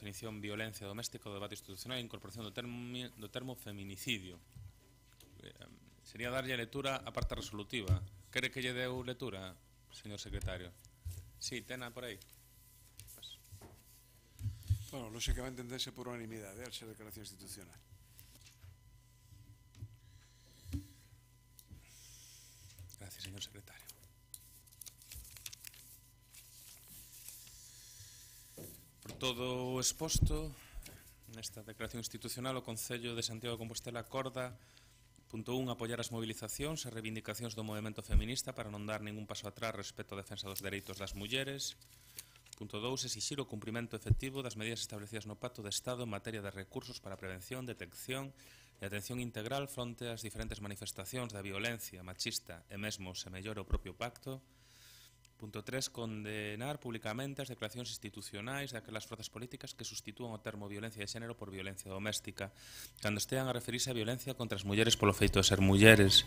definición violencia doméstica do debate institucional e incorporación do termo feminicidio. Sería darlle lectura á parte resolutiva. Quere que lle deu lectura, señor secretario? Sí, tena por aí. Bueno, lógicamente entenderse por unanimidade, al ser declaración institucional. Gracias, señor secretario. Por todo o exposto, nesta declaración institucional, o Concello de Santiago de Compostela acorda, punto 1, apoiar as movilizacións e reivindicacións do movemento feminista para non dar ningún paso atrás respecto á defensa dos dereitos das mulleres. Punto 2, exixir o cumprimento efectivo das medidas establecidas no Pacto de Estado en materia de recursos para a prevención, detección e atención integral fronte ás diferentes manifestacións da violencia machista e mesmo se mellora o propio pacto. Punto 3, condenar públicamente as declaracións institucionais daquelas forzas políticas que sustitúan o termo violencia de xénero por violencia doméstica cando estean a referirse a violencia contra as mulleres polo feito de ser mulleres.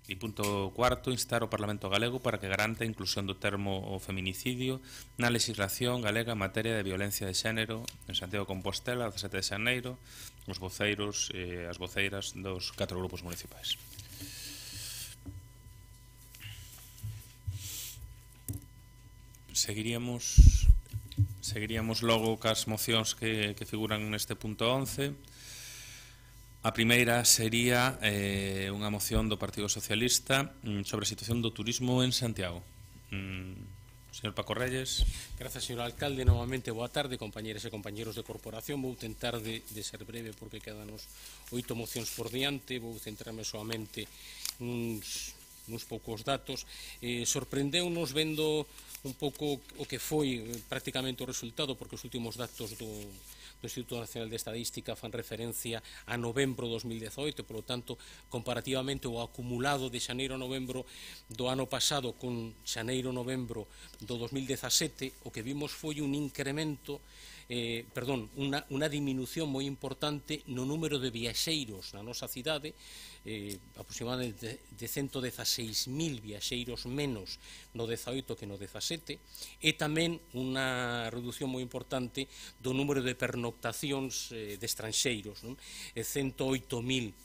E punto 4, instar o Parlamento galego para que garante a inclusión do termo o feminicidio na legislación galega en materia de violencia de xénero en Santiago de Compostela, 17 de xaneiro, os voceiros e as voceiras dos 4 grupos municipais. Seguiríamos logo cas mocións que figuran neste punto 11. A primeira sería unha moción do Partido Socialista sobre a situación do turismo en Santiago. Señor Paco Reyes. Gracias, señor alcalde. Novamente, boa tarde, compañeros e compañeros de corporación. Vou tentar de ser breve porque quedanos 8 mocións por diante. Vou centrarme solamente nuns poucos datos. Sorprendeu-nos vendo un pouco o que foi prácticamente o resultado, porque os últimos datos do Instituto Nacional de Estadística fan referencia a novembro de 2018, polo tanto, comparativamente o acumulado de xaneiro a novembro do ano pasado con xaneiro a novembro do 2017, o que vimos foi un incremento, unha diminución moi importante no número de viaxeiros na nosa cidade, aproximadamente de 116.000 viaxeiros menos no 18 que no 17, e tamén unha reducción moi importante do número de pernoctacións de estranxeiros, 108.000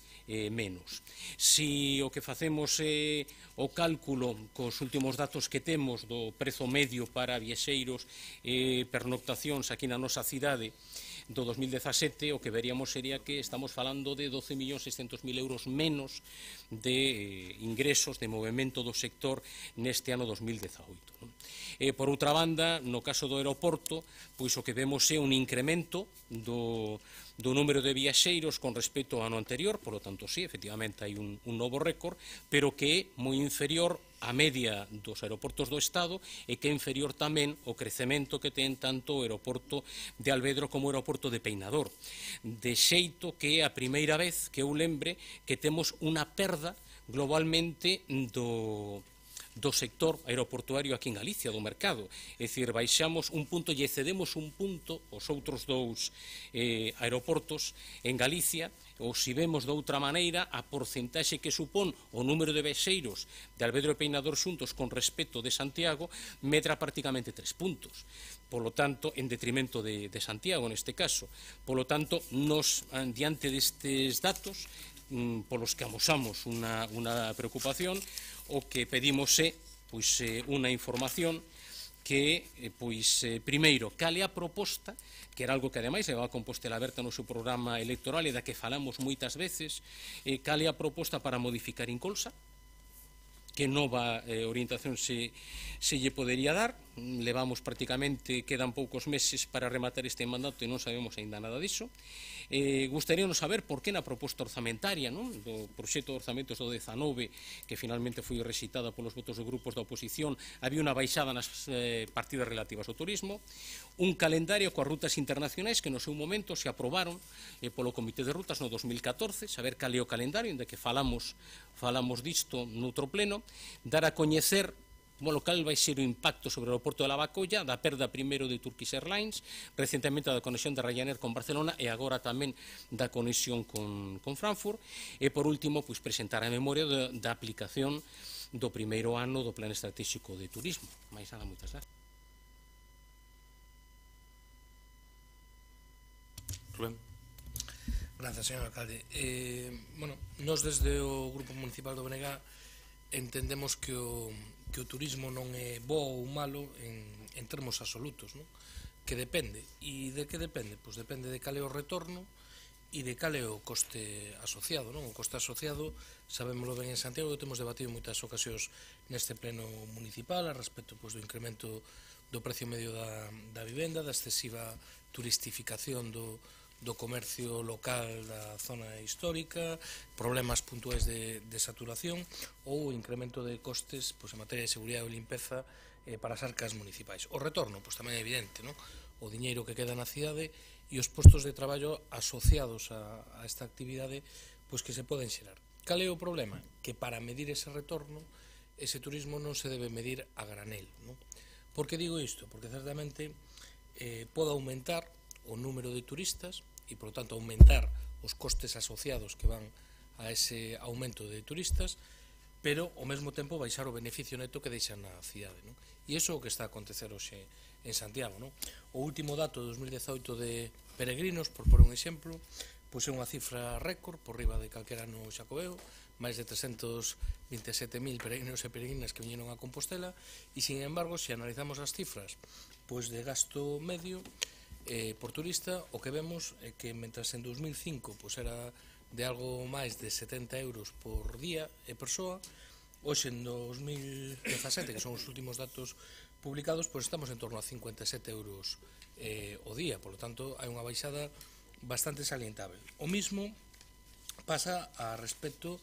menos. Si o que facemos é o cálculo cos últimos datos que temos do prezo medio para viaxeiros e pernoctacións aquí na nosa cidade do 2017, o que veríamos sería que estamos falando de 12.600.000 euros menos de ingresos de movimento do sector neste ano 2018. Por outra banda, no caso do aeroporto, pois o que vemos é un incremento do número de viaxeiros con respecto ao ano anterior, polo tanto, sí, efectivamente hai un novo récord, pero que é moi inferior a media dos aeroportos do Estado e que é inferior tamén o crecemento que ten tanto o aeroporto de Alvedro como o aeroporto de Peinador. De xeito que é a primeira vez que eu lembre que temos unha perda globalmente do sector aeroportuario aquí en Galicia, do mercado. É dicir, baixamos un punto e excedemos un punto os outros dous aeroportos en Galicia, ou se vemos de outra maneira a porcentaxe que supón o número de viaxeiros de Alvedro e Peinador xuntos con respecto de Santiago medra prácticamente 3 puntos. Polo tanto, en detrimento de Santiago neste caso. Polo tanto, nos, diante destes datos, polos que amosamos unha preocupación, o que pedimos é unha información que, primeiro, cal é a proposta, que era algo que ademais levaba Compostela Aberta no seu programa electoral e da que falamos moitas veces, cal é a proposta para modificar Incolsa, que nova orientación se lle podería dar. Levamos prácticamente, quedan poucos meses para rematar este mandato e non sabemos aínda nada disso. Gustaríanos saber por que na proposta orzamentaria do proxecto de orzamentos do 19, que finalmente foi rexeitada polos votos de grupos da oposición, había unha baixada nas partidas relativas ao turismo, un calendario coas rutas internacionais que no seu momento se aprobaron polo Comité de Rutas no 2014, saber cal é o calendario, onde que falamos disto noutro pleno, dar a coñecer cal vai ser o impacto sobre o aeroporto de Lavacolla, da perda primeiro de Turkish Airlines, recentemente da conexión de Ryanair con Barcelona e agora tamén da conexión con Frankfurt, e por último, presentar a memoria da aplicación do primeiro ano do Plan Estratégico de Turismo. Mais nada, moitas gracias. Rubén. Grazas, señor alcalde. Nós desde o Grupo Municipal do BNG entendemos que o turismo non é bo ou malo en termos absolutos, non? Que depende. E de que depende? Pois depende de cal é o retorno e de cal é o coste asociado, non? O coste asociado, sabémoslo ben en Santiago, que temos debatido en moitas ocasións neste pleno municipal a respecto do incremento do precio medio da vivenda, da excesiva turistificación do comercio local da zona histórica, problemas puntuais de saturación ou incremento de costes en materia de seguridade e limpeza para as arcas municipais. O retorno, tamén é evidente, non? O diñeiro que queda na cidade e os postos de traballo asociados a esta actividade que se poden xerar. Cal é o problema? Que para medir ese retorno, ese turismo non se debe medir a granel, non? Por que digo isto? Porque certamente pode aumentar o número de turistas e, por lo tanto, aumentar os costes asociados que van a ese aumento de turistas, pero, ao mesmo tempo, baixar o beneficio neto que deixan na cidade, non? E iso é o que está a acontecer hoxe en Santiago, non? O último dato de 2018 de peregrinos, por un exemplo, é unha cifra récord, por riba de calquera ano xacobeo, máis de 327.000 peregrinos e peregrinas que viñeron a Compostela, e, sin embargo, se analizamos as cifras de gasto medio por turista, o que vemos é que, mentras en 2005 era de algo máis de 70 euros por día e persoa, hoxe en 2017, que son os últimos datos publicados, estamos en torno a 57 euros o día, por lo tanto, hai unha baixada bastante salientable. O mismo pasa a respecto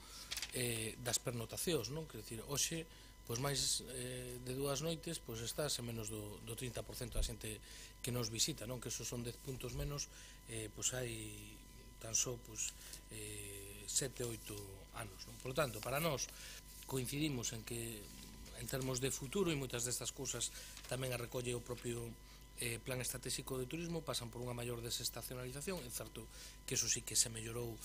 das pernotacións, non? Quer dicir, hoxe, máis de 2 noites, estás en menos do 30% da xente que nos visita, non? Que esos son 10 puntos menos, hai tan só 7, 8 anos, non? Por lo tanto, para nós coincidimos en que, en termos de futuro, e moitas destas cousas tamén a recolle o propio Plan Estratégico de Turismo, pasan por unha maior desestacionalización. É certo que eso sí que se mellorou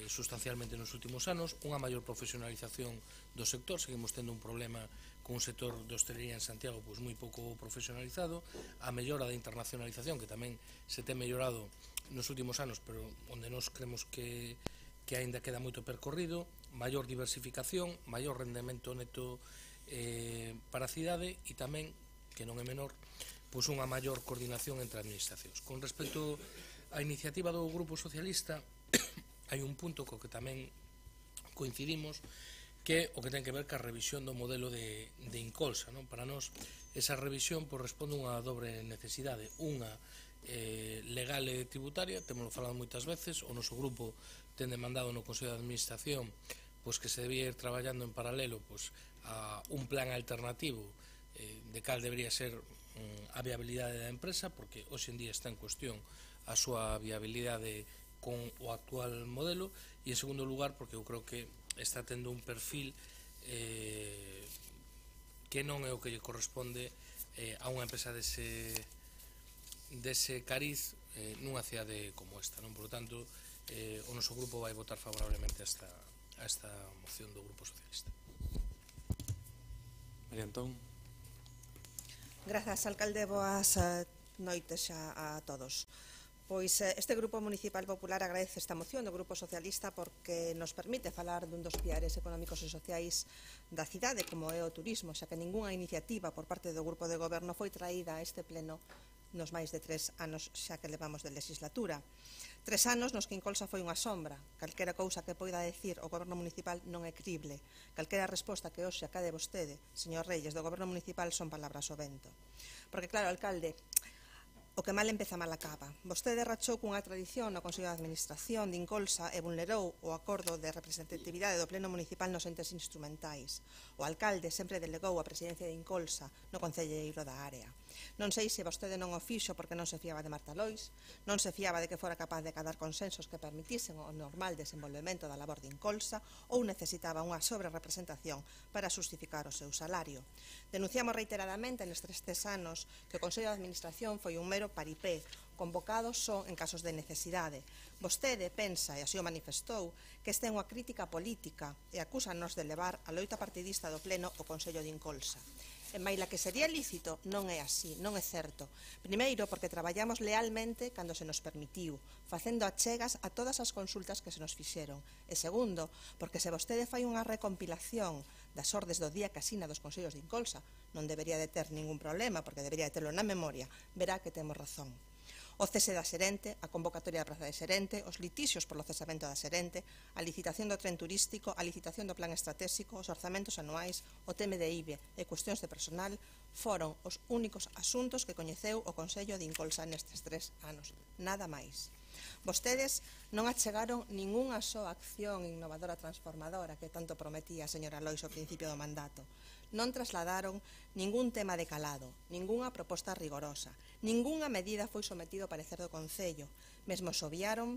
sustancialmente nos últimos anos, unha maior profesionalización do sector. Seguimos tendo un problema con un sector de hostelería en Santiago moi pouco profesionalizado, a mellora da internacionalización, que tamén se ten mellorado nos últimos anos, pero onde nós creemos que aínda queda moito percorrido, maior diversificación, maior rendemento neto para a cidade e tamén, que non é menor, unha maior coordinación entre administracións. Con respecto á iniciativa do Grupo Socialista, hai un punto co que tamén coincidimos, que é o que ten que ver ca revisión do modelo de Incolsa, non? Para nós, esa revisión responde a unha dobre necesidade, unha legal e tributaria, temos falado moitas veces, o noso grupo ten demandado no Consello de Administración que se debía ir traballando en paralelo a un plan alternativo de cal debería ser a viabilidade da empresa, porque hoxe en día está en cuestión a súa viabilidade con o actual modelo, e en segundo lugar porque eu creo que está tendo un perfil que non é o que lle corresponde a unha empresa dese cariz nunha cidade como esta, non? Por lo tanto, o noso grupo vai votar favorablemente a esta moción do Grupo Socialista. María Antón. Grazas, alcalde, boas noites a todos. Pois este Grupo Municipal Popular agradece esta moción do Grupo Socialista porque nos permite falar dun dos piares económicos e sociais da cidade, como é o turismo, xa que ningunha iniciativa por parte do Grupo de Goberno foi traída a este pleno nos máis de 3 anos xa que levamos de legislatura. 3 anos nos que Incolsa foi unha sombra. Calquera cousa que poida decir o Goberno Municipal non é crible. Calquera resposta que hoxe acade vostede, señor Reyes, do Goberno Municipal son palabras ao vento. Porque, claro, alcalde, o que mal empeza mal acaba. Vostede rachou cunha tradición no Consello de Administración de Incolsa e vulnerou o acordo de representatividade do Pleno Municipal nos entes instrumentais. O alcalde sempre delegou a presidencia de Incolsa no concelleiro da área. Non sei se vostede non o fixo porque non se fiaba de Marta Lois, non se fiaba de que fora capaz de acadar consensos que permitisen o normal desenvolvemento da labor de Incolsa ou necesitaba unha sobrerepresentación para justificar o seu salario. Denunciamos reiteradamente nestes 3 anos que o Consello de Administración foi un mero paripé, convocado só en casos de necesidade. Vostede pensa, e así o manifestou, que esta é unha crítica política e acúsanos de levar a loita partidista do Pleno o Consello de Incolsa. E maila que sería lícito, non é así, non é certo. Primeiro, porque traballamos lealmente cando se nos permitiu, facendo achegas a todas as consultas que se nos fixeron. E segundo, porque se vostede fai unha recompilación das ordes do día que asina dos Consellos de Incolsa, non debería de ter ningún problema, porque debería de terlo na memoria, verá que temos razón. O cese da xerente, a convocatoria da praza de xerente, os litixios polo cesamento da xerente, a licitación do tren turístico, a licitación do plan estratégico, os orzamentos anuais, o TMDIB e cuestións de personal foron os únicos asuntos que coñeceu o Consello de Incolsa nestes 3 anos. Nada máis. Vostedes non achegaron ningunha soa acción innovadora transformadora que tanto prometía a señora Lois ao principio do mandato. Non trasladaron ningún tema de calado, ningunha proposta rigorosa, ningunha medida foi sometido ao parecer do Concello, mesmo obviaron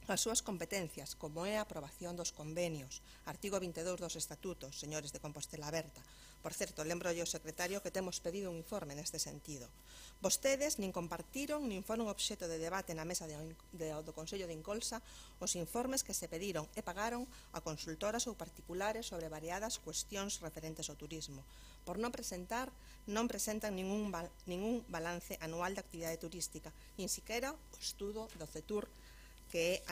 as súas competencias, como é a aprobación dos convenios, artigo 22 dos estatutos, señores de Compostela Aberta. Por certo, lembro ao secretario que temos pedido un informe neste sentido. Vostedes nin compartiron nin foron obxecto de debate na mesa do Consello de Incolsa os informes que se pediron e pagaron a consultoras ou particulares sobre variadas cuestións referentes ao turismo. Por non presentan ningún balance anual de actividade turística, nin siquiera o estudo do CETUR que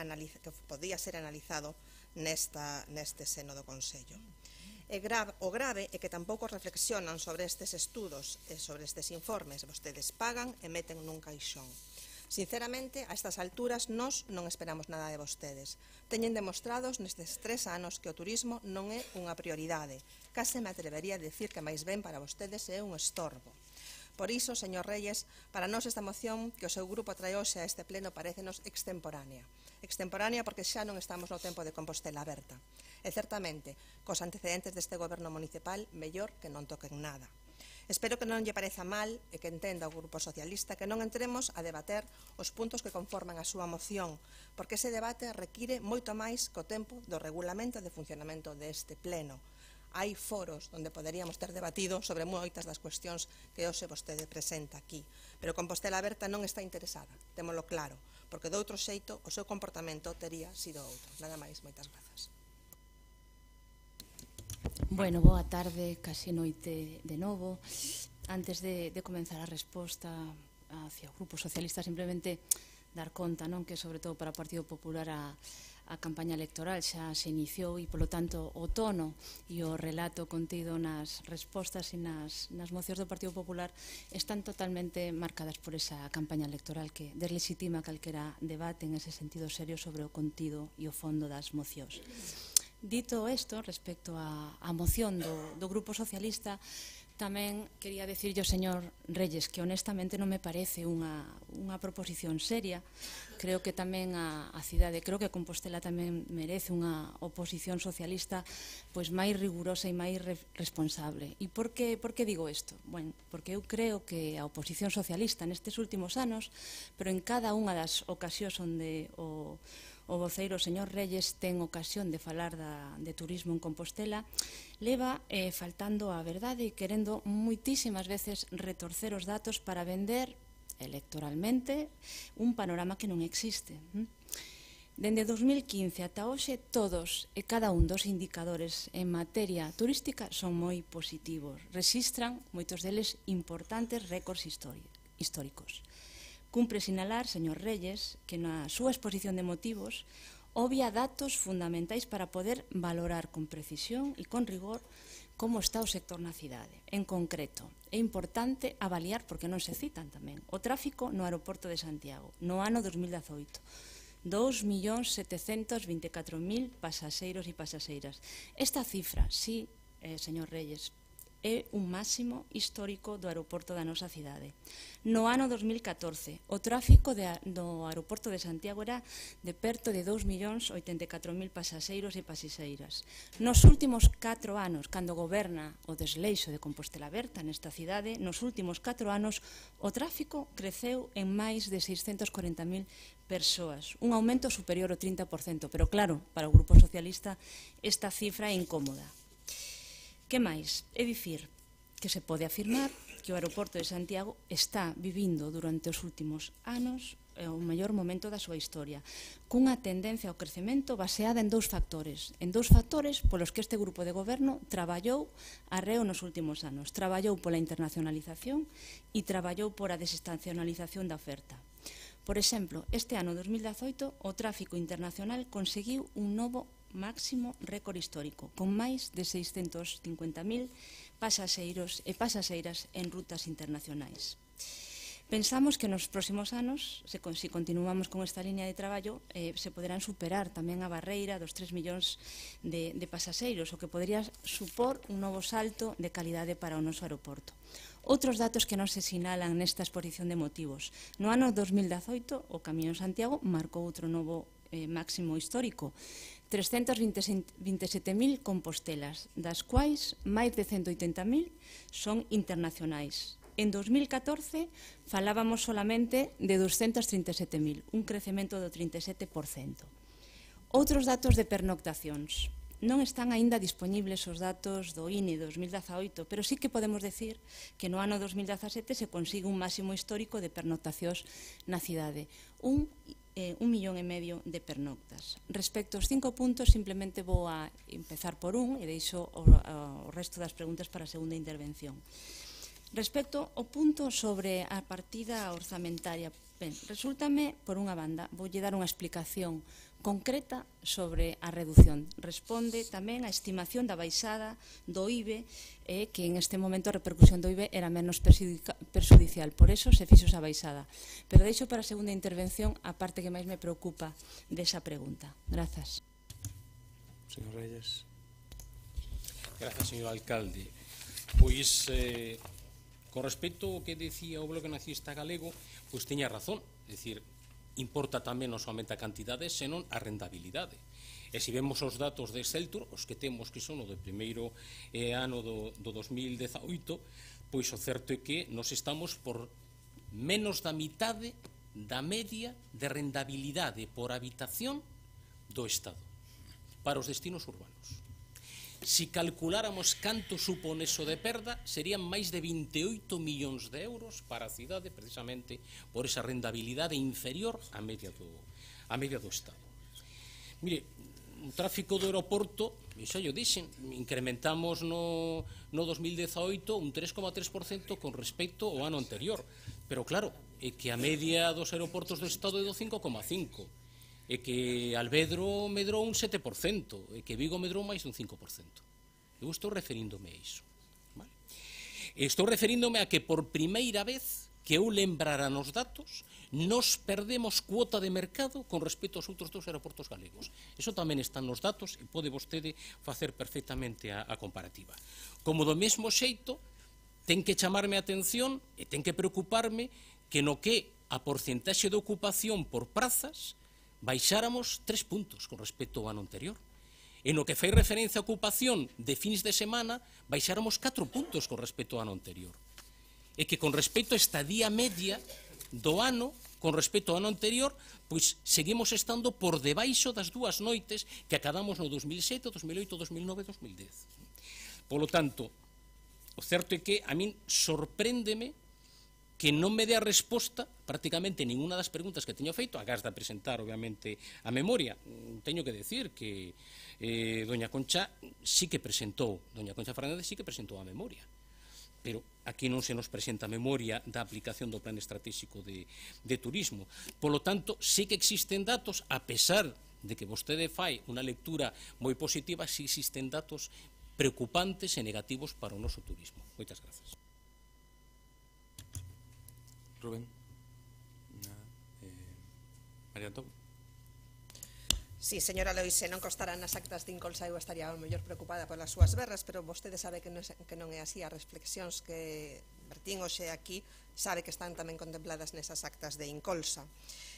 podía ser analizado neste seno do Consello. O grave é que tampouco reflexionan sobre estes estudos e sobre estes informes. Vostedes pagan e meten nun caixón. Sinceramente, a estas alturas, nós non esperamos nada de vostedes. Teñen demostrados nestes 3 anos que o turismo non é unha prioridade. Case me atrevería a dicir que máis ben para vostedes é un estorbo. Por iso, señor Reyes, para nós esta moción que o seu grupo trae hoxe a este pleno parécenos extemporánea. Extemporánea porque xa non estamos no tempo de Compostela Aberta. E certamente, cos antecedentes deste goberno municipal, mellor que non toquen nada. Espero que non lle pareza mal e que entenda o Grupo Socialista que non entremos a debater os puntos que conforman a súa moción, porque ese debate require moito máis que o tempo do regulamento de funcionamento deste pleno. Hai foros onde poderíamos ter debatido sobre moitas das cuestións que hoxe vostede presenta aquí. Pero Compostela Aberta non está interesada, témolo claro, porque de outro xeito o seu comportamento tería sido outro. Nada máis, moitas grazas. Bueno, boa tarde, casi noite de novo. Antes de comenzar a resposta hacia o Grupo Socialista, simplemente dar conta, non, que sobre todo para o Partido Popular a campaña electoral xa se iniciou e, polo tanto, o tono e o relato contido nas respostas e nas mocións do Partido Popular están totalmente marcadas por esa campaña electoral que deslegitima calquera debate en ese sentido serio sobre o contido e o fondo das mocións. Dito isto, respecto á moción do Grupo Socialista, tamén quería dicirlle ao señor Reyes que honestamente non me parece unha proposición seria. Creo que tamén a cidade, creo que Compostela tamén merece unha oposición socialista pois máis rigurosa e máis responsable. E por que digo isto? Bueno, porque eu creo que a oposición socialista nestes últimos anos, pero en cada unha das ocasións onde o voceiro, o señor Reyes, ten ocasión de falar de turismo en Compostela, leva faltando a verdade e querendo moitísimas veces retorcer os datos para vender electoralmente un panorama que non existe. Dende 2015 ata hoxe, todos e cada un dos indicadores en materia turística son moi positivos. Rexistran, moitos deles, importantes récords históricos. Cumpre sinalar, señor Reyes, que na súa exposición de motivos obvia datos fundamentais para poder valorar con precisión e con rigor como está o sector na cidade. En concreto, é importante avaliar, porque non se citan tamén, o tráfico no aeroporto de Santiago no ano 2018. 2.724.000 pasaxeiros e pasaxeiras. Esta cifra, sí, señor Reyes, é un máximo histórico do aeroporto da nosa cidade. No ano 2014, o tráfico do aeroporto de Santiago era de perto de 2.084.000 pasaxeiros e pasaxeiras. Nos últimos 4 anos, cando goberna o desleixo de Compostela Aberta nesta cidade, nos últimos 4 anos o tráfico creceu en máis de 640.000 persoas, un aumento superior ao 30%, pero claro, para o Grupo Socialista esta cifra é incómoda. Que máis? É dicir, que se pode afirmar que o aeroporto de Santiago está vivindo durante os últimos anos momento da súa historia, cunha tendencia ao crecemento baseada en dous factores polos que este grupo de goberno traballou arreo nos últimos anos. Traballou pola internacionalización e traballou por a desestacionalización da oferta. Por exemplo, este ano 2018 o tráfico internacional conseguiu un novo máximo récord histórico, con máis de 650.000 pasaxeiros e pasaxeiras en rutas internacionais. Pensamos que nos próximos anos, se continuamos con esta línea de traballo, se poderán superar tamén a barreira dos 3 millóns de pasaxeiros, o que podría supor un novo salto de calidade para o noso aeroporto. Outros datos que non se sinalan nesta exposición de motivos. No ano 2018, o Camiño Santiago marcou outro novo máximo histórico, 327.000 compostelas, das quais máis de 180.000 son internacionais. En 2014 falábamos solamente de 237.000, un crecemento do 37%. Outros datos de pernoctacións. Non están aínda disponibles os datos do INE 2018, pero sí que podemos decir que no ano 2017 se consigue un máximo histórico de pernoctacións na cidade. 1,5 millón de pernoctas. Respecto aos 5 puntos, simplemente vou a empezar por un e deixo o resto das preguntas para a segunda intervención. Respecto ao punto sobre a partida orzamentaria, ben, resúltame, por unha banda, voulle dar unha explicación concreta sobre a reducción. Responde tamén a estimación da baixada do IBE, que en este momento a repercusión do IBE era menos perxudicial, por eso se fixo esa baixada. Pero deixo para a segunda intervención a parte que máis me preocupa desa pregunta. Grazas. Señor Reyes. Grazas, señor alcalde. Pois, con respecto ao que dicía o Bloque Nacionalista Galego, pois tiña razón, é dicir, importa tamén non somente a cantidade, senón a rentabilidade. E se vemos os datos de Exceltur, os que temos que son o do primeiro ano do 2018, pois o certo é que nos estamos por menos da mitade da media de rentabilidade por habitación do Estado para os destinos urbanos. Si calculáramos canto supón eso de perda, serían máis de 28 millóns de euros para a cidade, precisamente por esa rentabilidade inferior á media do Estado. Mire, o tráfico do aeroporto, xa yo dixen, incrementamos no 2018 un 3,3% con respecto ao ano anterior, pero claro, é que a media dos aeroportos do Estado é do 5,5%. É que Alvedro medrou un 7%, é que Vigo medrou máis dun 5%. Eu estou referíndome a iso. Vale? Estou referíndome a que por primeira vez que eu lembrara nos datos, nos perdemos cuota de mercado con respecto aos outros dos aeroportos galegos. Iso tamén está nos datos e pode vostede facer perfectamente a comparativa. Como do mesmo xeito, ten que chamarme a atención e ten que preocuparme que no que a porcentaxe de ocupación por prazas baixáramos 3 puntos con respecto ao ano anterior. En o que fai referencia a ocupación de fins de semana, baixáramos 4 puntos con respecto ao ano anterior. E que con respecto a estadía media do ano, con respecto ao ano anterior, pois seguimos estando por debaixo das 2 noites que acadamos no 2007, 2008, 2009 e 2010. Polo tanto, o certo é que a min sorpréndeme que non me dé a resposta prácticamente ninguna das preguntas que teño feito, agás de presentar, obviamente, a memoria. Teño que decir que doña Concha sí que presentou, doña Concha Fernández sí que presentou a memoria, pero aquí non se nos presenta a memoria da aplicación do Plan Estratégico de Turismo. Polo tanto, sí que existen datos, a pesar de que vostede fai unha lectura moi positiva, sí existen datos preocupantes e negativos para o noso turismo. Moitas grazas. Rubén. María Antón. Sí, señora Loise, non constarán nas actas de Incolsa, eu estaría ao mellor preocupada polas súas berras, pero vostede sabe que non é así. As reflexións que vertín hoxe aquí sabe que están tamén contempladas nesas actas de Incolsa.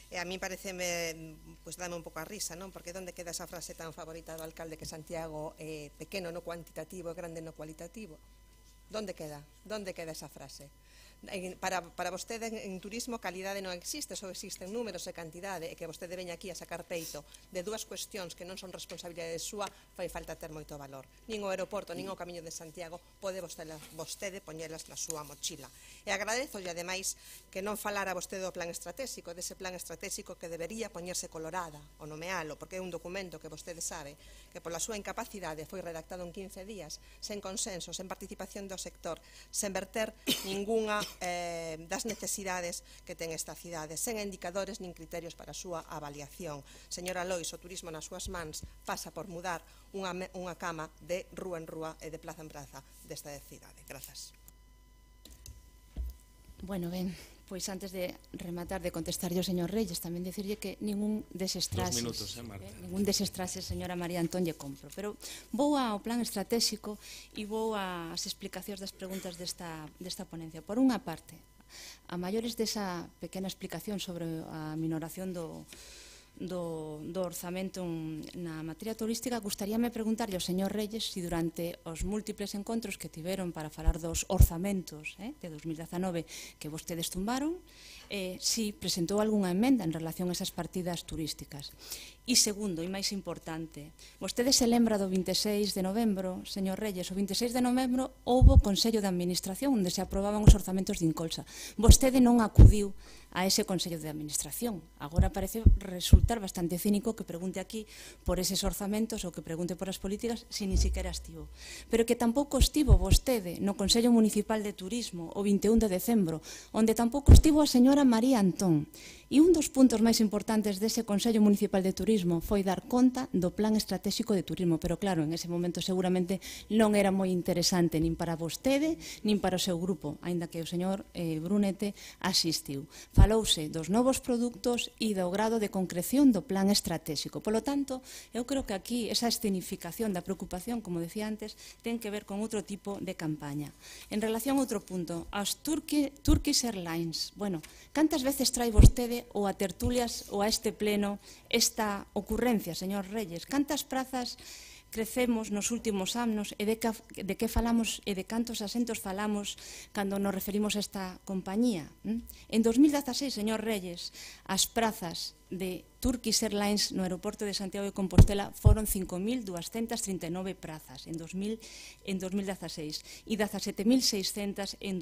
E a mí pareceme, pois dame un pouco a risa, non? Porque onde queda esa frase tan favorita do alcalde que Santiago é pequeno no cuantitativo e grande no cualitativo? Onde queda? Onde queda esa frase? Para vostede en turismo calidade non existe, só existen números e cantidade, e que vostede veña aquí a sacar peito de dúas cuestións que non son responsabilidade súa, fai falta ter moito valor. Nin o aeroporto, nin o Camiño de Santiago pode vostede poñelas na súa mochila. E agradezo, e ademais, que non falara vostede do plan estratégico, dese plan estratégico que debería poñerse colorada o nomealo, porque é un documento que vostede sabe que pola súa incapacidade foi redactado en 15 días, sen consenso, sen participación do sector, sen verter ningunha das necesidades que ten esta cidade, sen indicadores nin criterios para a súa avaliación. Señora Lois, o turismo nas súas mans pasa por mudar unha cama de rúa en rúa e de plaza en plaza desta cidade. Grazas. Bueno, ben, pois antes de rematar de contestar ao señor Reyes, tamén dicirlle que ningún deses trases, 2 minutos, Marta. Ningún deses trases, señora María Antón, lle compro. Pero vou ao plan estratégico e vou ás explicacións das preguntas desta ponencia. Por unha parte, a maiores desa pequena explicación sobre a minoración do orzamento na materia turística, gustaríame preguntarlle ao señor Reyes se durante os múltiples encontros que tiveron para falar dos orzamentos de 2019 que vostedes tumbaron, si presentou algunha emenda en relación a esas partidas turísticas. E segundo, e máis importante, vostede se lembra do 26 de novembro, señor Reyes, o 26 de novembro houbo Consello de Administración onde se aprobaban os orzamentos de Incolsa. Vostede non acudiu a ese Consello de Administración. Agora parece resultar bastante cínico que pregunte aquí por eses orzamentos ou que pregunte por as políticas se ni siquiera estivo. Pero que tampouco estivo vostede no Consello Municipal de Turismo o 21 de decembro, onde tampouco estivo a señora María Antón. E un dos puntos máis importantes dese Consello Municipal de Turismo foi dar conta do Plan Estratégico de Turismo, pero claro, en ese momento seguramente non era moi interesante nin para vostede, nin para o seu grupo, aínda que o señor Brunete asistiu. Falouse dos novos produtos e do grado de concreción do Plan Estratégico. Polo tanto, eu creo que aquí esa escenificación da preocupación, como decía antes, ten que ver con outro tipo de campaña. En relación a outro punto, aos Turkish Airlines, bueno, cantas veces trae vostede ou a tertulias ou a este pleno esta ocurrencia, señor Reyes? Cantas prazas crecemos nos últimos anos e de que falamos e de cantos asentos falamos cando nos referimos a esta compañía? En 2016, señor Reyes, as prazas de Turkish Airlines no aeroporto de Santiago de Compostela foron 5.239 prazas en 2016 e 17.600 en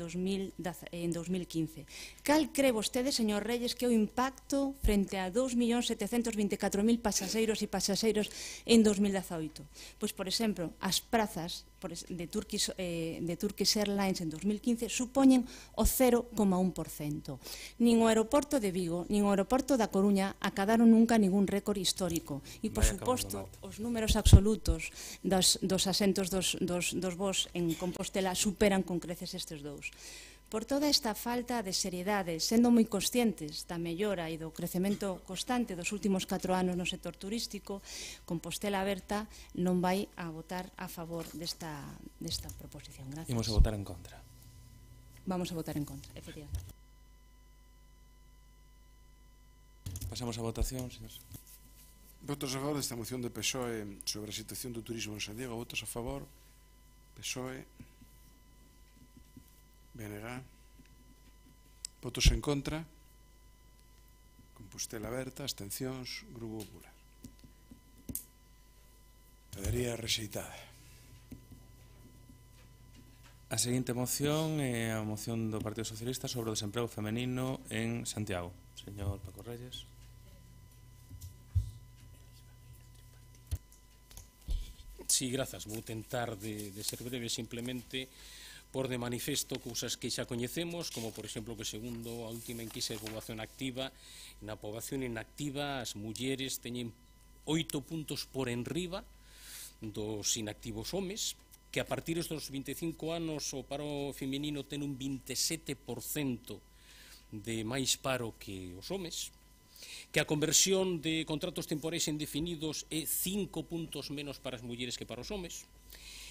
2015. Cal cree vostede, señor Reyes, que o impacto frente a 2.724.000 pasaxeiros e pasaxeiros en 2018? Pois, por exemplo, as prazas de Turkish Airlines en 2015 supoñen o 0,1%. Nin o aeroporto de Vigo, nin o aeroporto da Coruña acadaron nunca ningún récord histórico. E, por suposto, os números absolutos dos asentos dos voos en Compostela superan con creces estes dous. Por toda esta falta de seriedade, sendo moi conscientes da mellora e do crecemento constante dos últimos 4 anos no sector turístico, Compostela Aberta non vai a votar a favor desta proposición. Gracias. Imos a votar en contra. Vamos a votar en contra, efectivamente. Pasamos a votación, señor. Votos a favor desta moción de PSOE sobre a situación do turismo en Santiago. Votos a favor. PSOE. BNG. Votos en contra. Compostela Aberta. Abstencións. Grupo Popular. Quedaría rexeitada. A seguinte moción é a moción do Partido Socialista sobre o desemprego femenino en Santiago. Señor Paco Reyes. Sí, grazas. Vou tentar de ser breve simplemente por de manifesto cousas que xa coñecemos, como por exemplo que segundo a última enquisa de poboación activa, na poboación inactiva as mulleres teñen 8 puntos por enriba dos inactivos homes, que a partir dos 25 anos o paro feminino ten un 27% de máis paro que os homes, que a conversión de contratos temporais indefinidos é 5 puntos menos para as mulleres que para os homes,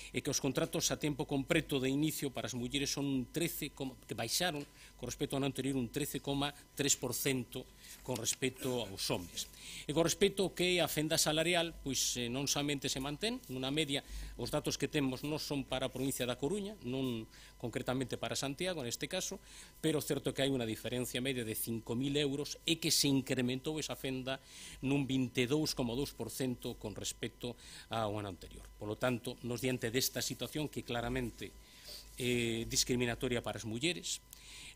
e que os contratos a tempo completo de inicio para as mulleres son un 13, que baixaron con respecto ao ano anterior un 13,3%, con respecto aos homes. E con respecto ao que é a fenda salarial, pois non somente se mantén unha media, os datos que temos non son para a provincia da Coruña, non concretamente para Santiago neste caso, pero certo que hai unha diferencia media de 5.000 euros e que se incrementou esa fenda nun 22,2% con respecto ao ano anterior. Por lo tanto, nos diante desta situación que claramente é discriminatoria para as mulleres,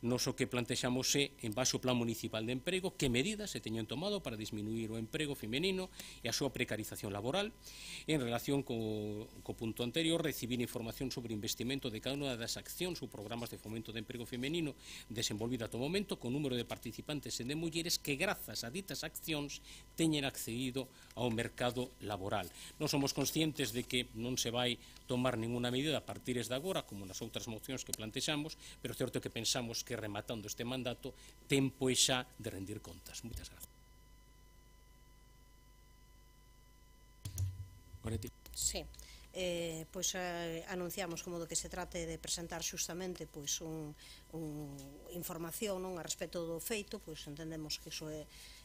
nos o que plantexamos é, en base ao Plan Municipal de Emprego, que medidas se teñen tomado para disminuir o emprego femenino e a súa precarización laboral. En relación co punto anterior, recibir información sobre o investimento de cada unha das accións ou programas de fomento de emprego femenino desenvolvido ata o momento, con número de participantes e de mulleres que, grazas a ditas accións, teñen accedido ao mercado laboral. Non somos conscientes de que non se vai tomar ninguna medida a partir de agora, como nas outras mocións que plantexamos, pero certo que pensamos que rematando este mandato, tempo é xa de rendir contas. Moitas grazas. Sí, pois anunciamos como do que se trate de presentar xustamente pois información non a respecto do feito, pois entendemos que iso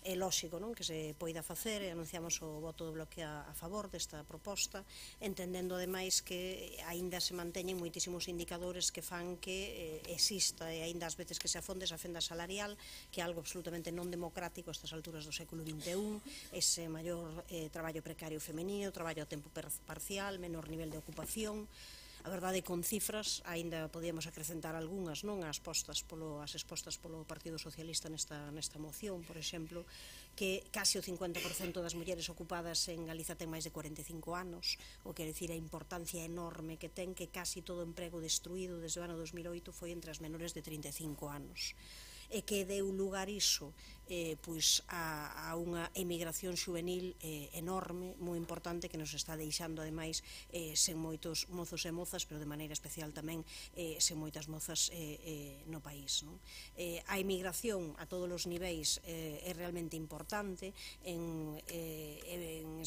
é lóxico non que se poida facer e anunciamos o voto do bloque a favor desta proposta, entendendo ademais que aínda se manteñen moitísimos indicadores que fan que exista e aínda ás veces que se afonde esa fenda salarial, que é algo absolutamente non democrático a estas alturas do século XXI, ese maior traballo precario femenino, traballo a tempo parcial, menor nivel de ocupación. A verdade, con cifras, aínda podíamos acrecentar algunhas, non as expostas polo Partido Socialista nesta moción, por exemplo, que case o 50% das mulleres ocupadas en Galiza ten máis de 45 anos, o que quer dicir a importancia enorme que ten, que casi todo o emprego destruído desde o ano 2008 foi entre as menores de 35 anos. E que deu lugar iso pois a unha emigración xuvenil enorme, moi importante, que nos está deixando ademais sen moitos mozos e mozas, pero de maneira especial tamén sen moitas mozas no país. A emigración a todos os niveis é realmente importante. En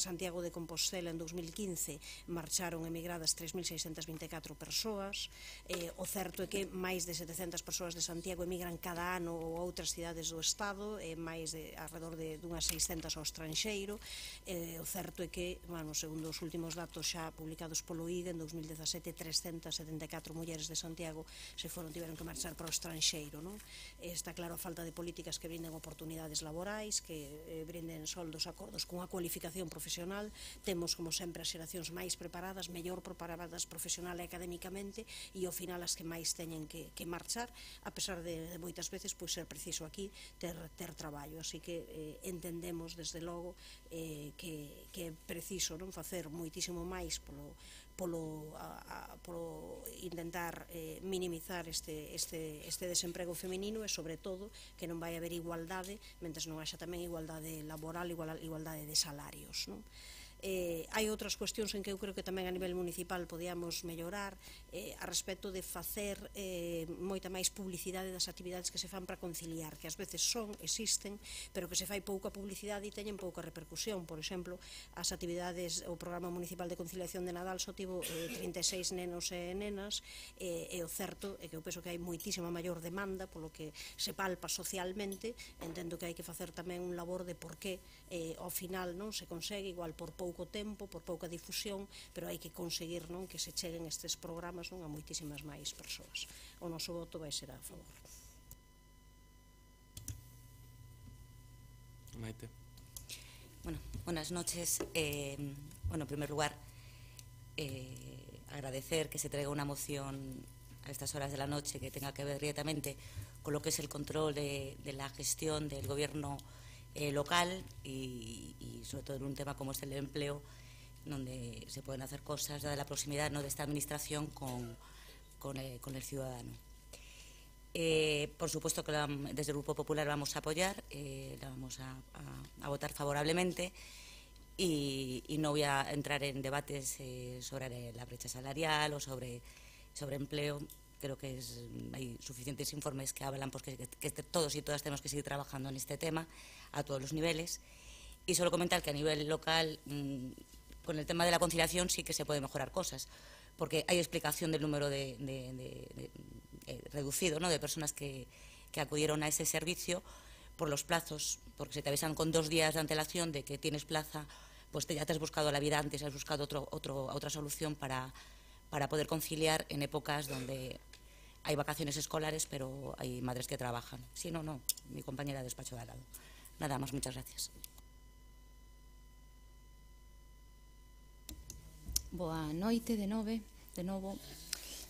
Santiago de Compostela en 2015 marcharon emigradas 3.624 persoas. O certo é que máis de 700 persoas de Santiago emigran cada ano ou a outras cidades do Estado, máis de alrededor dunhas 600 ao estranxeiro. O certo é que, segundo os últimos datos xa publicados polo IGE, en 2017 374 mulleres de Santiago tiveron que marchar para o estranxeiro. Está claro a falta de políticas que brinden oportunidades laborais, que brinden soldos acordos con a cualificación profesional. Temos, como sempre, as xeracións máis preparadas, mellor preparadas profesional e académicamente, e ao final as que máis teñen que marchar, a pesar de moitas veces ser preciso aquí ter traballo. Así que entendemos desde logo que é preciso facer moitísimo máis polo intentar minimizar este desemprego feminino, e sobre todo que non vai haber igualdade mentres non haxa tamén igualdade laboral, igualdade de salarios. Hai outras cuestións en que eu creo que tamén a nivel municipal podíamos mellorar a respecto de facer moita máis publicidade das actividades que se fan para conciliar, que ás veces existen, pero que se fai pouca publicidade e teñen pouca repercusión. Por exemplo, as actividades, o programa municipal de conciliación de Nadal só tivo 36 nenos e nenas, e o certo é que eu penso que hai moitísima maior demanda, polo que se palpa socialmente. Entendo que hai que facer tamén un labor de por que ao final non se consegue, igual por pouco tempo, por pouca difusión, pero hai que conseguir que se cheguen estes programas a moitísimas máis persoas. O noso voto vai ser a favor. Maite. Buenas noches. En primer lugar, agradecer que se traiga una moción a estas horas de la noche que tenga que ver directamente con lo que es el control de la gestión del gobierno local y sobre todo en un tema como es el empleo, donde se pueden hacer cosas de la proximidad de esta administración con el ciudadano. Por supuesto que desde el Grupo Popular vamos a apoyar, la vamos a votar favorablemente, y no voy a entrar en debates sobre la brecha salarial o sobre empleo. Creo que hay suficientes informes que hablan que todos y todas tenemos que seguir trabajando en este tema a todos los niveles. Y solo comentar que a nivel local, con el tema de la conciliación sí que se puede mejorar cosas, porque hay explicación del número reducido de personas que acudieron a ese servicio, por los plazos, porque si te avisan con 2 días de antelación de que tienes plaza, pues ya te has buscado la vida antes, has buscado otra solución para poder conciliar en épocas donde hay vacaciones escolares, pero hay madres que trabajan. Sí, no, mi compañera de despacho de al lado. Nada más, muchas gracias. Boa noite de novo.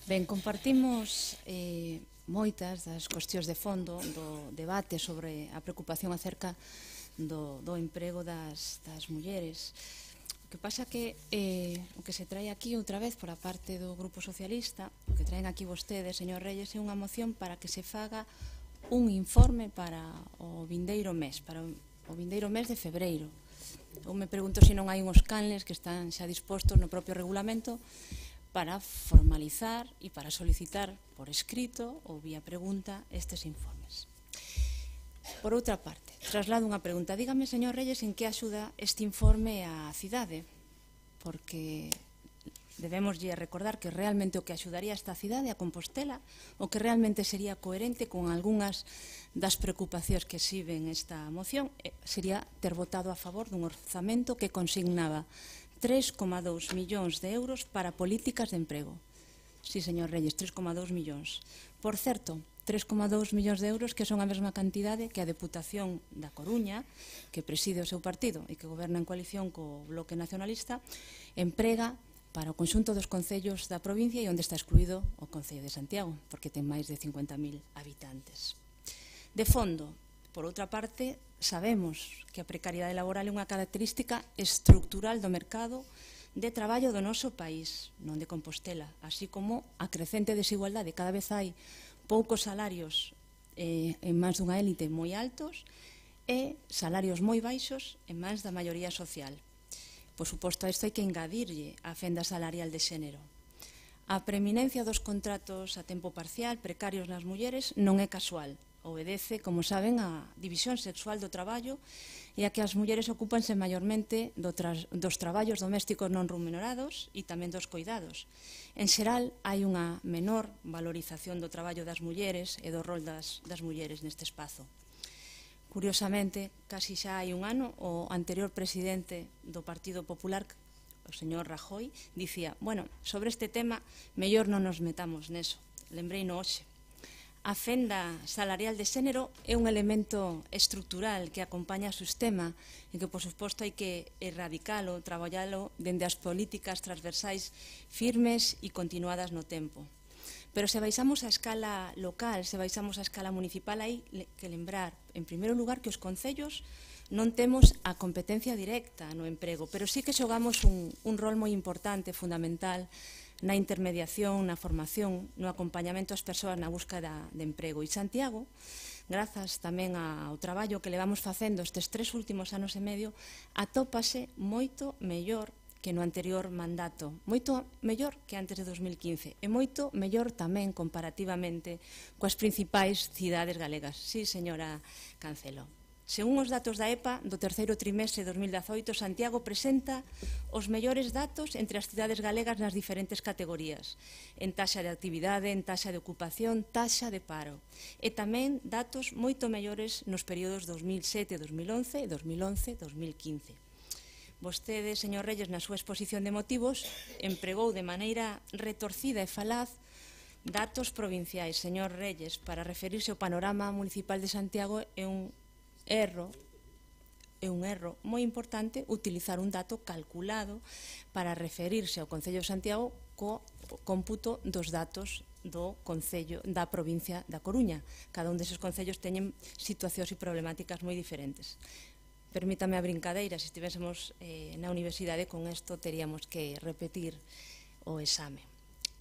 Ben, compartimos moitas das cuestións de fondo do debate sobre a preocupación acerca do emprego das mulleres. O que pasa que o que se trae aquí outra vez por a parte do Grupo Socialista, o que traen aquí vostedes, señor Reyes, é unha moción para que se faga un informe para o vindeiro mes, de febreiro. Eu me pregunto se non hai uns canles que están xa dispostos no propio regulamento para formalizar e para solicitar por escrito ou vía pregunta estes informes. Por outra parte, traslado unha pregunta. Dígame, señor Reyes, en que axuda este informe á cidade? Porque debemos recordar que realmente o que axudaría a esta cidade, a Compostela, o que realmente sería coherente con algunhas das preocupacións que exhiben esta moción, sería ter votado a favor dun orzamento que consignaba 3,2 millóns de euros para políticas de emprego. Sí, señor Reyes, 3,2 millóns. Por certo, 3,2 millóns de euros que son a mesma cantidade que a Deputación da Coruña, que preside o seu partido e que goberna en coalición co Bloque Nacionalista, emprega para o conxunto dos concellos da provincia e onde está excluído o Concello de Santiago, porque ten máis de 50.000 habitantes. De fondo, por outra parte, sabemos que a precariedade laboral é unha característica estructural do mercado de traballo do noso país, non de Compostela, así como a crecente desigualdade. Cada vez hai poucos salarios en mans dunha élite moi altos e salarios moi baixos en mans da maioría social. Por suposto, a isto hai que engadirlle a fenda salarial de xénero. A preeminencia dos contratos a tempo parcial precarios nas mulleres non é casual. Obedece, como saben, a división sexual do traballo e a que as mulleres ocúpanse maiormente dos traballos domésticos non remunerados e tamén dos coidados. En xeral, hai unha menor valorización do traballo das mulleres e do rol das mulleres neste espazo. Curiosamente, casi xa hai un ano, o anterior presidente do Partido Popular, o señor Rajoy, dicía, bueno, sobre este tema, mellor non nos metamos neso. Lembrei no hoxe. A fenda salarial de xénero é un elemento estrutural que acompaña o sistema e que, por suposto, hai que erradicalo, traballalo dende as políticas transversais firmes e continuadas no tempo. Pero se baixamos a escala local, se baixamos a escala municipal, hai que lembrar, en primeiro lugar, que os concellos non temos a competencia directa no emprego, pero sí que xogamos un rol moi importante, fundamental, na intermediación, na formación, no acompañamento ás persoas na búsqueda de emprego. E Santiago, grazas tamén ao traballo que levamos facendo estes 3 últimos anos e medio, atópase moito mellor que no anterior mandato, moito mellor que antes de 2015 e moito mellor tamén comparativamente coas principais cidades galegas. Sí, señora Cancelo. Según os datos da EPA do terceiro trimestre de 2018, Santiago presenta os mellores datos entre as cidades galegas nas diferentes categorías, en taxa de actividade, en taxa de ocupación, taxa de paro, e tamén datos moito mellores nos períodos 2007-2011 e 2011-2015. Vostede, señor Reyes, na súa exposición de motivos, empregou de maneira retorcida e falaz datos provinciais. Señor Reyes, para referirse ao panorama municipal de Santiago é un erro moi importante utilizar un dato calculado para referirse ao Concello de Santiago co cómputo dos datos do Concello da provincia da Coruña. Cada un deses concellos teñen situacións e problemáticas moi diferentes. Permítame a brincadeira, se estivésemos na universidade con isto teríamos que repetir o exame.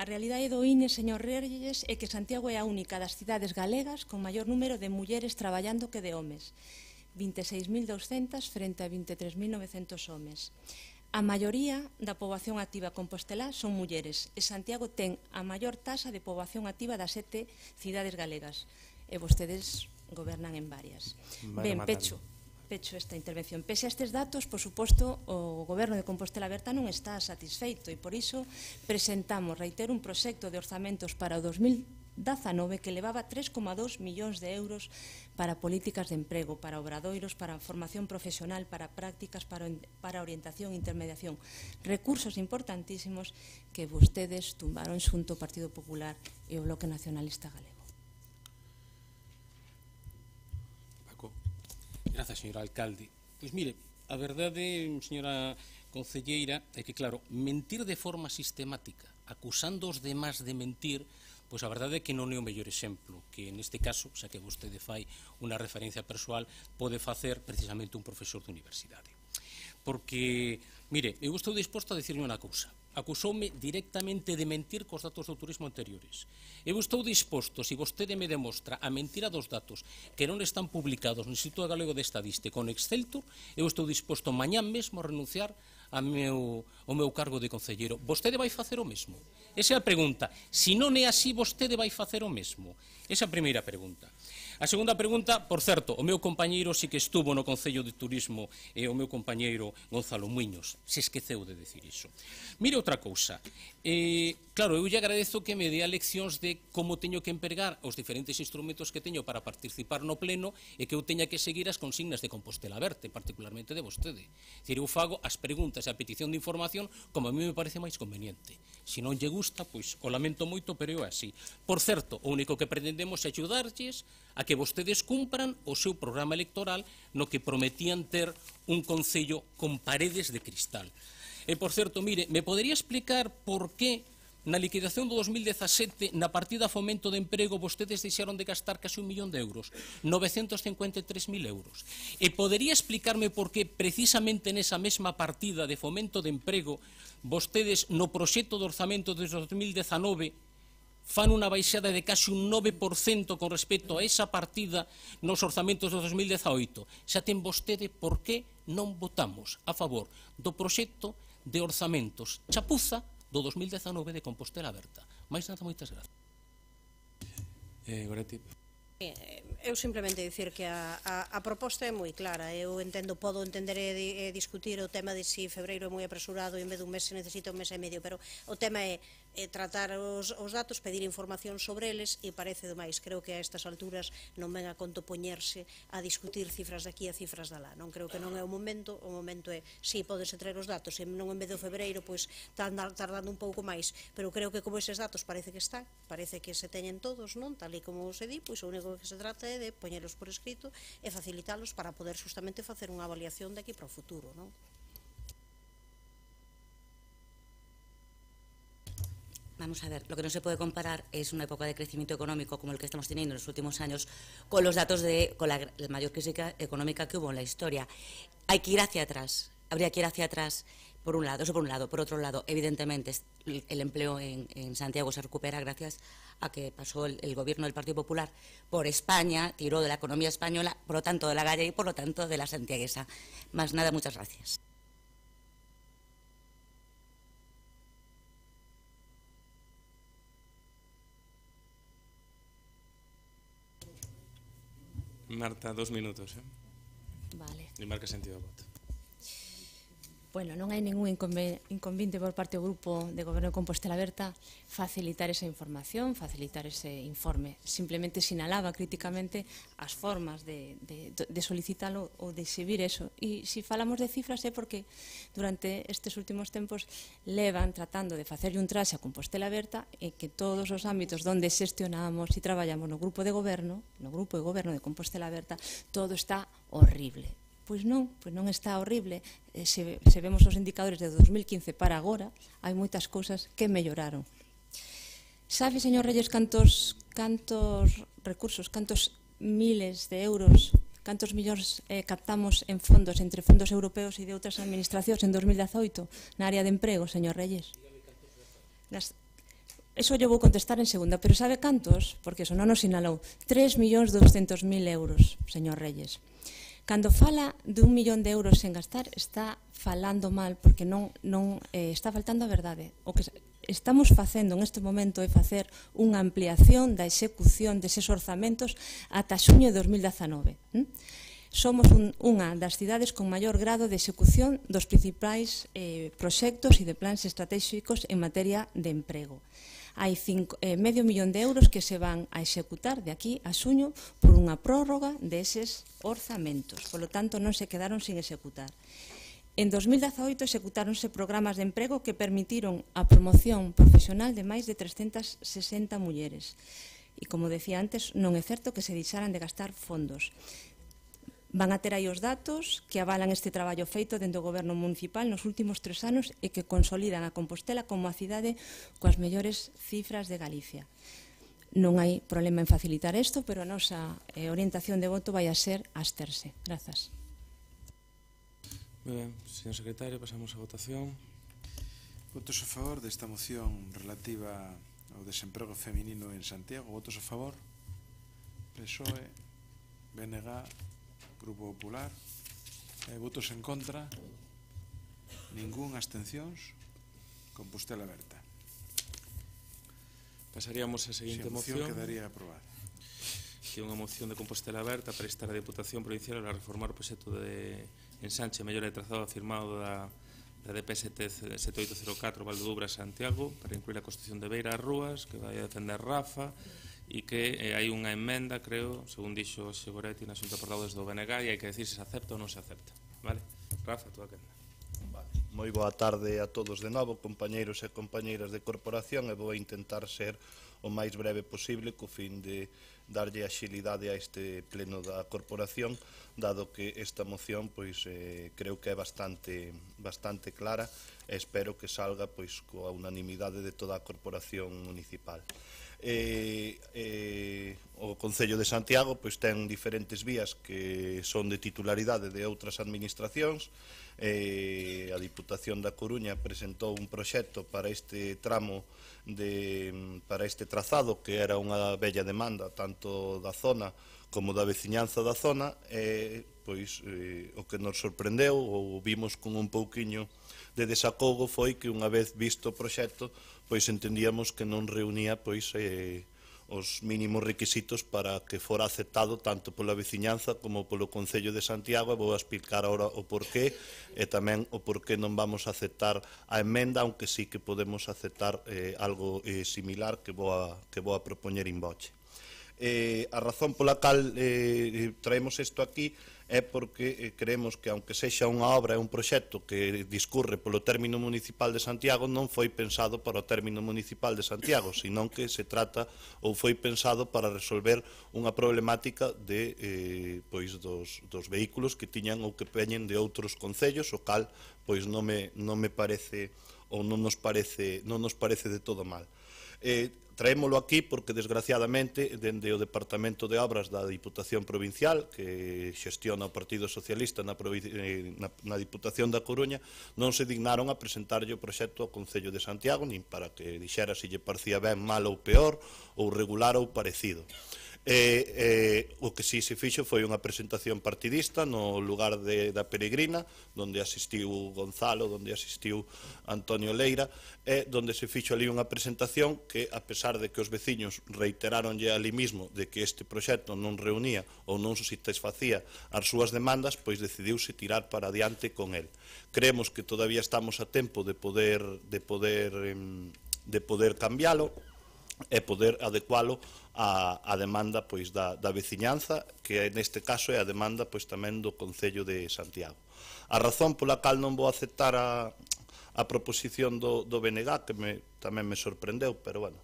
A realidade do INE, señor Reyes, é que Santiago é a única das cidades galegas con maior número de mulleres traballando que de homes. 26.200 frente a 23.900 homes. A maioría da poboación activa compostelá son mulleres e Santiago ten a maior taxa de poboación activa das 7 cidades galegas e vostedes gobernan en varias. Ben, pecho esta intervención. Pese a estes datos, por suposto, o Goberno de Compostela Berta non está satisfeito e por iso presentamos, reitero, un proxecto de orzamentos para o 2019 2019 que levaba 3,2 millóns de euros para políticas de emprego, para obradoiros, para formación profesional, para prácticas, para orientación e intermediación. Recursos importantísimos que vostedes tumbaron xunto ao Partido Popular e o Bloque Nacionalista Galego. Grazas, señora alcalde. Pois mire, a verdade, señora concelleira, é que, claro, mentir de forma sistemática, acusando os demás de mentir, pois a verdade é que non é o mellor exemplo, que neste caso, xa que vostede fai unha referencia persoal, pode facer precisamente un profesor de universidade. Porque, mire, eu estou disposto a dicirme unha cousa. Acusoume directamente de mentir cos datos do turismo anteriores. Eu estou disposto, se vostede me demostra a mentira dos datos que non están publicados no Instituto Galego de Estadística con Exceltur, eu estou disposto mañán mesmo a renunciar ao meu cargo de concelleiro. Vostede vai facer o mesmo? Esa é a pregunta. Se non é así, vostede vai facer o mesmo? Esa é a primeira pregunta. A segunda pregunta, por certo, o meu compañeiro sí que estuvo no Concello de Turismo e o meu compañeiro Gonzalo Muiños. Se esqueceu de decir iso. Mire outra cousa. Claro, eu lle agradezo que me dea leccións de como teño que empregar os diferentes instrumentos que teño para participar no pleno e que eu teña que seguir as consignas de Compostela Verte, particularmente de vostede. Dicir, eu fago as preguntas e a petición de información como a mí me parece máis conveniente. Se non lle gusta, pois o lamento moito, pero é así. Por certo, o único que pretendemos é axudarlles a que vostedes cumpran o seu programa electoral no que prometían ter un concello con paredes de cristal. E, por certo, mire, me podería explicar por que na liquidación do 2017, na partida fomento de emprego, vostedes deixaron de gastar casi 1 millón de euros, 953.000 euros. E podería explicarme por que, precisamente nesa mesma partida de fomento de emprego, vostedes no proxecto de orzamento de 2019 fan unha baixada de casi un 9% con respecto a esa partida nos orzamentos de 2018. Xa ten vostede por que non votamos a favor do proxecto de orzamentos chapuza do 2019 de Compostela Aberta. Mais nada, moitas gracias. Goretti. Eu simplemente dicir que a proposta é moi clara. Eu entendo, podo entender e discutir o tema de si febreiro é moi apresurado e en vez dun mes se necesita un mes e medio, pero o tema é tratar os datos, pedir información sobre eles e parece demais. Creo que a estas alturas non ven a conto poñerse a discutir cifras de aquí a cifras de alá. Non creo que non é o momento é, si, podese traer os datos, e non en vez do febreiro, pois tardando un pouco máis, pero creo que como eses datos parece que están, parece que se teñen todos, non? Tal e como se di, pois o único que se trata é de poñelos por escrito e facilitalos para poder justamente facer unha avaliación de aquí para o futuro, non? Vamos a ver, lo que no se puede comparar es una época de crecimiento económico como el que estamos teniendo en los últimos años con los datos con la mayor crisis económica que hubo en la historia. Hay que ir hacia atrás, habría que ir hacia atrás, por un lado, eso por un lado. Por otro lado, evidentemente, el empleo en Santiago se recupera gracias a que pasó el gobierno del Partido Popular por España, tiró de la economía española, por lo tanto de la gallega y por lo tanto de la santiaguesa. Más nada, muchas gracias. Marta, 2 minutos. Vale. E marca sentido de voto. Bueno, non hai ningún inconveniente por parte do Grupo de Goberno de Compostela Aberta facilitar esa información, facilitar ese informe. Simplemente sinalaba críticamente as formas de solicitalo ou de exhibir eso. E se falamos de cifras é porque durante estes últimos tempos levan tratando de facerlle un traxe a Compostela Aberta e que todos os ámbitos onde xestionamos e traballamos no Grupo de Goberno de Compostela Aberta, todo está horrible. Pois non está horrible. Se vemos os indicadores de 2015 para agora, hai moitas cousas que melloraron. Sabe, señor Reyes, cantos recursos, cantos miles de euros, cantos millóns captamos en fondos, entre fondos europeos e de outras administracións en 2018 na área de emprego, señor Reyes? Eso yo vou contestar en segunda, pero sabe cantos? Porque eso non nos sinalou. 3.200.000 euros, señor Reyes. Cando fala de 1 millón de euros sen gastar, está falando mal, porque non está faltando a verdade. O que estamos facendo neste momento é facer unha ampliación da execución deses orzamentos ata xuño de 2019. Somos unha das cidades con maior grado de execución dos principais proxectos e de plans estratégicos en materia de emprego. hai medio millón de euros que se van a executar de aquí a xuño por unha prórroga deses orzamentos. Por lo tanto, non se quedaron sin executar. En 2018 executáronse programas de emprego que permitiron a promoción profesional de máis de 360 mulleres. E, como decía antes, non é certo que se deixaran de gastar fondos. Van a ter aí os datos que avalan este traballo feito dentro do Goberno municipal nos últimos 3 anos e que consolidan a Compostela como a cidade coas mellores cifras de Galicia. Non hai problema en facilitar isto, pero a nosa orientación de voto vai a ser absterse. Grazas. Moi ben, señor secretario, pasamos a votación. Votos a favor desta moción relativa ao desemprego feminino en Santiago. Votos a favor. PSOE, BNG, Grupo Popular. Votos en contra. Ningún. Abstencións. Compostela aberta. Pasaríamos a seguinte moción. Quedaría aprobada. Que é unha moción de Compostela aberta para instar a Deputación Provincial a reformar o proxecto de ensanche mellora de trazado firmado da DP 7804 Valdedubra Santiago para incluir a construción de beira ás rúas que vai a defender Rafa e que hai unha emenda, creo, según dixo Xegoretti na xunta portavoces do BNG, e hai que decir se se acepta ou non se acepta. Vale? Rafa, tú a quenda. Moi boa tarde a todos de novo, compañeiros e compañeiras de corporación, e vou intentar ser o máis breve posible co fin de darlle axilidade a este pleno da corporación, dado que esta moción pois creo que é bastante clara e espero que salga pois coa unanimidade de toda a corporación municipal. O Concello de Santiago pois ten diferentes vías que son de titularidade de outras administracións. A Diputación da Coruña presentou un proxecto para este tramo para este trazado que era unha bella demanda tanto da zona como da veciñanza da zona pois o que nos sorprendeu ou vimos con un pouquiño de desacougo foi que unha vez visto o proxecto pois entendíamos que non reunía pois os mínimos requisitos para que fora aceptado tanto pola veciñanza como polo Concello de Santiago, e vou explicar agora o porqué e tamén o porqué non vamos a aceptar a emenda, aunque sí que podemos aceptar algo similar que vou a propoñer in voce. A razón pola cal traemos isto aquí é porque creemos que, aunque sexa unha obra e un proxecto que discurre polo término municipal de Santiago, non foi pensado para o término municipal de Santiago, senón que se trata ou foi pensado para resolver unha problemática de dos vehículos que tiñan ou que veñen de outros concellos, o cal pois non me parece ou non nos parece de todo mal. Traémolo aquí porque, desgraciadamente, dende o Departamento de Obras da Diputación Provincial, que xestiona o Partido Socialista na Diputación da Coruña, non se dignaron a presentarlle o proxecto ao Concello de Santiago, nin para que dixera se lle parecía ben, mal ou peor, ou regular ou parecido. O que si se fixo foi unha presentación partidista no lugar da Peregrina, onde asistiu Gonzalo, onde asistiu Antonio Leira, e onde se fixo ali unha presentación que, a pesar de que os veciños reiteraronlle ali mismo de que este proxecto non reunía ou non satisfacía as súas demandas, pois decidiuse tirar para adiante con el. Creemos que todavía estamos a tempo de poder cambiálo e poder adecualo a demanda pois da veciñanza, que neste caso é a demanda pois tamén do Concello de Santiago. A razón pola cal non vou aceptar a proposición do BNG, que tamén me sorprendeu, pero bueno,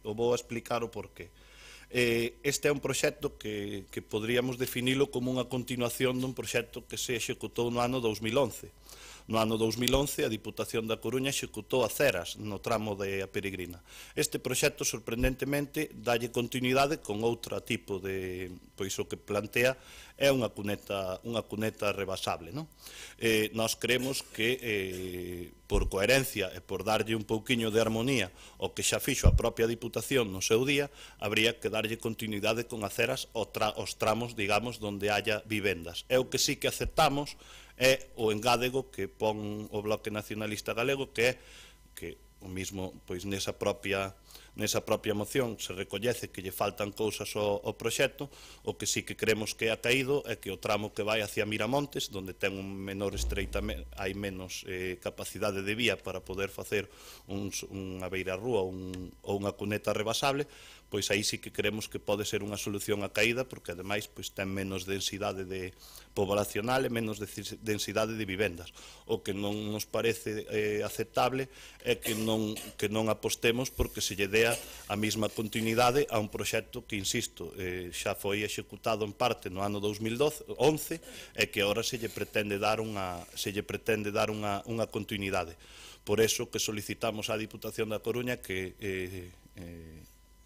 o vou explicar o porqué. Este é un proxecto que poderíamos definilo como unha continuación dun proxecto que se executou no ano 2011. No ano 2011, a Diputación da Coruña executou a Ceras no tramo de A Peregrina. Este proxecto, sorprendentemente, dalle continuidade con outro tipo de... Pois o que plantea é unha cuneta rebasable. Nós creemos que, por coherencia e por darlle un pouquiño de armonía ao que xa fixo a propia Diputación no seu día, habría que darlle continuidade con a Ceras aos tramos, digamos, donde haya vivendas. É o que sí que aceptamos é o engádego que pon o Bloque Nacionalista Galego, que é que o mismo, pois nesa propia moción se recoñece que lle faltan cousas ao proxecto. O que sí que creemos que ha caído é que o tramo que vai hacia Miramontes, onde ten un menor estreitamento, hai menos capacidade de vía para poder facer unha beirarrúa ou unha cuneta rebasable, pois aí sí que creemos que pode ser unha solución a caída, porque ademais pois ten menos densidade poblacional e menos densidade de vivendas. O que non nos parece aceptable é que non apostemos porque se lle dea a mesma continuidade a un proxecto que, insisto, xa foi executado en parte no ano 2011 e que agora se lle pretende dar unha continuidade. Por eso que solicitamos á Diputación da Coruña que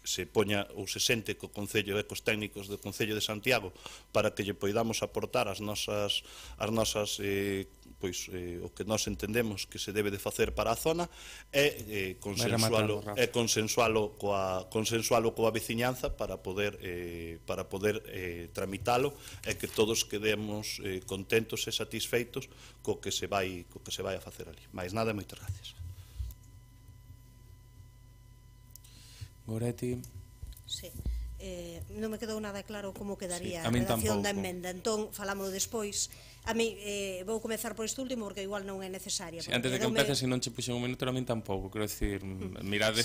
se poña ou se sente co Concello e cos técnicos do Concello de Santiago para que lle poidamos aportar as nosas o que nós entendemos que se debe de facer para a zona e consensualo coa veciñanza para poder tramitalo e que todos quedemos contentos e satisfeitos co que se vai a facer ali. Mais nada, moitas gracias. Goretti. Sí. Non me quedou nada claro como quedaría a a redacción da emenda, entón falamos despois. A mí vou comezar por este último porque igual non é necesaria. Antes de que empeces, se non che puxen un minuto, a mí tampouco, quero dicir, mirade,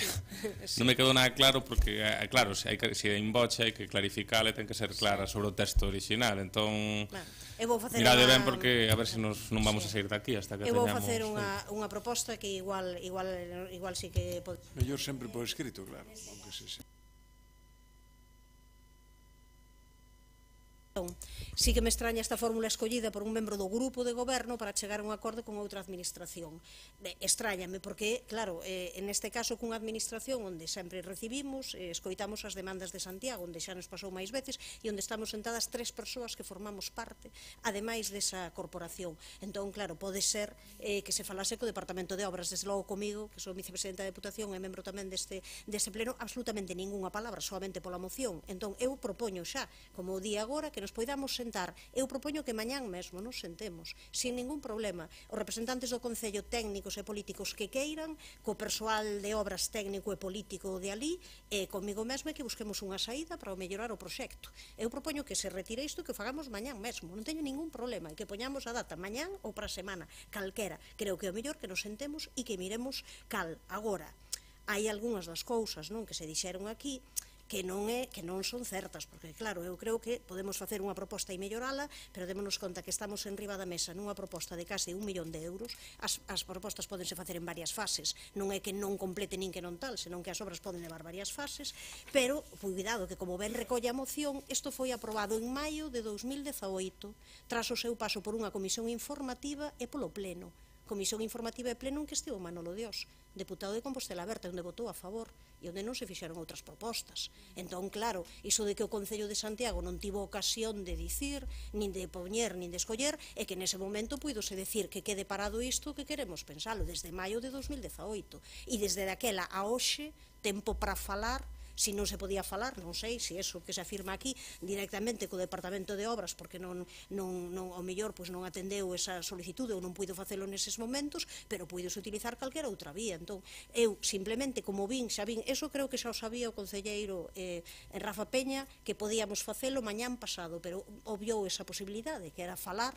non me quedou nada claro porque, claro, se é in voce hai que clarificala e ten que ser clara sobre o texto original, entón mirade ben porque a ver se non vamos a sair daqui hasta que teñamos... Eu vou facer unha proposta que igual sí que... Mellor sempre por escrito, claro, aunque se... Sí que me extraña esta fórmula escollida por un membro do grupo de goberno para chegar a un acordo con outra administración. Extrañame porque, claro, neste caso cunha administración onde sempre recibimos, escoitamos as demandas de Santiago, onde xa nos pasou máis veces e onde estamos sentadas 3 persoas que formamos parte, ademais desa corporación. Entón, claro, pode ser que se falase co Departamento de Obras, desde logo comigo, que sou vicepresidenta da Deputación e membro tamén deste pleno, absolutamente ningunha palabra, solamente pola moción. Entón, eu propoño xa, como o día agora, que nos poidamos sentar. Eu propoño que mañán mesmo nos sentemos, sin ningún problema. Os representantes do Concello, técnicos e políticos que queiran, co persoal de obras técnico e político de ali, e comigo mesmo, que busquemos unha saída para mellorar o proxecto. Eu propoño que se retire isto e que o fagamos mañán mesmo. Non teño ningún problema, e que poñamos a data mañán ou para a semana, calquera. Creo que é o mellor que nos sentemos e que miremos cal. Agora, hai algunhas das cousas que se dixeron aquí que non son certas, porque claro, eu creo que podemos facer unha proposta e mellorala, pero démonos conta que estamos en riba da mesa nunha proposta de case 1 millón de euros. As propostas podense facer en varias fases, non é que non complete nin que non tal, senón que as obras poden levar varias fases, pero cuidado que como ben recolle a moción, isto foi aprobado en maio de 2018 tras o seu paso por unha comisión informativa e polo pleno. Comisión informativa e pleno en que estivo Manolo Dios, deputado de Compostela Aberta, onde votou a favor e onde non se fixeron outras propostas. Entón, claro, iso de que o Concello de Santiago non tivo ocasión de dicir, nin de poñer, nin de escoller, é que nese momento puidose decir que quede parado isto que queremos pensalo desde maio de 2018. E desde daquela a hoxe, tempo para falar. Si non se podía falar, non sei se iso que se afirma aquí directamente co Departamento de Obras porque ao mellor non atendeu esa solicitude ou non puido facelo neses momentos, pero puidose utilizar calquera outra vía. Entón, eu simplemente como xa vin, eso creo que xa o sabía o concelleiro Rafa Peña, que podíamos facelo mañán pasado, pero obviou esa posibilidade, que era falar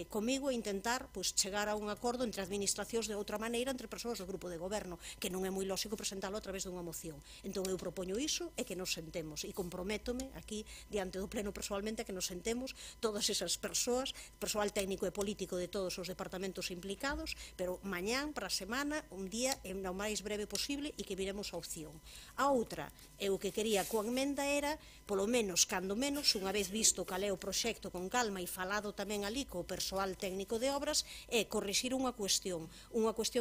comigo e intentar chegar a un acordo entre administracións de outra maneira entre persoas do grupo de goberno, que non é moi lógico presentalo a través dunha moción. Entón eu propoño iso e que nos sentemos, e comprométome aquí diante do pleno persoalmente a que nos sentemos todas esas persoas, persoal técnico e político de todos os departamentos implicados, pero mañán para a semana, un día o máis breve posible, e que viremos a opción. A outra, eu que quería coa emenda era, polo menos, cando menos, unha vez visto cal é o proxecto con calma e falado tamén ali co persoal técnico de obras, é corrixir unha cuestión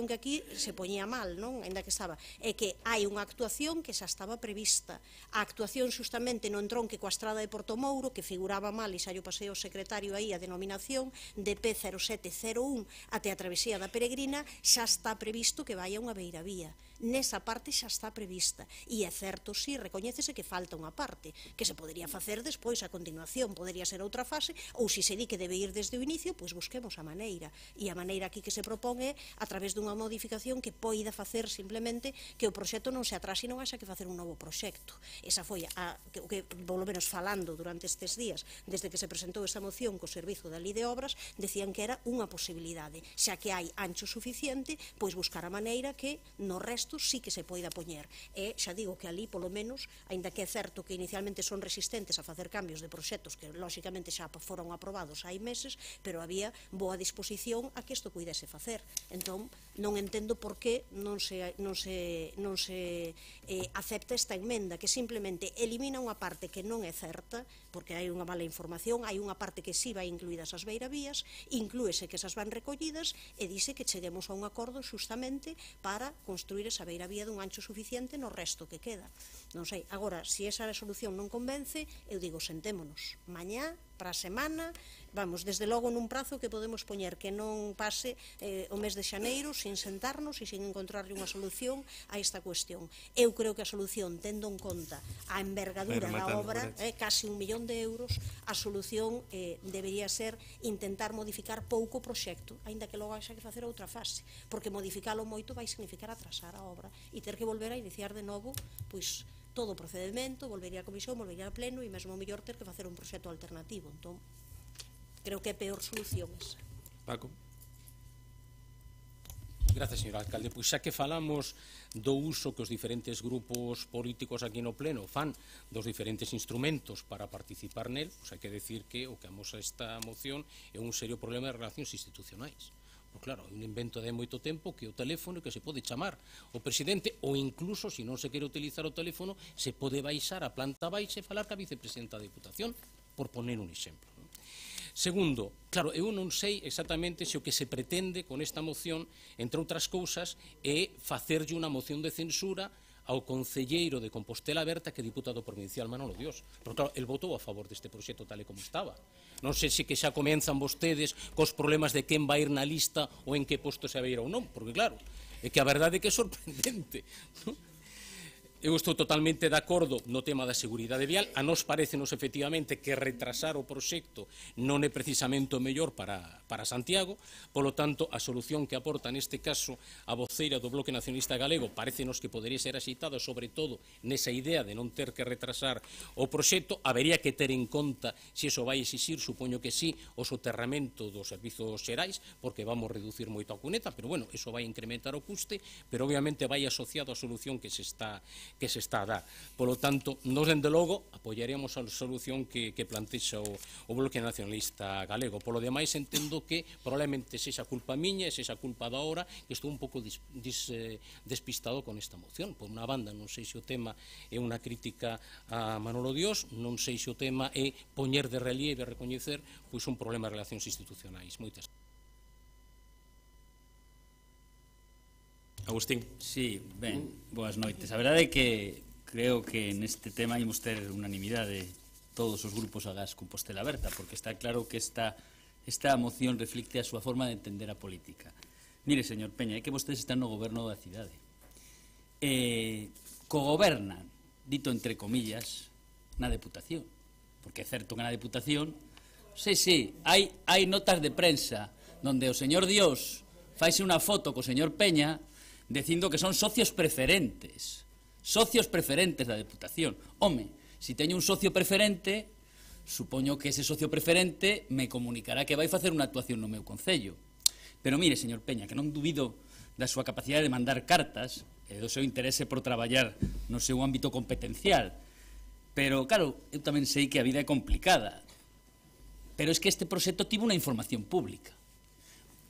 que aquí se poñía mal, non? Ainda que estaba, é que hai unha actuación que xa estaba prevista. A actuación xustamente no entronque coa estrada de Portomouro, que figuraba mal, e xa lle pasei ao secretario aí a denominación de P0701 até a travesía da Peregrina, xa está previsto que vai a unha beiravía. nesa parte xa está prevista, e é certo, si, recoñécese que falta unha parte, que se podería facer despois a continuación, podería ser outra fase, ou se se di que debe ir desde o inicio, pois busquemos a maneira, e a maneira aquí que se propón é a través dunha modificación que poida facer simplemente que o proxecto non se atrase e non haxa que facer un novo proxecto. Esa foi o que, polo menos falando durante estes días, desde que se presentou esta moción co Servizo da Lei de Obras, decían que era unha posibilidade, xa que hai ancho suficiente, pois buscar a maneira que no resto sí que se poida poñer. E xa digo que ali, polo menos, aínda que é certo que inicialmente son resistentes a facer cambios de proxectos que lóxicamente xa foron aprobados hai meses, pero había boa disposición a que isto puidese facer. Entón, non entendo por que non se acepta esta emenda, que simplemente elimina unha parte que non é certa, porque hai unha mala información, hai unha parte que sí vai incluídas as beiravías, inclúese que esas van recollidas e dice que cheguemos a un acordo xustamente para construir esa beiravía dun ancho suficiente no resto que queda. Non sei, agora, se esa resolución non convence, eu digo, sentémonos mañá, para a semana, vamos, desde logo nun prazo que podemos poñer que non pase o mes de xaneiro sin sentarnos e sin encontrarlle unha solución a esta cuestión. Eu creo que a solución, tendo en conta a envergadura da obra, casi 1 millón de euros, a solución debería ser intentar modificar pouco o proxecto, aínda que logo haxa que facer outra fase, porque modificalo moito vai significar atrasar a obra e ter que volver a iniciar de novo, pois, todo o procedimento, volvería a comisión, volvería a pleno e mesmo mellor ter que facer un proxecto alternativo. Entón, creo que é peor solución esa. Paco. Gracias, señor alcalde. Pois xa que falamos do uso que os diferentes grupos políticos aquí no pleno fan dos diferentes instrumentos para participar nel, pois hai que decir que o que amosa esta moción é un serio problema de relacións institucionais. Pois claro, é un invento de moito tempo que o teléfono que se pode chamar o presidente, ou incluso, se non se quere utilizar o teléfono, se pode baixar a planta baixa e falar ca vicepresidenta da Diputación, por poner un exemplo. Segundo, claro, eu non sei exactamente se o que se pretende con esta moción, entre outras cousas, é facerlle unha moción de censura ao concelleiro de Compostela Aberta, que é diputado provincial Manolo Dios. Pero claro, el votou a favor deste proxecto tal e como estaba. Non sei se que xa comenzan vostedes cos problemas de quen vai ir na lista ou en que posto se vai ir ou non, porque claro, é que a verdade é que é sorprendente, non? Eu estou totalmente de acordo no tema da seguridade vial. A nós parecenos efectivamente que retrasar o proxecto non é precisamente o mellor para Santiago. Polo tanto, a solución que aporta neste caso a voceira do Bloque Nacionalista Galego parecenos que podería ser axeitada, sobre todo nesa idea de non ter que retrasar o proxecto. Habería que ter en conta se iso vai exixir, supoño que sí, o soterramento dos servizos xerais, porque vamos reducir moito a cuneta, pero bueno, iso vai incrementar o custe, pero obviamente vai asociado á solución que se está a dar. Polo tanto, nós, dende logo, apoiaríamos a solución que plantexa o Bloque Nacionalista Galego. Polo demais, entendo que probablemente sexa culpa miña e sexa culpa da hora, que estou un pouco despistado con esta moción. Por unha banda, non sei se o tema é unha crítica a Manolo Dios, non sei se o tema é poñer de relieve e recoñecer pois un problema de relacións institucionais. Moitas. Agustín. Sí, ben, boas noites. A verdade é que creo que neste tema imos ter unanimidade todos os grupos agás Compostela Aberta, porque está claro que esta moción reflicte a súa forma de entender a política. Mire, señor Peña, é que vostedes están no goberno da cidade. Cogobernan, dito entre comillas, na Deputación. Porque é certo que na Deputación, sí, hai notas de prensa donde o señor Dios faise unha foto co señor Peña dicindo que son socios preferentes da Deputación. Home, se teño un socio preferente, supoño que ese socio preferente me comunicará que vai facer unha actuación no meu concello. Pero mire, señor Peña, que non dubido da súa capacidade de mandar cartas e do seu interese por traballar no seu ámbito competencial. Pero, claro, eu tamén sei que a vida é complicada. Pero é que este proxecto tivo unha información pública.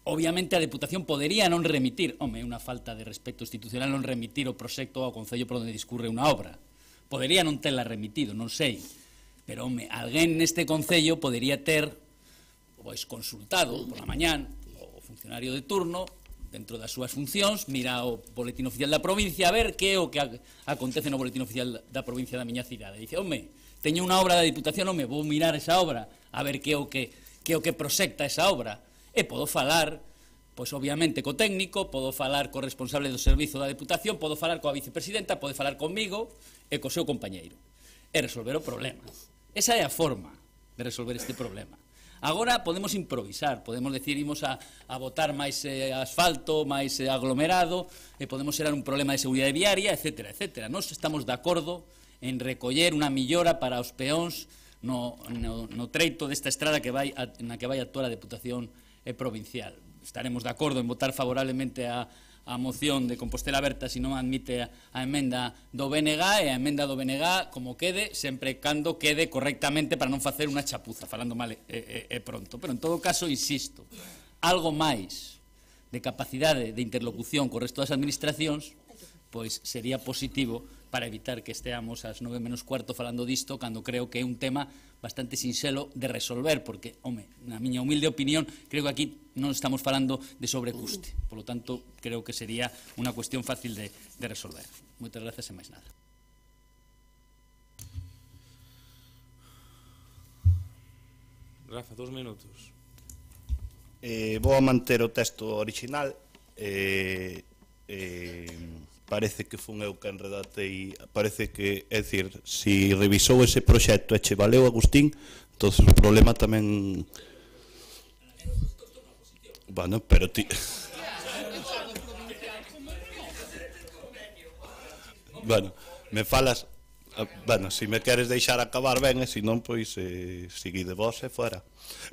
Obviamente a Deputación podería non remitir, é unha falta de respecto institucional non remitir o proxecto ao Concello por onde discurre unha obra. Podería non tela remitido, non sei. Pero, alguén neste Concello podería ter consultado por la mañán o funcionario de turno, dentro das súas funcións, mira o boletín oficial da provincia a ver que é o que acontece no boletín oficial da provincia da miña cidade. Dice, teño unha obra da Diputación, vou mirar esa obra a ver que é o que proxecta esa obra. E podo falar Pois, obviamente, co técnico, podo falar co responsable do servizo da Deputación, podo falar coa vicepresidenta, pode falar comigo e co seu compañeiro. E resolver o problema. Esa é a forma de resolver este problema. Agora podemos improvisar, podemos decir, imos a botar máis asfalto, máis aglomerado, e podemos xerar un problema de seguridade viaria, etc. etc. Nos estamos de acordo en recoller unha millora para os peóns no treito desta estrada na que vai actuar a Deputación provincial. Estaremos de acordo en votar favorablemente a moción de Compostela Aberta se non admite a emenda do BNG, e a emenda do BNG como quede, sempre cando quede correctamente para non facer unha chapuza, falando mal e pronto. Pero en todo caso, insisto, algo máis de capacidade de interlocución co resto das administracións, pois sería positivo para evitar que esteamos ás 9 menos cuarto falando disto, cando creo que é un tema bastante sinxelo de resolver, porque, home, na miña humilde opinión, creo que aquí non estamos falando de sobrecuste. Por lo tanto, creo que sería unha cuestión fácil de resolver. Moitas grazas e máis nada. Rafa, 2 minutos. Vou a manter o texto original. Parece que fun eu que enredatei, parece que, é dicir, se revisou ese proxecto e che valeu, Agustín, entón o problema tamén... Bueno, pero ti... Bueno, me falas... Bueno, se me queres deixar acabar ben, e se non, pois, seguide vos e fora.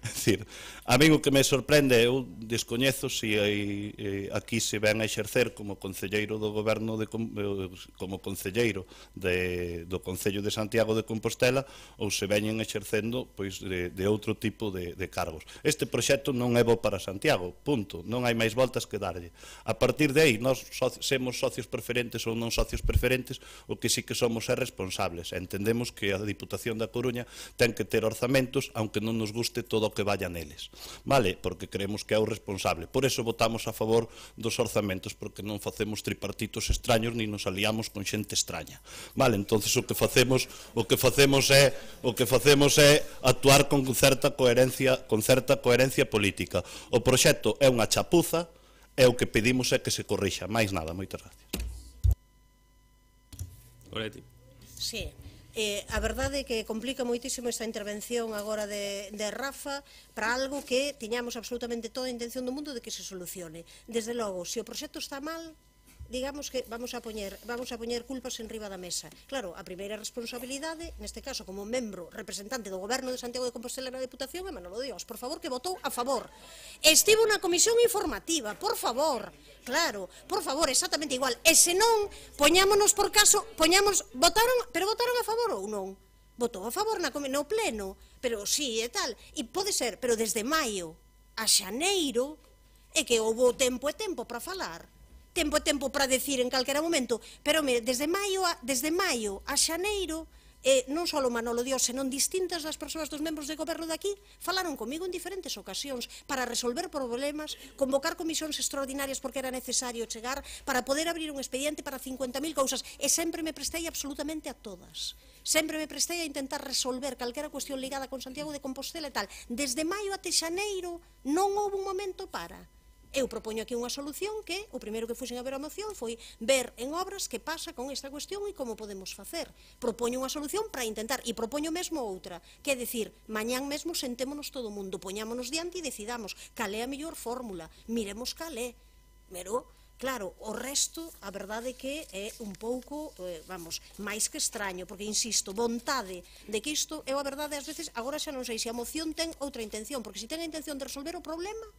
É dicir, a mí o que me sorprende, eu descoñezo se aquí se ven a exercer como concelleiro do goberno, como concelleiro do Concello de Santiago de Compostela, ou se veñen exercendo pois de outro tipo de cargos. Este proxecto non é bo para Santiago, punto, non hai máis voltas que darlle. A partir de aí, nós semos socios preferentes ou non socios preferentes, o que sí que somos é responsables. Entendemos que a Diputación da Coruña ten que ter orzamentos, aunque non nos guste todo o que vaya neles, vale? Porque creemos que é o responsable. Por eso votamos a favor dos orzamentos, porque non facemos tripartitos extraños ni nos aliamos con xente extraña, vale? Entonces o que facemos é actuar con certa coherencia política. O proxecto é unha chapuza e o que pedimos é que se corrixa, máis nada. Moitas gracias. Oreti. Sí. A verdade é que complica moitísimo esta intervención agora de Rafa para algo que tiñamos absolutamente toda a intención do mundo de que se solucione. Desde logo, se o proxecto está mal, digamos que vamos a poñer culpas en riba da mesa. Claro, a primeira responsabilidade, neste caso como membro representante do Goberno de Santiago de Compostela na Deputación, é Manolo Dios, por favor, que votou a favor. Estivo na comisión informativa, por favor, claro, por favor, exactamente igual. E se non, poñámonos por caso, votaron a favor ou non? Votou a favor no pleno, pero sí e tal, e pode ser, pero desde maio a xaneiro é que houve tempo e tempo para falar. Tempo para decir en calquera momento, pero mire, desde maio a xaneiro, non só o Manolo Dios, senón distintas das persoas dos membros de goberno daqui falaron comigo en diferentes ocasións para resolver problemas, convocar comisións extraordinarias porque era necesario chegar para poder abrir un expediente para 50.000 cousas, e sempre me prestei absolutamente a todas. Sempre me prestei a intentar resolver calquera cuestión ligada con Santiago de Compostela e tal. Desde maio até xaneiro non houve un momento para. Eu propoño aquí unha solución que o primeiro que fuxen a ver a moción foi ver en obras que pasa con esta cuestión e como podemos facer. Propoño unha solución para intentar, e propoño mesmo outra, que é dicir, mañán mesmo sentémonos todo o mundo, poñámonos diante e decidamos cal é a mellor fórmula, miremos cal é. Pero, claro, o resto, a verdade é que é un pouco, vamos, máis que extraño, porque, insisto, vontade de que isto, eu a verdade, ás veces, agora xa non sei se a moción ten outra intención, porque se ten a intención de resolver o problema,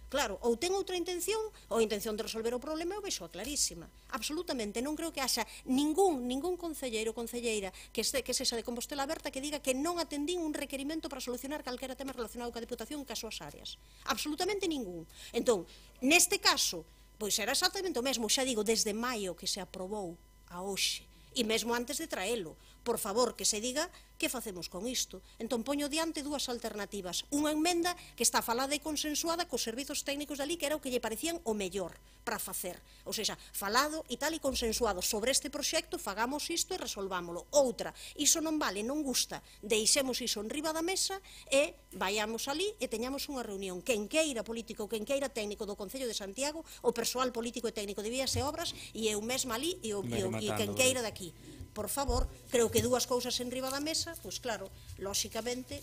claro, ou ten outra intención, ou a intención de resolver o problema eu vexo clarísima. Absolutamente, non creo que haxa ningún concelleiro ou concelleira que sexa de Compostela Aberta que diga que non atendín un requerimento para solucionar calquera tema relacionado coa Deputación cas súas áreas. Absolutamente ningún. Entón, neste caso, pois era exactamente o mesmo, xa digo, desde maio que se aprobou a hoxe, e mesmo antes de traelo. Por favor, que se diga Que facemos con isto? Entón, poño diante dúas alternativas. Unha emenda que está falada e consensuada cos servizos técnicos dali, que era o que lle parecían o mellor para facer. Ou seja, falado e tal e consensuado sobre este proxecto, fagamos isto e resolvámolo. Outra, iso non vale, non gusta, deixemos iso en riba da mesa e vayamos ali e teñamos unha reunión. Quen queira político, quen queira técnico do Concello de Santiago, o persoal político e técnico de Vías e Obras, e eu mesma ali, e quen queira daqui. Por favor, creo que dúas cousas en riba da mesa, pois claro, lóxicamente,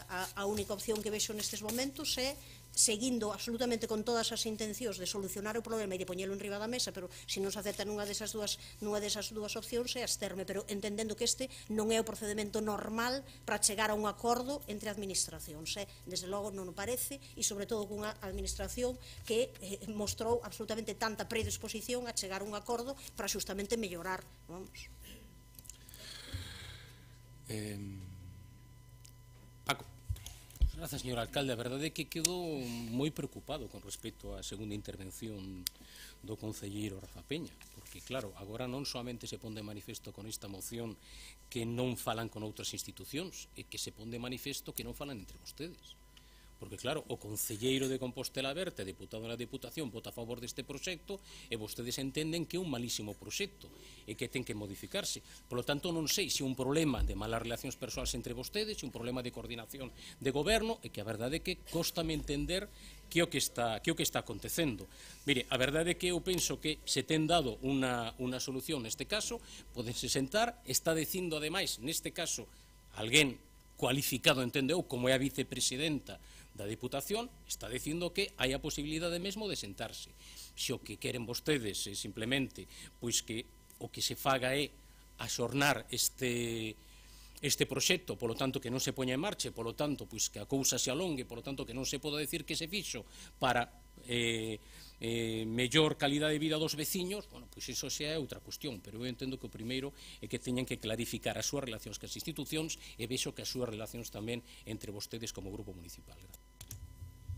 a única opción que vexo nestes momentos é seguindo absolutamente con todas as intencións de solucionar o problema e de poñelo en riba da mesa, pero se non se acepta nunha desas dúas opcións é absterme, pero entendendo que este non é o procedimento normal para chegar a un acordo entre administracións. Desde logo non o parece, e sobre todo cunha administración que mostrou absolutamente tanta predisposición a chegar a un acordo para xustamente mellorar. Vamos. Paco. Grazas, señor alcalde. A verdade é que quedo moi preocupado con respecto á segunda intervención do concelleiro Rafa Peña, porque claro, agora non solamente se pon de manifesto con esta moción que non falan con outras institucións, e que se pon de manifesto que non falan entre vostedes. Porque claro, o concelleiro de Compostela Berta, deputado na Deputación, vota a favor deste proxecto e vostedes entenden que é un malísimo proxecto e que ten que modificarse. Por lo tanto, non sei se é un problema de malas relacións persoais entre vostedes, se é un problema de coordinación de goberno, e que a verdade é que cóstame entender que é o que está acontecendo. Mire, a verdade é que eu penso que se ten dado unha solución neste caso, podense sentar, está dicindo ademais, neste caso, alguén cualificado, entendeu, como é a vicepresidenta da Deputación, está dicindo que hai a posibilidade mesmo de sentarse. Se o que queren vostedes é simplemente pois que o que se faga é axornar este proxecto, polo tanto que non se poña en marcha, polo tanto pois que a cousa se alongue, polo tanto que non se poda decir que se fixo para mellor calidade de vida dos veciños, bueno, pois iso xa é outra cuestión, pero eu entendo que o primeiro é que teñan que clarificar as súas relacións cas institucións e vexo que as súas relacións tamén entre vostedes como grupo municipal.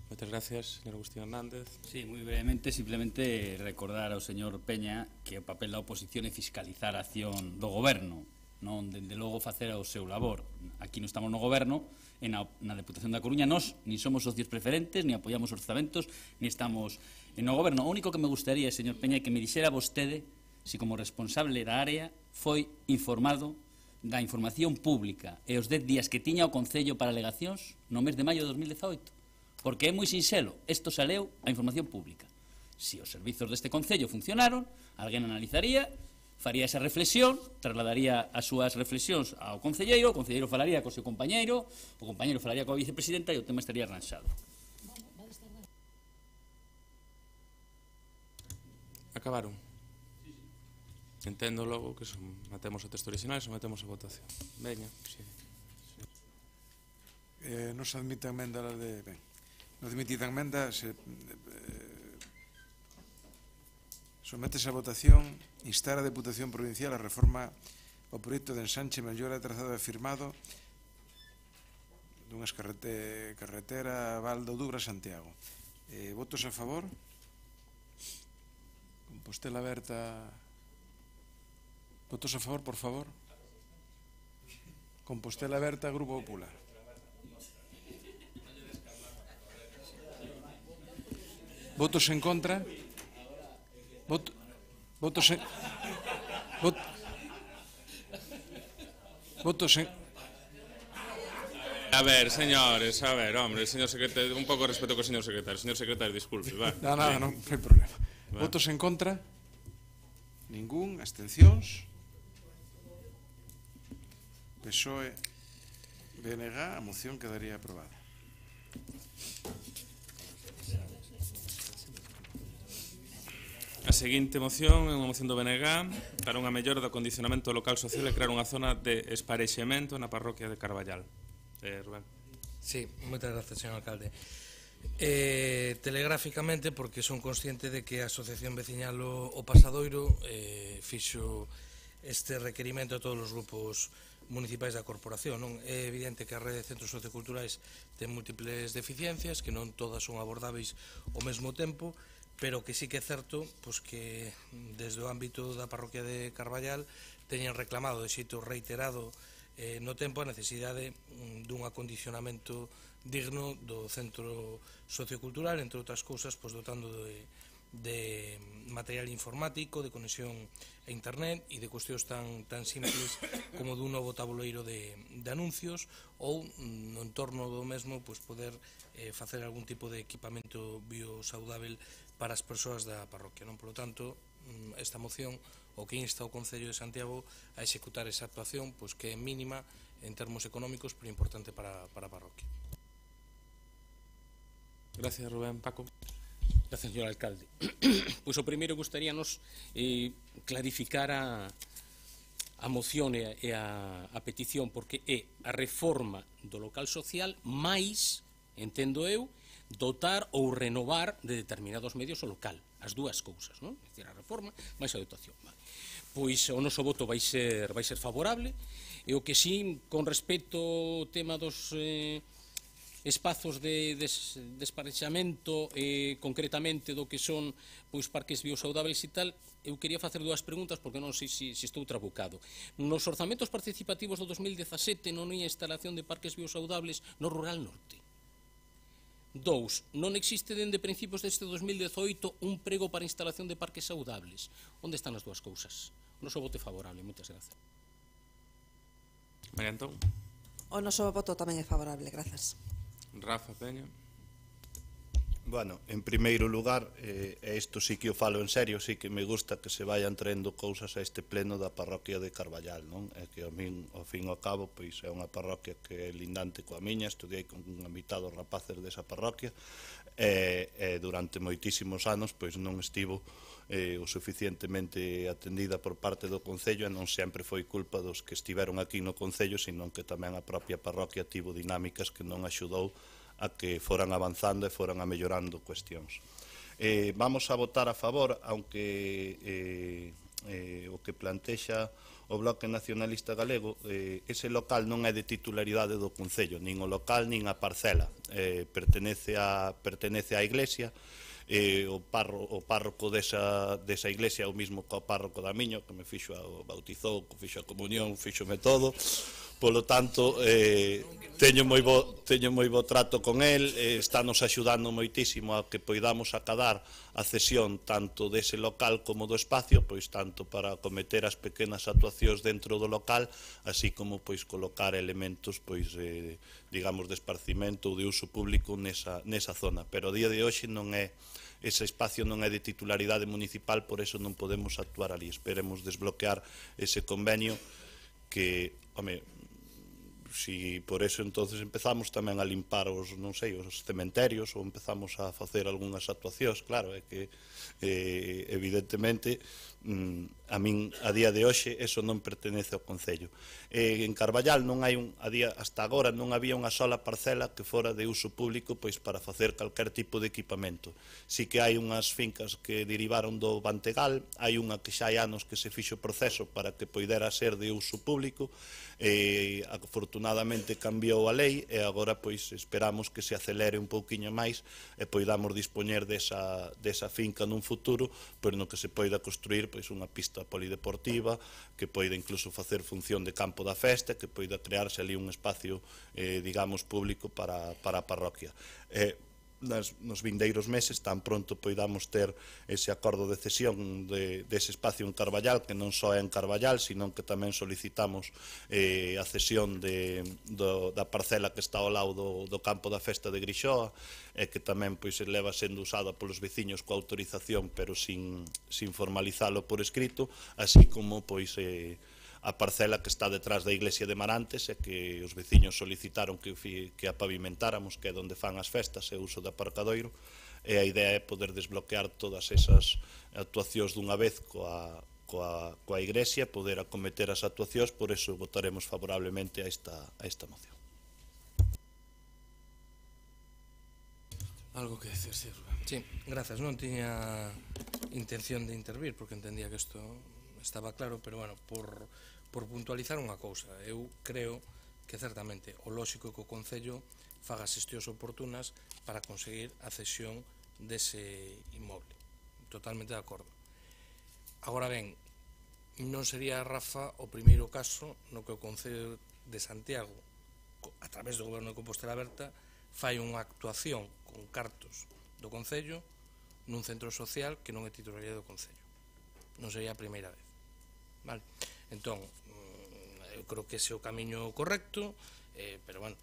Moitas gracias, señor Agustín Hernández. Sí, moi brevemente, simplemente recordar ao señor Peña que o papel da oposición é fiscalizar a acción do goberno, non, dende logo, facer o seu labor. Aquí non estamos no goberno, e na Deputación da Coruña nós ni somos socios preferentes, ni apoiamos orzamentos, ni estamos no goberno. O único que me gustaría, señor Peña, é que me dixera vostede se como responsable da área foi informado da información pública e os 10 días que tiña o Concello para alegacións no mes de maio de 2018. Porque é moi sinxelo, isto saleu a información pública. Se os servizos deste Concello funcionaron, alguén analizaría, faría esa reflexión, trasladaría as súas reflexións ao concelleiro, o concelleiro falaría co seu compañeiro, o compañeiro falaría coa vicepresidenta e o tema estaría arranxado. Acabaron. Entendo logo que matemos o texto original e sometemos a votación. Veña, sí. Non se admite a emenda de... Ben, non admitida a emenda, sométese a votación instar a Deputación Provincial a reforma o proxecto de ensanche mellora trazado e firmado dunhas carretera Val do Dubra Santiago. Votos a favor? Compostela Berta. Votos a favor, por favor? Compostela Berta, Grupo Popular. Votos en contra? Votos en... Votos en... A ver, señores, a ver, hombre, señor secretario, un pouco de respeto co señor secretario. Señor secretario, disculpe, va. Non hai problema. Votos en contra? Ningún. Abstencións? PSOE, BNG, a moción quedaría aprobada. A seguinte moción é unha moción do BNG para unha mellora do condicionamento local social e crear unha zona de esparexemento na parroquia de Carballal. Rubén. Sí, moitas gracias, señor alcalde. Telegráficamente, porque son consciente de que a Asociación Veciñal o Pasadoiro fixo este requerimento a todos os grupos municipais da corporación. Non é evidente que a rede de centros socioculturais ten múltiples deficiencias, que non todas son abordáveis ao mesmo tempo, pero que sí que é certo pois que desde o ámbito da parroquia de Carballal teñen reclamado de xeito reiterado no tempo a necesidade dun acondicionamento digno do centro sociocultural, entre outras cousas, dotando de material informático, de conexión a internet e de cuestións tan simples como dun novo tabuleiro de anuncios, ou no entorno do mesmo poder facer algún tipo de equipamento biosaudável para as persoas da parroquia. Por lo tanto, esta moción o que insta o Concello de Santiago a executar esa actuación que é mínima en termos económicos, pero importante para a parroquia. Gracias, Rubén. Paco. Gracias, señor alcalde. Pois o primeiro gustaríanos clarificar a moción e a petición, porque é a reforma do local social máis, entendo eu, dotar ou renovar de determinados medios o local, as dúas cousas, non? É dicir, a reforma máis a dotación. Pois o noso voto vai ser favorable, e o que sí, con respecto ao tema dos espazos de desparexamento, concretamente do que son parques biosaudáveis e tal, eu quería facer dúas preguntas porque non sei se estou trabucado. Nos orzamentos participativos do 2017 non hai instalación de parques biosaudables no rural norte. 2. Non existe dende principios deste 2018 un prego para instalación de parques saudables. Onde están as dúas cousas? O noso voto é favorable. Moitas grazas. María Antón. O noso voto tamén é favorable. Grazas. Rafa Peña. Bueno, en primeiro lugar, isto sí que o falo en serio, sí que me gusta que se vayan traendo cousas a este pleno da parroquia de Carballal, non? É que ao fin e ao cabo, pois é unha parroquia que é lindante coa miña, estudiei con unha mitad dos rapaces desa parroquia, e durante moitísimos anos, pois non estivo o suficientemente atendida por parte do Concello, e non sempre foi culpa dos que estiveron aquí no Concello, senón que tamén a propia parroquia tivo dinámicas que non axudou a que foran avanzando e foran a mellorando cuestións. Vamos a votar a favor, aunque o que plantexa o Bloque Nacionalista Galego, ese local non é de titularidade do Concello, nin o local nin a parcela, pertenece á Iglesia. O párroco desa iglesia é o mismo que o párroco da miña, que me bautizou, que fixo a comunión, fixome todo. Polo tanto, teño moi bo trato con el, estános axudando moitísimo a que poidamos acadar a cesión tanto dese local como do espacio, pois tanto para acometer as pequenas actuacións dentro do local, así como pois colocar elementos digamos de esparcimento ou de uso público nesa zona, pero a día de hoxe ese espacio non é de titularidade municipal, por eso non podemos actuar ali. Esperemos desbloquear ese convenio que, si por eso entonces empezamos tamén a limpar os cementerios ou empezamos a facer algunhas actuacións, claro, é que evidentemente a min a día de hoxe eso non pertenece ao Concello. En Carballal hasta agora non había unha sola parcela que fora de uso público pois para facer calquer tipo de equipamento. Si que hai unhas fincas que derivaron do Bantegal, hai unha que xa hai anos que se fixo proceso para que poidera ser de uso público, afortunadamente cambiou a lei e agora pois esperamos que se acelere un pouquiño máis e poidamos dispoñer desa finca nun futuro, pois no que se poida construir pois unha pista polideportiva, que poida incluso facer función de campo da festa, que poida crearse ali un espacio digamos público para a parroquia. Nos vindeiros meses, tan pronto poidamos ter ese acordo de cesión dese espacio en Carballal, que non só é en Carballal, sino que tamén solicitamos a cesión da parcela que está ao lado do campo da festa de Grixoa, e que tamén pois leva sendo usada polos veciños coa autorización, pero sin formalizalo por escrito, así como pois a parcela que está detrás da iglesia de Marantes e que os veciños solicitaron que a pavimentáramos, que é onde fan as festas e o uso de aparcadoiro, e a idea é poder desbloquear todas esas actuacións dunha vez coa iglesia, poder acometer as actuacións, por eso votaremos favorablemente a esta moción. Algo que decir, sí, Rubén. Sí, grazas. Non tiña intención de intervir porque entendía que isto estaba claro, pero bueno, por puntualizar unha cousa, eu creo que certamente o lóxico é que o Concello faga xestións oportunas para conseguir a cesión dese inmoble. Totalmente de acordo. Agora ben, non sería, Rafa, o primeiro caso no que o Concello de Santiago, a través do Goberno de Compostela Aberta, fai unha actuación con cartos do Concello nun centro social que non é titularidade do Concello. Non sería a primeira vez. Vale? Entón, eu creo que ese é o camiño correcto, pero, bueno,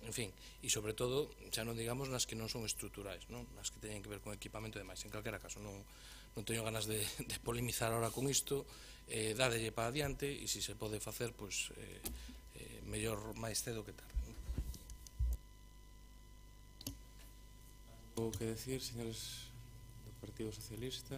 en fin, e sobre todo, xa non digamos nas que non son estruturais, non? Nas que teñen que ver con equipamento e demais. En calquera caso, non teño ganas de polemizar ahora con isto, dádelle para adiante, e se se pode facer, pois, mellor máis cedo que tarde. Algo que decir, señores do Partido Socialista?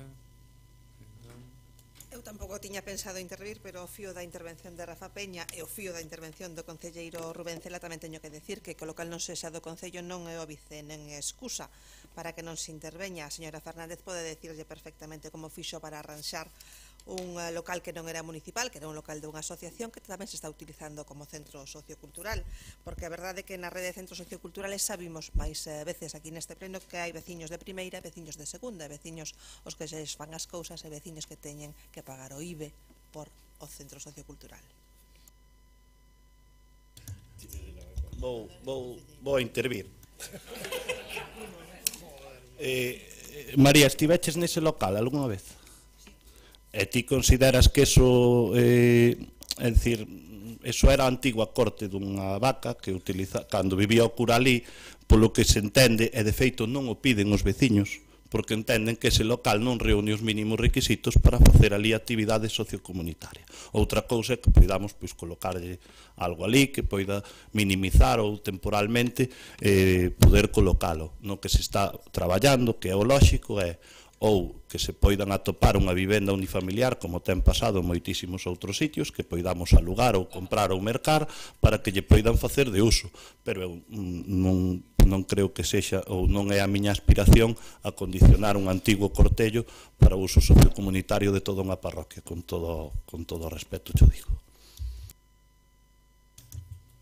Eu tampouco tiña pensado intervir, pero o fío da intervención de Rafa Peña e o fío da intervención do concelleiro Rubén Cela tamén teño que decir que o local non sexa do Concello non é óbice nen excusa para que non se interveña. A señora Fernández pode decirlle perfectamente como fixo para arranxar un local que non era municipal, que era un local de unha asociación que tamén se está utilizando como centro sociocultural, porque a verdade é que na rede de centros socioculturales sabimos máis veces aquí neste pleno que hai veciños de primeira, veciños de segunda, veciños os que se fan as cousas e veciños que teñen que pagar o IBE por o centro sociocultural. Vou intervir. María, estiveches nese local algunha vez? E ti consideras que eso, é dicir, eso era a antigua corte dunha vaca que utiliza, cando vivía o cura ali, polo que se entende, e de feito non o piden os veciños, porque entenden que ese local non reúne os mínimos requisitos para facer ali actividade sociocomunitaria. Outra cousa é que poidamos colocarlle algo ali que poida minimizar ou temporalmente poder colocalo. No que se está traballando, que é o lóxico, é ou que se poidan atopar unha vivenda unifamiliar, como ten pasado en moitísimos outros sitios, que poidamos alugar ou comprar ou mercar para que lle poidan facer de uso. Pero eu non creo que sexa, ou non é a miña aspiración, a condicionar un antigo cortello para o uso sociocomunitario de toda unha parroquia, con todo o respeto, xo digo.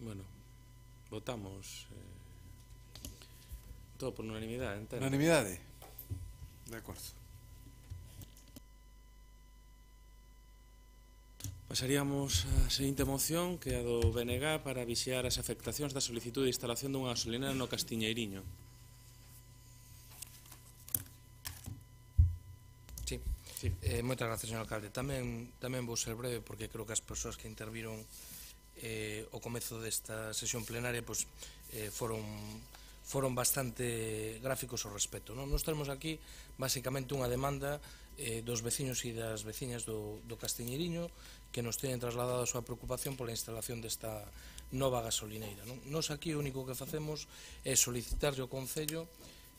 Bueno, votamos todo por unanimidade, entendo. Unanimidade? De acordo. Pasaríamos á seguinte moción, que é a do BNG para vixiar as afectacións da solicitude de instalación dunha gasolinera no Castiñeiriño. Sí. Moitas gracias, señor alcalde. Tamén vou ser breve, porque creo que as persoas que interviron ao comezo desta sesión plenaria foron bastante gráficos ao respecto. Nos temos aquí, basicamente, unha demanda dos veciños e das veciñas do Castiñeiriño que nos teñen trasladado a súa preocupación pola instalación desta nova gasolineira. Nos aquí o único que facemos é solicitarlle ao Concello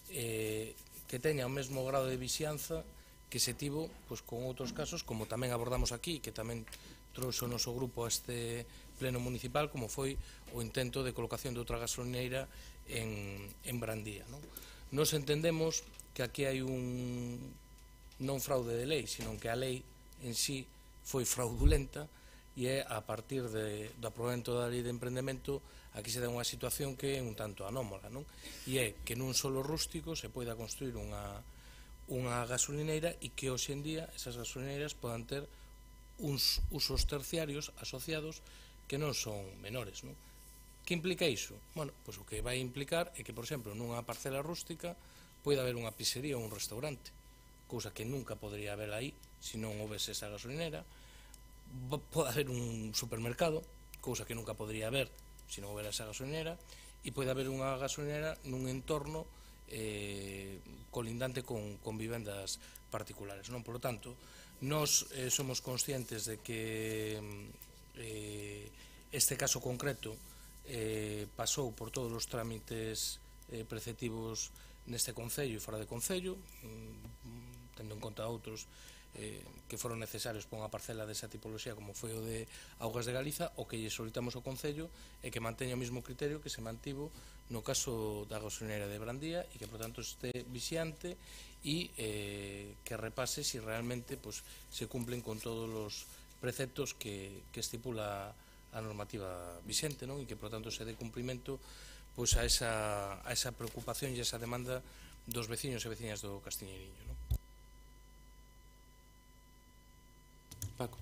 que teña o mesmo grado de vixianza que se tivo con outros casos, como tamén abordamos aquí, que tamén trouxe o noso grupo a este pleno municipal, como foi o intento de colocación de outra gasolineira en Brandía. Nos entendemos que aquí hai un non fraude de lei, sino que a lei en sí foi fraudulenta, e é a partir do aprobamento da lei de emprendemento aquí se dá unha situación que é un tanto anómala, e é que nun solo rústico se poida construir unha gasolineira e que hoxe en día esas gasolineiras podan ter uns usos terciarios asociados que non son menores. Que implica iso? Bueno, pois o que vai implicar é que, por exemplo, nunha parcela rústica pode haber unha pizzería ou un restaurante, cousa que nunca podría haber aí se non houvese esa gasolinera. Pode haber un supermercado, cousa que nunca podría haber se non houbera esa gasolinera, e pode haber unha gasolinera nun entorno colindante con vivendas particulares. Por lo tanto, nós somos conscientes de que este caso concreto pasou por todos os trámites preceptivos neste Concello e fora de Concello, tendo en conta outros que foron necesarios para unha parcela desa tipoloxía como foi o de Augas de Galiza. O que lle solicitamos ao Concello é que manteña o mesmo criterio que se mantivo no caso da gasolinera de Brandía e que, por tanto, este vixiante e que repase se realmente se cumplen con todos os preceptos que estipula a normativa vixente, e que, por tanto, se dé cumprimento a esa preocupación e esa demanda dos veciños e veciñas do Castiñeiriño. Paco.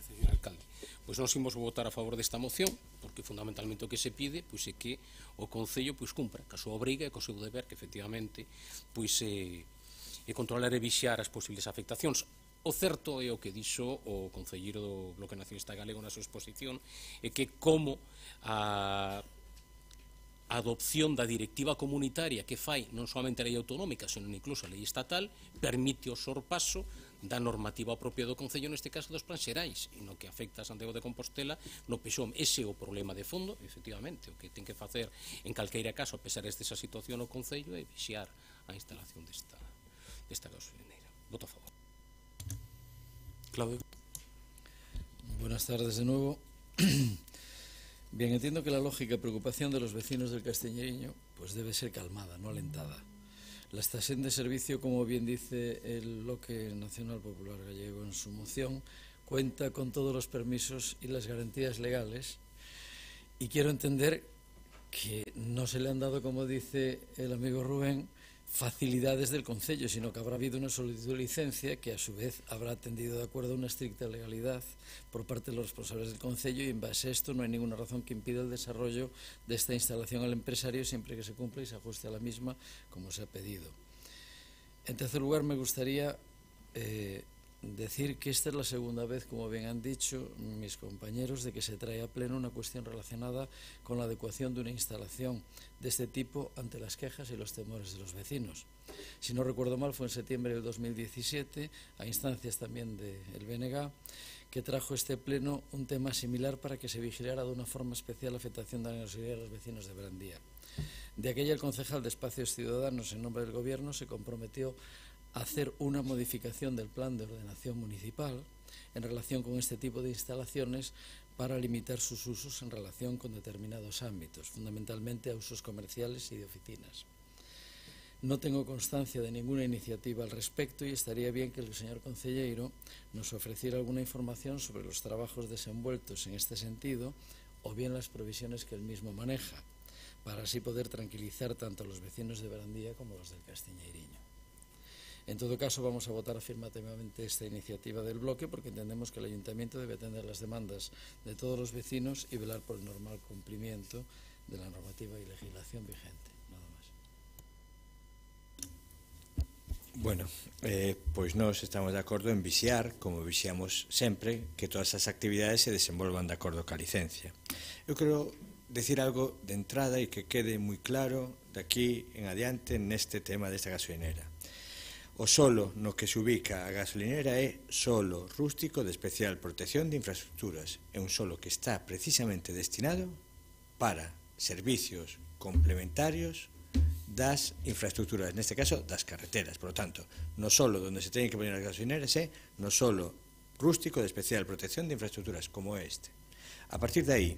Señor alcalde, pois nós imos votar a favor desta moción, porque fundamentalmente o que se pide pois é que o Concello pois cumpra ca súa obriga e co seu deber, que efectivamente pois é controlar e vixiar as posibles afectacións. O certo é o que dixo o concelleiro do Bloque Nacionalista Galego na súa exposición, é que como a adopción da directiva comunitaria que fai non somente a lei autonómica, senón incluso a lei estatal, permite o sorpaso da normativa propia do Concello, neste caso dos plans xerais, e no que afecta a Santiago de Compostela, no PSOM. Ese é o problema de fondo, efectivamente, o que ten que facer en calqueira caso, a pesar desta situación o Concello, é vixiar a instalación desta gasolineira. Voto a favor. Claudio. Buenas tardes de nuevo. Bien, entiendo que la lógica preocupación de los vecinos del Castiñeiriño pues debe ser calmada, no alentada. La estación de servicio, como bien dice el Bloque Nacional Popular Gallego en su moción, cuenta con todos los permisos y las garantías legales, y quiero entender que no se le han dado, como dice el amigo Rubén, facilidades del Concello, sino que habrá habido una solicitud de licencia que a su vez habrá atendido de acuerdo a una estricta legalidad por parte de los responsables del Concello, y en base a esto no hay ninguna razón que impida el desarrollo de esta instalación al empresario siempre que se cumpla y se ajuste a la misma como se ha pedido. En tercer lugar, me gustaría decir que esta es la segunda vez, como bien han dicho mis compañeros, de que se trae a pleno una cuestión relacionada con la adecuación de una instalación de este tipo ante las quejas y los temores de los vecinos. Si no recuerdo mal, fue en septiembre del 2017, a instancias también del BNG, que trajo este pleno un tema similar para que se vigilara de una forma especial la afectación de la gasolinera a los vecinos de Brandía. De aquella, el concejal de Espacios Ciudadanos, en nombre del Gobierno, se comprometió a hacer una modificación del plan de ordenación municipal en relación con este tipo de instalaciones para limitar sus usos en relación con determinados ámbitos, fundamentalmente a usos comerciales y de oficinas. No tengo constancia de ninguna iniciativa al respecto y estaría bien que el señor concelleiro nos ofreciera alguna información sobre los trabajos desenvueltos en este sentido o bien las provisiones que él mismo maneja, para así poder tranquilizar tanto a los vecinos de Brandía como a los del Castiñeiriño. En todo caso, vamos a votar afirmativamente esta iniciativa del bloque porque entendemos que el Ayuntamiento debe atender las demandas de todos los vecinos y velar por el normal cumplimiento de la normativa y legislación vigente. Nada más. Bueno, pois nós estamos de acordo en vixiar, como vixiamos sempre, que todas as actividades se desenvolvan de acordo ca licencia. Eu quero decir algo de entrada e que quede moi claro de aquí en adiante neste tema desta gasolinera. O solo no que se ubica a gasolinera é solo rústico de especial protección de infraestructuras. É un solo que está precisamente destinado para servicios complementarios das infraestructuras, neste caso das carreteras. Por lo tanto, no solo donde se teñen que poner as gasolineras é no solo rústico de especial protección de infraestructuras como este. A partir de aí,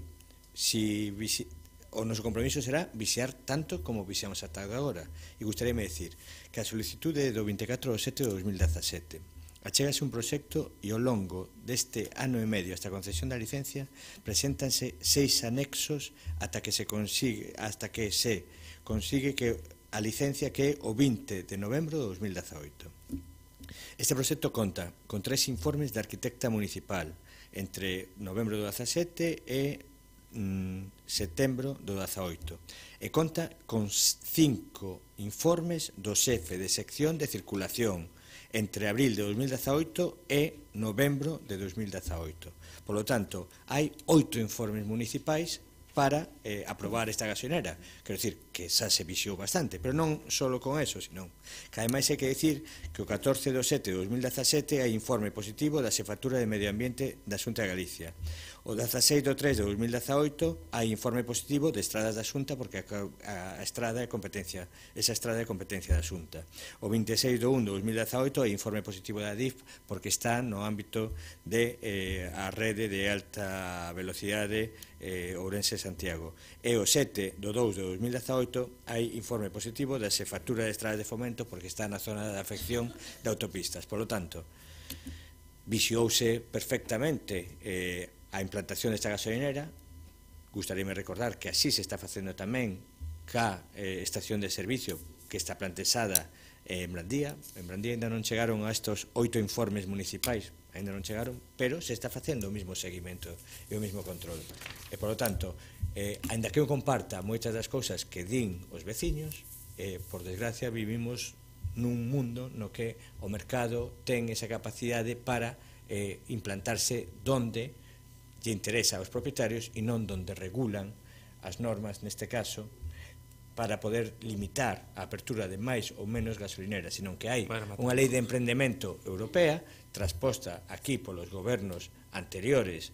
o noso compromiso será vixiar tanto como vixiamos ata agora. E gustaríame decir que a solicitude do 24/7 de 2017 achégase un proxecto e ao longo deste ano e medio hasta a concesión da licencia preséntanse 6 anexos ata que se consigue que a licencia que é o 20 de novembro de 2018. Este proxecto conta con 3 informes de arquitecta municipal entre novembro do 17 e setembro do 18 e conta con 5 informes do xefe de sección de circulación entre abril de 2018 e novembro de 2018. Por lo tanto, hai 8 informes municipais para aprobar esta gasolinera. Quero dicir que xa se vixiou bastante, pero non só con eso, sino que ademais hai que dicir que o 14/7 de 2017 hai informe positivo da Xefatura de Medio Ambiente da Xunta de Galicia. O 16/3 de 2018 hai informe positivo de Estradas da Xunta porque a estrada é competencia, esa estrada é competencia da Xunta. O 26/1 de 2018 hai informe positivo da DIF porque está no ámbito de a rede de alta velocidade Ourense-Santiago. E o 7/2 de 2018 hai informe positivo da Xefatura de Estradas de Fomento porque está na zona de afección de autopistas. Por lo tanto, vixiouse perfectamente a implantación desta gasolinera. Gustaríame recordar que así se está facendo tamén ca estación de servicio que está plantexada En Brandía ainda non chegaron a estos 8 informes municipais, ainda non chegaron, pero se está facendo o mesmo seguimento e o mesmo control. E, por lo tanto, ainda que eu comparta moitas das cousas que din os veciños, por desgracia vivimos nun mundo no que o mercado ten esa capacidade para implantarse donde lle interesa aos propietarios e non donde regulan as normas, neste caso, para poder limitar a apertura de máis ou menos gasolineras, senón que hai unha lei de emprendemento europea transposta aquí polos gobernos anteriores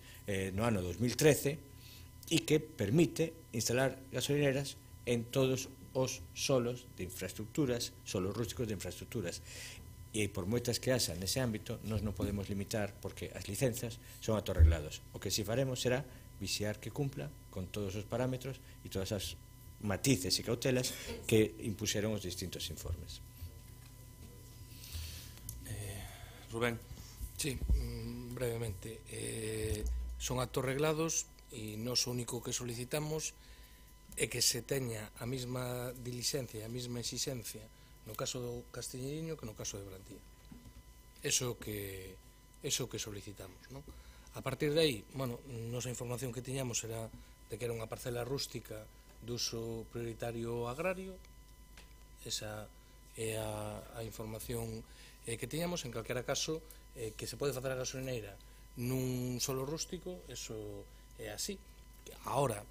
no ano 2013 e que permite instalar gasolineras en todos os solos de infraestructuras, solos rústicos de infraestructuras. E por moitas que haxan nese ámbito, nós non podemos limitar porque as licenzas son autorreglados. O que si faremos será vixiar que cumpla con todos os parámetros e todas as matices e cautelas que impuseron os distintos informes. Rubén. Sí, brevemente. Son actos reglados e nós o único que solicitamos é que se teña a mesma dilixencia e a mesma exigencia no caso do Castiñeiriño que no caso de Brandía. Eso que solicitamos, non? A partir de aí, bueno, nosa información que tiñamos era de que era unha parcela rústica de uso prioritario agrario. Esa é a información que tiñamos. En calquera caso, que se pode facer a gasolineira nun solo rústico, eso é así. Ahora,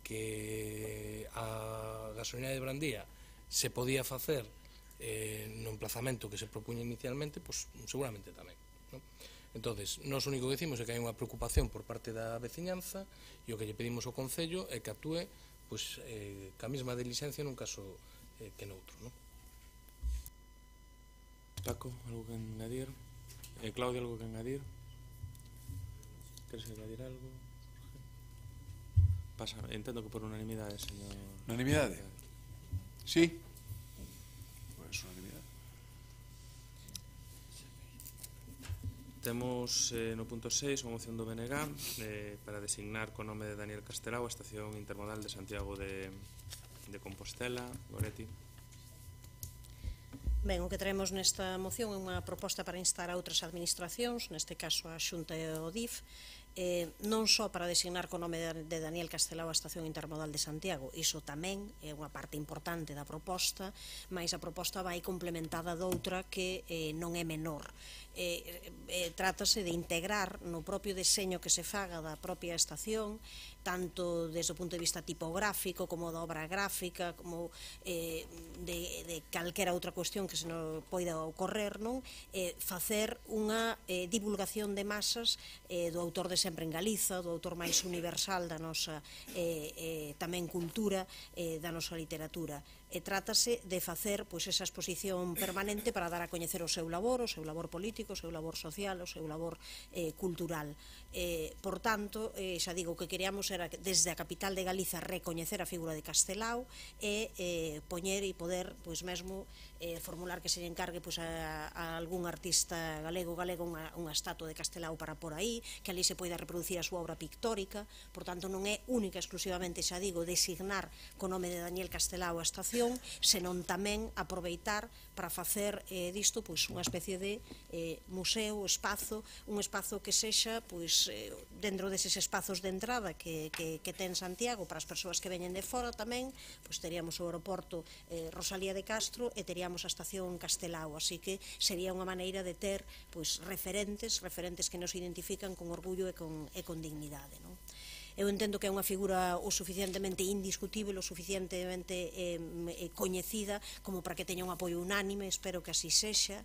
que a gasolineira de Brandía se podía facer no emplazamento que se propuña inicialmente, pois seguramente tamén, non? Entonces, nós o único que decimos é que hai unha preocupación por parte da veciñanza e o que lle pedimos ao Concello é que actúe pois, ca mesma dilixencia nun caso que noutro, non? Paco, algo que engadir? Claudia, algo que engadir? Queres engadir algo? Pasa, entendo que por unanimidade, señor... Unanimidade? Sí? Pois unanimidade. Temos no punto 6 unha moción do BNG para designar co nome de Daniel Castelao a estación intermodal de Santiago de Compostela. Goretti. Ben, o que traemos nesta moción é unha proposta para instar a outras administracións, neste caso a Xunta e o DIF, non só para designar co nome de Daniel Castelao a Estación Intermodal de Santiago, iso tamén é unha parte importante da proposta, mas a proposta vai complementada doutra que non é menor. Trátase de integrar no propio deseño que se faga da propia estación, tanto desde o punto de vista tipográfico como da obra gráfica, como de calquera outra cuestión que se nos poida ocorrer, non? Facer unha divulgación de masas do autor de Sempre en Galiza, do autor máis universal da nosa tamén cultura, da nosa literatura. Trátase de facer esa exposición permanente para dar a coñecer o seu labor político, o seu labor social, o seu labor cultural. Por tanto, xa digo, o que queríamos era desde a capital de Galiza recoñecer a figura de Castelao e poñer e poder mesmo formular que se lle encargue a algún artista galego unha estatua de Castelao para por aí, que ali se poida reproducir a súa obra pictórica. Por tanto, non é única exclusivamente, xa digo, designar co nome de Daniel Castelao a estación, senón tamén aproveitar para facer disto unha especie de museo, un espazo que sexa dentro deses espazos de entrada que ten Santiago para as persoas que veñen de fora tamén, teríamos o aeroporto Rosalía de Castro e teríamos a estación Castelao, así que sería unha maneira de ter referentes que nos identifican con orgullo e con dignidade, non? Eu entendo que é unha figura o suficientemente indiscutible, o suficientemente coñecida como para que teña un apoio unánime, espero que así sexa.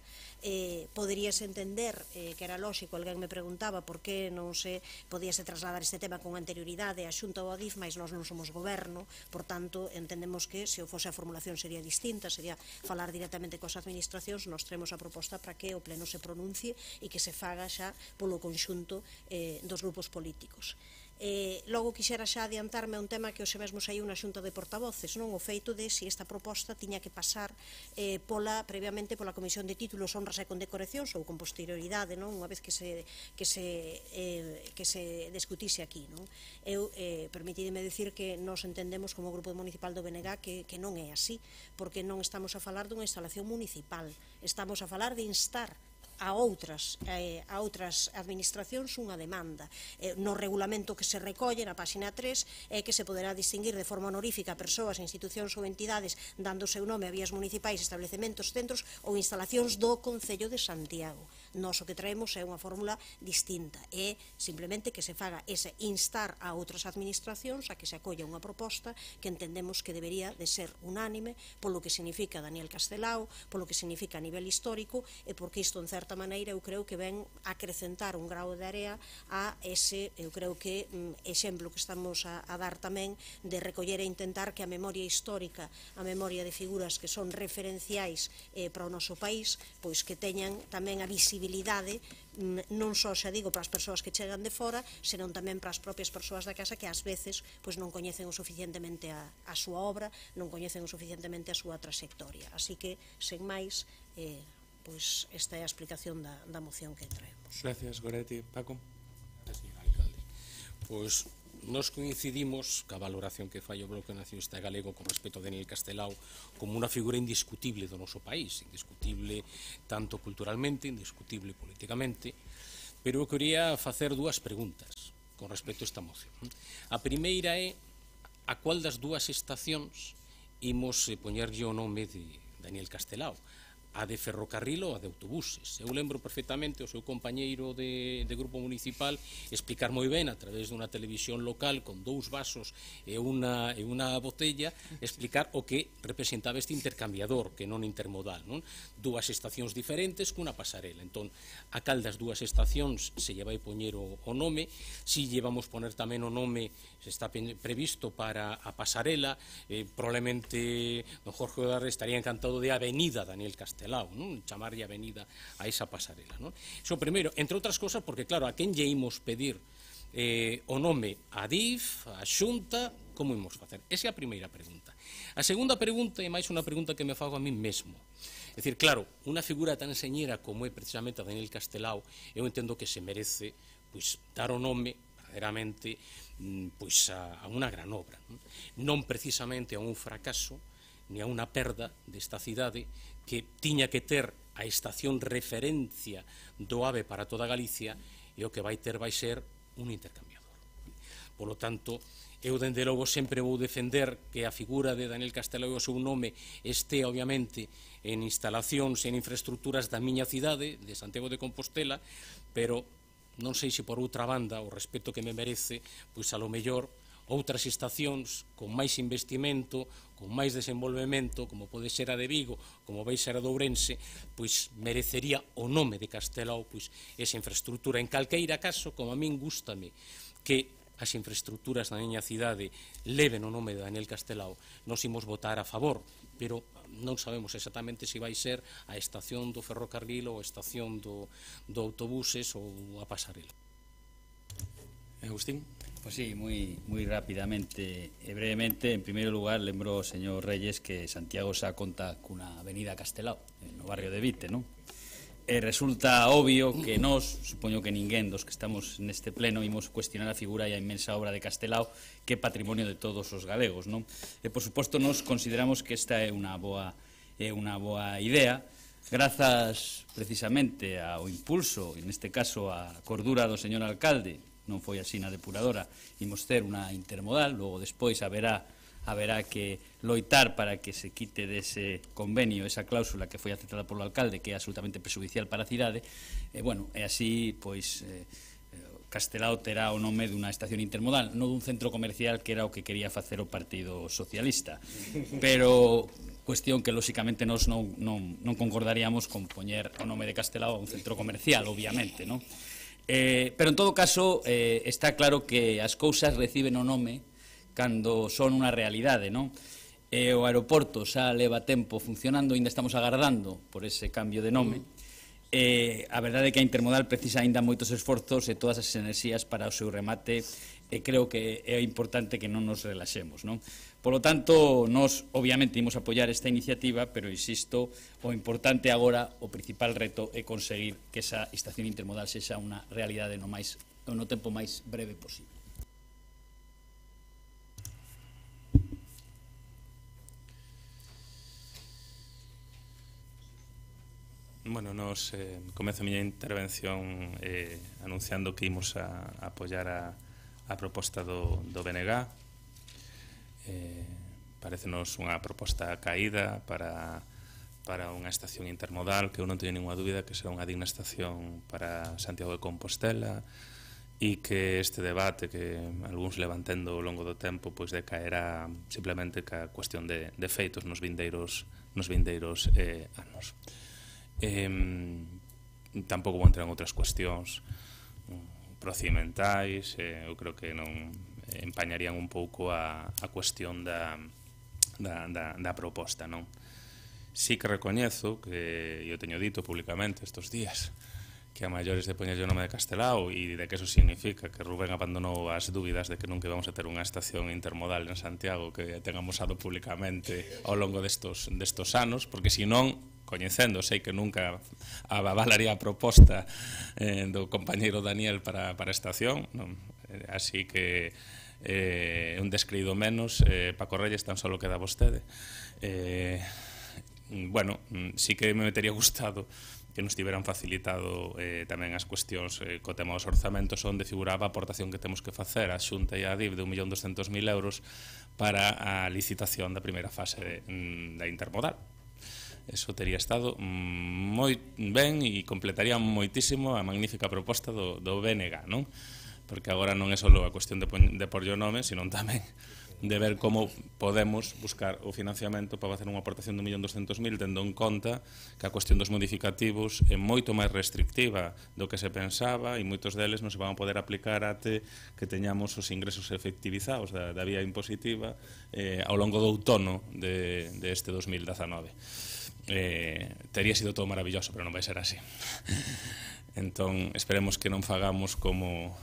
Poderíase entender que era lóxico, alguén me preguntaba por que non se podíase trasladar este tema con anterioridade a Xunta ou a DIF, mas nós non somos goberno, por tanto entendemos que se fose a formulación sería distinta, sería falar directamente coas administracións. Nos traemos a proposta para que o Pleno se pronuncie e que se faga xa polo conxunto dos grupos políticos. Logo quixera xa adiantarme a un tema que hoxe mesmo saiu na Xunta de Portavoces, non, o feito de se esta proposta tiña que pasar previamente pola Comisión de Títulos, Honras e Condecoracións ou con posterioridade, non, unha vez que se discutise aquí, non. Eu permitideme dicir que nos entendemos como Grupo Municipal do BNG que non é así, porque non estamos a falar dunha instalación municipal, estamos a falar de instar a outras administracións unha demanda. No regulamento que se recolle na páxina 3 é que se poderá distinguir de forma honorífica a persoas, institucións ou entidades dando o seu nome a vías municipais, establecementos, centros ou instalacións do Concello de Santiago. Nós o que traemos é unha fórmula distinta, é simplemente que se faga ese instar a outras administracións a que se acolla unha proposta que entendemos que debería de ser unánime polo que significa Daniel Castelao, polo que significa a nivel histórico e porque isto en certa maneira eu creo que ven acrecentar un grao de area a ese, eu creo que exemplo que estamos a dar tamén de recoller e intentar que a memoria histórica, a memoria de figuras que son referenciais para o noso país, pois que teñan tamén a visibilidade non só, xa digo, para as persoas que chegan de fora, senón tamén para as propias persoas da casa que ás veces non coñecen o suficientemente a súa obra, non coñecen o suficientemente a súa trayectoria. Así que, sen máis, pois esta é a explicación da moción que traemos. Gracias, Goretti. Paco? Señor alcalde, pois nos coincidimos ca valoración que fai o Bloque Nacionalista Galego con respecto a Daniel Castelao como unha figura indiscutible do noso país, indiscutible tanto culturalmente, indiscutible políticamente, pero eu quería facer dúas preguntas con respecto a esta moción. A primeira é a cual das dúas estacións imos poñerlle o nome de Daniel Castelao, a de ferrocarril ou a de autobuses. Eu lembro perfectamente o seu compañeiro de grupo municipal explicar moi ben a través dunha televisión local con 2 vasos e unha botella explicar o que representaba este intercambiador que non intermodal, non? 2 estacións diferentes cunha pasarela. Entón, a cal das 2 estacións se lle vai poñer o nome, si lle vamos poner tamén o nome, se está previsto para a pasarela, probablemente don Jorge Odarre estaría encantado de Avenida Daniel Castelao, non? Chamarlle avenida a esa pasarela, non? Iso primeiro, entre outras cosas, porque claro, a quen lle imos pedir o nome a DIF, a Xunta, como imos facer? Esa é a primeira pregunta. A segunda pregunta é máis unha pregunta que me fago a mí mesmo. É dicir, claro, unha figura tan señera como é precisamente a Daniel Castelao, eu entendo que se merece pois dar o nome verdadeiramente pois a unha gran obra, non precisamente a un fracaso ni a unha perda desta cidade que tiña que ter a estación referencia do AVE para toda Galicia e o que vai ter vai ser un intercambiador. Por lo tanto, eu dende logo sempre vou defender que a figura de Daniel Castelao e o seu nome este obviamente en instalacións e en infraestructuras da miña cidade, de Santiago de Compostela, pero non sei se por outra banda o respeto que me merece, pois a lo mellor outras estacións con máis investimento, con máis desenvolvemento, como pode ser a de Vigo, como vai ser a de Ourense, pois merecería o nome de Castelao, pois esa infraestructura. En calqueira caso, como a min gústame que as infraestructuras na miña cidade leven o nome de Daniel Castelao, nos imos votar a favor, pero non sabemos exactamente se vai ser a estación do ferrocarril ou a estación do autobuses ou a pasarela. Agustín? Pois sí, moi rapidamente e brevemente, en primeiro lugar, lembro ao señor Reyes que Santiago xa conta cunha avenida Castelao, no barrio de Vite, non? E resulta obvio que nós, supoño que ninguén dos que estamos neste pleno, imos cuestionar a figura e a inmensa obra de Castelao, que é patrimonio de todos os galegos, non? E, por suposto, nós consideramos que esta é unha boa idea, grazas precisamente ao impulso, e neste caso a cordura do señor alcalde, non foi así na depuradora, imos ter unha intermodal, logo despois haberá que loitar para que se quite dese convenio esa cláusula que foi aceptada polo alcalde, que é absolutamente prexudicial para a cidade, e, bueno, e así, pois, Castelao terá o nome dunha estación intermodal, non dun centro comercial que era o que quería facer o Partido Socialista, pero cuestión que, lóxicamente, nós non concordaríamos con poñer o nome de Castelao a un centro comercial, obviamente, non? Pero, en todo caso, está claro que as cousas reciben o nome cando son unha realidade, non? O aeroporto xa leva tempo funcionando, ainda estamos agardando por ese cambio de nome, A verdade é que a Intermodal precisa aínda moitos esforzos e todas as enerxías para o seu remate, e creo que é importante que non nos relaxemos, non? Por lo tanto, nós obviamente imos apoiar esta iniciativa, pero insisto, o importante agora, o principal reto é conseguir que esa estación intermodal sexa unha realidade no tempo máis breve posible. Bueno, nos comezo a miña intervención anunciando que imos a apoiar a proposta do BNG. Parecenos unha proposta caída para unha estación intermodal que eu non teño ninguna dúbida que será unha digna estación para Santiago de Compostela, e que este debate que algúns levantendo ao longo do tempo pois decaerá simplemente ca cuestión de feitos nos vindeiros anos. Tampouco vou entrar en outras cuestións procedimentais, eu creo que non empañarían un pouco a cuestión da proposta, non? Sí que recoñezo que eu teño dito públicamente estes días que a maiores de poñerlle o nome de Castelao e de que eso significa que Rubén abandonou as dúbidas de que nunca íbamos a ter unha estación intermodal en Santiago que ten amosado públicamente ao longo destos anos, porque senón, coñecendo, sei que nunca avalaría a proposta do compañeiro Daniel para a estación, non? Así que un descreído menos, Paco Reyes tan solo queda vostede. Bueno, sí que me tería gustado que nos tiveran facilitado tamén as cuestións co tema dos orzamentos, onde figuraba a aportación que temos que facer a Xunta e a DIF de 1.200.000 euros para a licitación da primeira fase da Intermodal. Eso tería estado moi ben e completaría moitísimo a magnífica proposta do BNG, non? Porque agora non é só a cuestión de porlle o nome, sino tamén de ver como podemos buscar o financiamento para facer unha aportación de 1.200.000, tendo en conta que a cuestión dos modificativos é moito máis restrictiva do que se pensaba e moitos deles non se van a poder aplicar até que teñamos os ingresos efectivizados da vía impositiva ao longo do outono deste 2019. Tería sido todo maravilloso, pero non vai ser así. Entón, esperemos que non fagamos como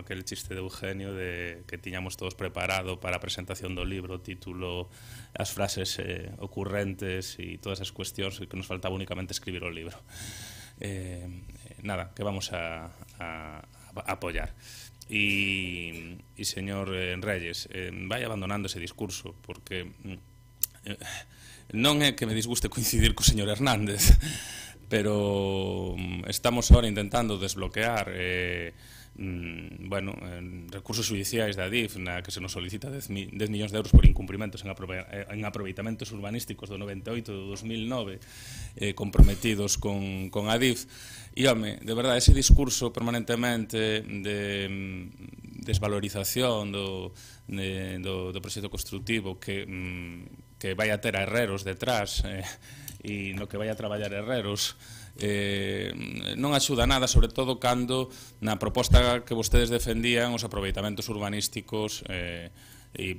aquel chiste de Eugenio de que tiñamos todos preparado para a presentación do libro, o título, as frases ocurrentes e todas as cuestións, que nos faltaba únicamente escribir o libro. Nada, que vamos a apoiar. E señor Reyes, vai abandonando ese discurso, porque non é que me disguste coincidir co señor Hernández, pero estamos agora intentando desbloquear recursos judiciais da DIF na que se nos solicita 10 millóns de euros por incumprimentos en aproveitamentos urbanísticos do 98 e do 2009 comprometidos con a DIF. E, home, de verdade, ese discurso permanentemente de desvalorización do proxecto constructivo que vai a ter a herreros detrás e no que vai a traballar herreros non axuda nada, sobre todo cando na proposta que vostedes defendían os aproveitamentos urbanísticos e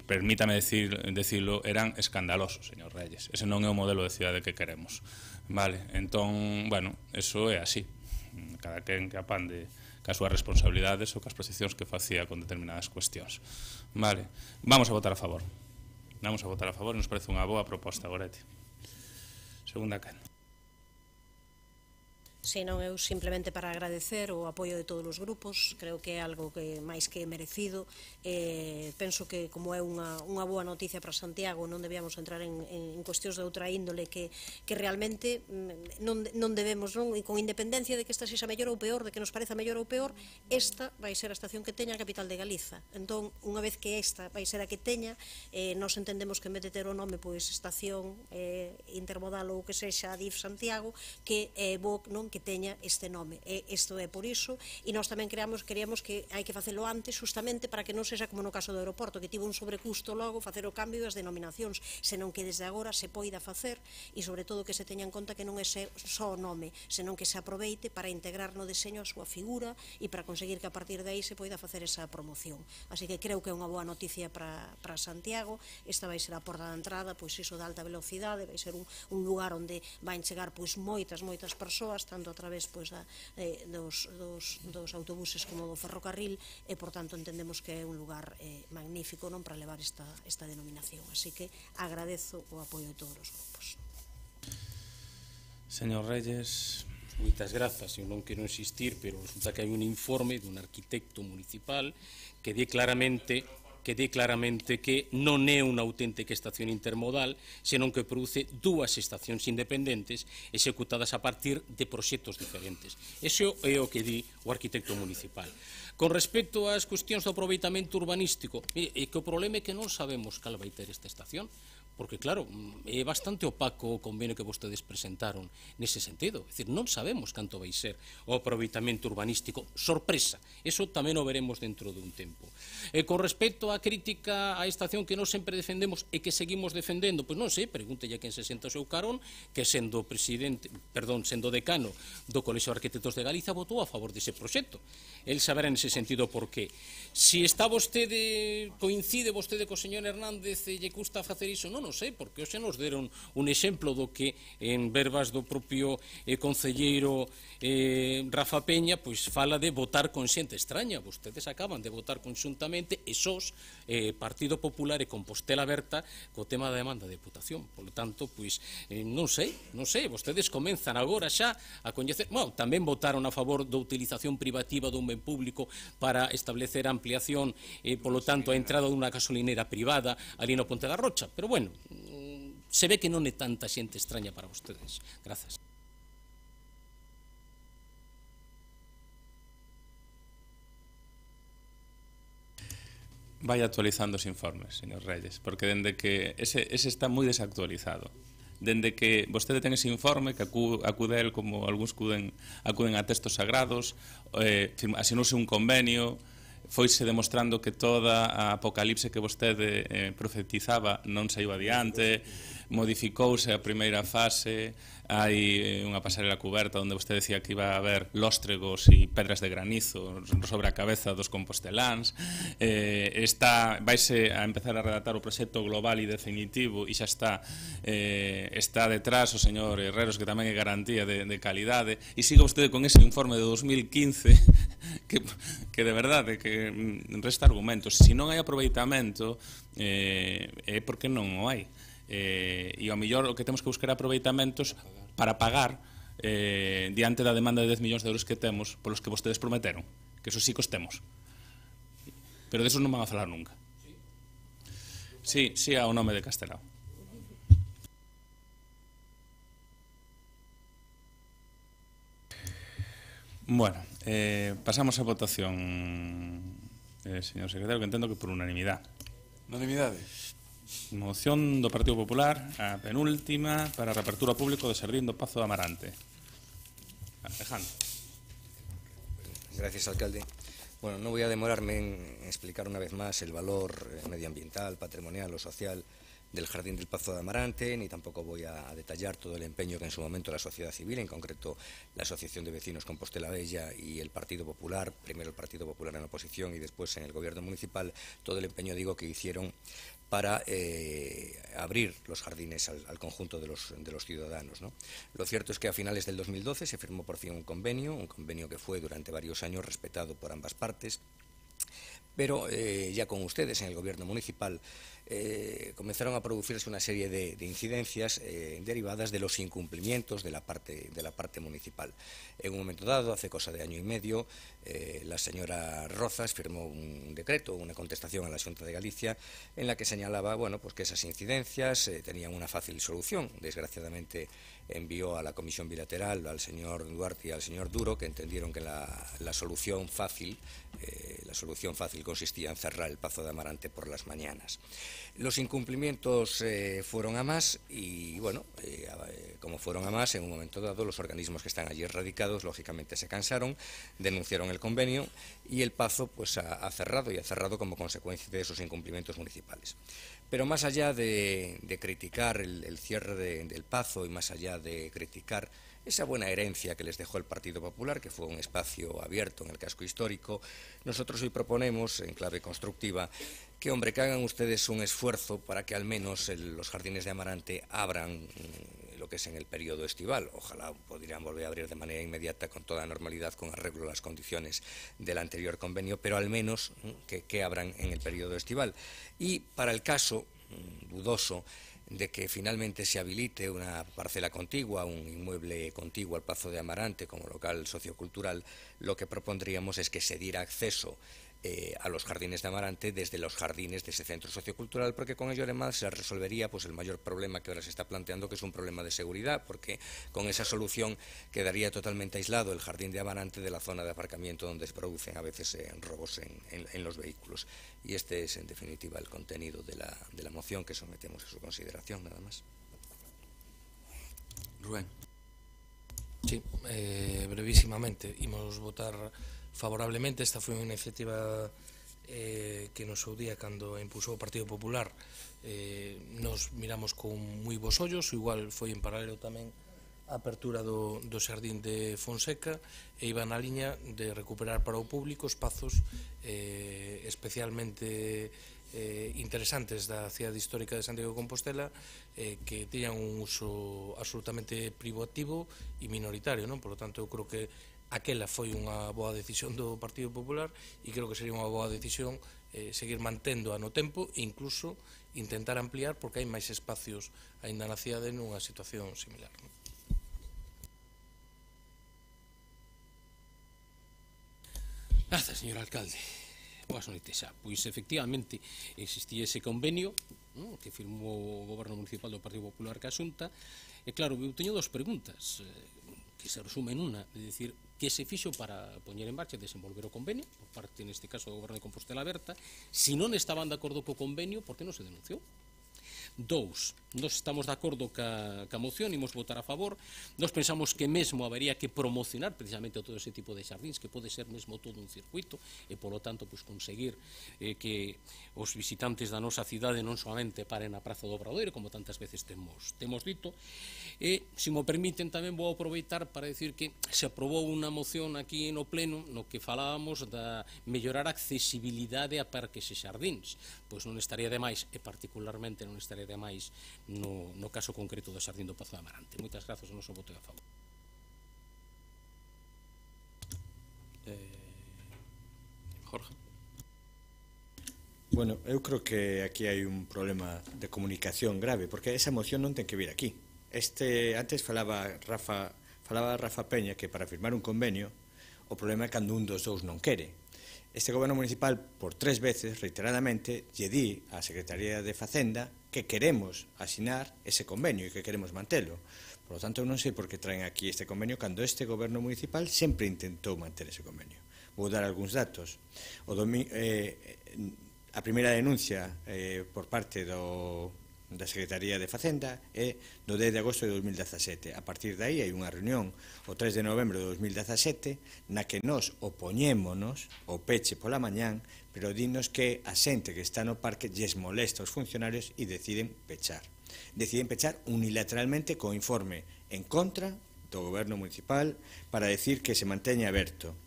permítame decirlo, eran escandalosos, señor Reyes. Ese non é o modelo de cidade que queremos, vale? Entón, bueno, eso é así, cada quen que apande cas súas responsabilidades ou cas proxeccións que facía con determinadas cuestións, vale? Vamos a votar a favor e nos parece unha boa proposta, Goretti. Segunda quen. Senón, eu simplemente para agradecer o apoio de todos os grupos, creo que é algo que máis que merecido. Penso que como é unha boa noticia para Santiago, non debíamos entrar en cuestións de outra índole que realmente non debemos, non? E con independencia de que esta sexa mellor ou peor, de que nos pareza mellor ou peor, esta vai ser a estación que teña a capital de Galiza. Entón, unha vez que esta vai ser a que teña, nos entendemos que en vez de ter o nome pois estación intermodal ou que sexa DIF Santiago, que é bo, non, que teña este nome. Isto é por iso, e nós tamén queríamos que hai que facelo antes, justamente para que non sexa como no caso do aeroporto, que tivo un sobrecusto logo facer o cambio das denominacións, senón que desde agora se poida facer, e sobre todo que se teña en conta que non é só o nome, senón que se aproveite para integrar no deseño a súa figura e para conseguir que a partir de aí se poida facer esa promoción. Así que creo que é unha boa noticia para Santiago. Esta vai ser a porta de entrada, pois iso de alta velocidade, vai ser un lugar onde van chegar pois moitas persoas, tanto a través dos autobuses como do ferrocarril, e por tanto entendemos que é un lugar magnífico para levar esta denominación. Así que agradezo o apoio de todos os grupos. Señor Reyes. Moitas grazas, eu non quero insistir, pero resulta que hai un informe dun arquitecto municipal que di claramente que non é unha auténtica estación intermodal, senón que produce dúas estacións independentes executadas a partir de proxectos diferentes. Ese é o que di o arquitecto municipal. Con respecto ás cuestións do aproveitamento urbanístico, é que o problema é que non sabemos cal vai ter esta estación, porque, claro, é bastante opaco o convenio que vostedes presentaron nese sentido. É dicir, non sabemos canto vai ser o aproveitamento urbanístico. Sorpresa. Eso tamén o veremos dentro dun tempo. Con respecto á crítica á estación que nós sempre defendemos e que seguimos defendendo, pois non sei, pregúntelle a quen se senta ao seu carón, que sendo decano do Colexio de Arquitectos de Galiza votou a favor dese proxecto. El saberá nese sentido por qué. Si está vostede, coincide vostede co señor Hernández e lle custa facer iso, non o sei, porque hoxe nos deron un exemplo do que en verbas do propio concelleiro Rafa Peña, pois fala de votar con xente extraña. Vostedes acaban de votar conxuntamente e SOS, Partido Popular e Compostela Aberta co tema da demanda de deputación. Por lo tanto, pois, non sei, vostedes comenzan agora xa a coñecer, bueno, tamén votaron a favor da utilización privativa dun ben público para establecer a ampliación e, polo tanto, a entrada dunha gasolinera privada ali no Ponte da Rocha. Pero, bueno, se ve que non é tanta xente extraña para vostedes. Grazas. Vai actualizando os informes, señor Reyes, porque dende que ese está moi desactualizado. Dende que vostede ten ese informe, que acude el como algúns acuden a textos sagrados, asinouse un convenio, foise demostrando que toda a apocalipse que vostede profetizaba non saiu adiante, modificouse a primeira fase, hai unha pasarela cuberta onde vostede decía que iba a haber lóstregos e pedras de granizo sobre a cabeza dos composteláns, vaise a empezar a redactar o proxecto global e definitivo e xa está detrás o señor Herreros, que tamén é garantía de calidade, e siga vostede con ese informe de 2015 que de verdade que resta argumentos. Se non hai aproveitamento é porque non o hai. E ao mellor o que temos que buscar aproveitamentos para pagar diante da demanda de 10 millóns de euros que temos polos que vostedes prometeron, que eso sí que os temos, pero deso non van a falar nunca. Sí ao nome de Castelao. Bueno, pasamos a votación, señor secretario, que entendo que por unanimidade. Unanimidade. Moción do Partido Popular, a penúltima, para a reapertura público do Xardín do Pazo de Amarante. Alejandro. Gracias, alcalde. Bueno, no voy a demorarme en explicar una vez más el valor medioambiental, patrimonial o social del Jardín del Pazo de Amarante, ni tampoco voy a detallar todo el empeño que en su momento la sociedad civil, en concreto la Asociación de Vecinos Compostela Bella y el Partido Popular, primero el Partido Popular en la oposición y después en el gobierno municipal, todo el empeño, digo, que hicieron para abrir los jardines al conjunto de los ciudadanos, ¿no? Lo cierto es que a finales del 2012 se firmó por fin un convenio que fue durante varios años respetado por ambas partes, pero ya con ustedes en el gobierno municipal comenzaron a producirse una serie de incidencias derivadas de los incumplimientos de la parte municipal. En un momento dado, hace cosa de año y medio, la señora Rozas firmó un decreto, una contestación a la Xunta de Galicia, en la que señalaba, bueno, pues que esas incidencias tenían una fácil solución. Desgraciadamente envió a la comisión bilateral al señor Duarte y al señor Duro, que entendieron que la solución fácil consistía en cerrar el Pazo de Amarante por las mañanas. Los incumplimientos fueron a más y, bueno, como fueron a más, en un momento dado los organismos que están allí radicados lógicamente se cansaron, denunciaron el convenio y el Pazo pues ha cerrado, y ha cerrado como consecuencia de esos incumplimientos municipales. Pero más allá de criticar el cierre del Pazo y más allá de criticar esa buena herencia que les dejó el Partido Popular, que fue un espacio abierto en el casco histórico, nosotros hoy proponemos, en clave constructiva, que, hombre, que hagan ustedes un esfuerzo para que al menos los jardines de Amarante abran lo que es en el periodo estival. Ojalá podrían volver a abrir de manera inmediata con toda normalidad, con arreglo a las condiciones del anterior convenio, pero al menos que abran en el periodo estival. Y para el caso dudoso de que finalmente se habilite una parcela contigua, un inmueble contiguo al Pazo de Amarante como local sociocultural, lo que propondríamos es que se diera acceso a los jardines de Amarante desde los jardines de ese centro sociocultural, porque con ello además se resolvería pues el mayor problema que ahora se está planteando, que es un problema de seguridad, porque con esa solución quedaría totalmente aislado el jardín de Amarante de la zona de aparcamiento donde se producen a veces robos en los vehículos. Y este es en definitiva el contenido de la moción que sometemos a su consideración, nada más. Rubén. Sí, brevísimamente, imos votar favorablemente. Esta foi unha iniciativa que no seu día, cando impulsou o Partido Popular, nos miramos con moi bons ollos. Igual foi en paralelo tamén a apertura do Xardín de Fonseca, e iba na liña de recuperar para o público espazos especialmente interesantes da cidade histórica de Santiago de Compostela, que teñan un uso absolutamente privativo e minoritario, non? Por lo tanto, eu creo que aquela foi unha boa decisión do Partido Popular, e creo que sería unha boa decisión seguir mantendo no tempo e incluso intentar ampliar, porque hai máis espacios aínda na cidade nunha situación similar. Grazas, señor alcalde. Boas noites xa. Pois, efectivamente, existía ese convenio que firmou o Goberno Municipal do Partido Popular ca Xunta. E, claro, eu teño dos preguntas que se resumen unha, de dicir, que se fixo para poñer en marcha e desenvolver o convenio, por parte, neste caso, do Goberno de Compostela Aberta. Se non estaban de acordo co convenio, por que non se denunciou? Dous, nós estamos de acordo ca moción, imos votar a favor. Nós pensamos que mesmo habería que promocionar precisamente todo ese tipo de xardíns, que pode ser mesmo todo un circuito, e polo tanto conseguir que os visitantes da nosa cidade non solamente paren na Praza do Obradoiro, como tantas veces temos dito. E, se mo permiten, tamén vou aproveitar para decir que se aprobou unha moción aquí no pleno no que falábamos da mellorar a accesibilidade a parques e xardíns. Pois non estaría de máis, e particularmente non estaría de máis no caso concreto do Xardín do Pazo de Amarante. Moitas grazas, o noso voto é a favor. Jorge. Bueno, eu creo que aquí hai un problema de comunicación grave, porque esa moción non ten que vir aquí. Antes falaba Rafa Peña que para firmar un convenio o problema é cando un dos dous non quere. Este goberno municipal, por 3 veces, reiteradamente, lle di á Secretaría de Facenda que queremos asinar ese convenio e que queremos mantelo. Por lo tanto, eu non sei por que traen aquí este convenio cando este goberno municipal sempre intentou manter ese convenio. Vou dar algúns datos. A primeira denuncia por parte da Secretaría de Facenda é do 10 de agosto de 2017. A partir de aí hai unha reunión o 3 de novembro de 2017 na que nos opoñémonos o peche pola mañán, pero dinos que a xente que está no parque lles molesta aos funcionarios e deciden pechar. Deciden pechar unilateralmente co informe en contra do goberno municipal para decir que se manteña aberto.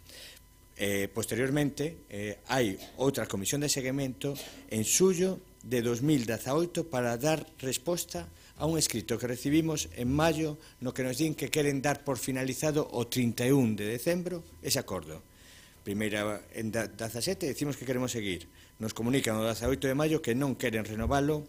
Posteriormente hai outra comisión de seguimento en xullo de 2018 para dar resposta a un escrito que recibimos en maio no que nos din que queren dar por finalizado o 31 de decembro ese acordo. Primeira, en 17 decimos que queremos seguir. Nos comunican o 18 de maio que non queren renovalo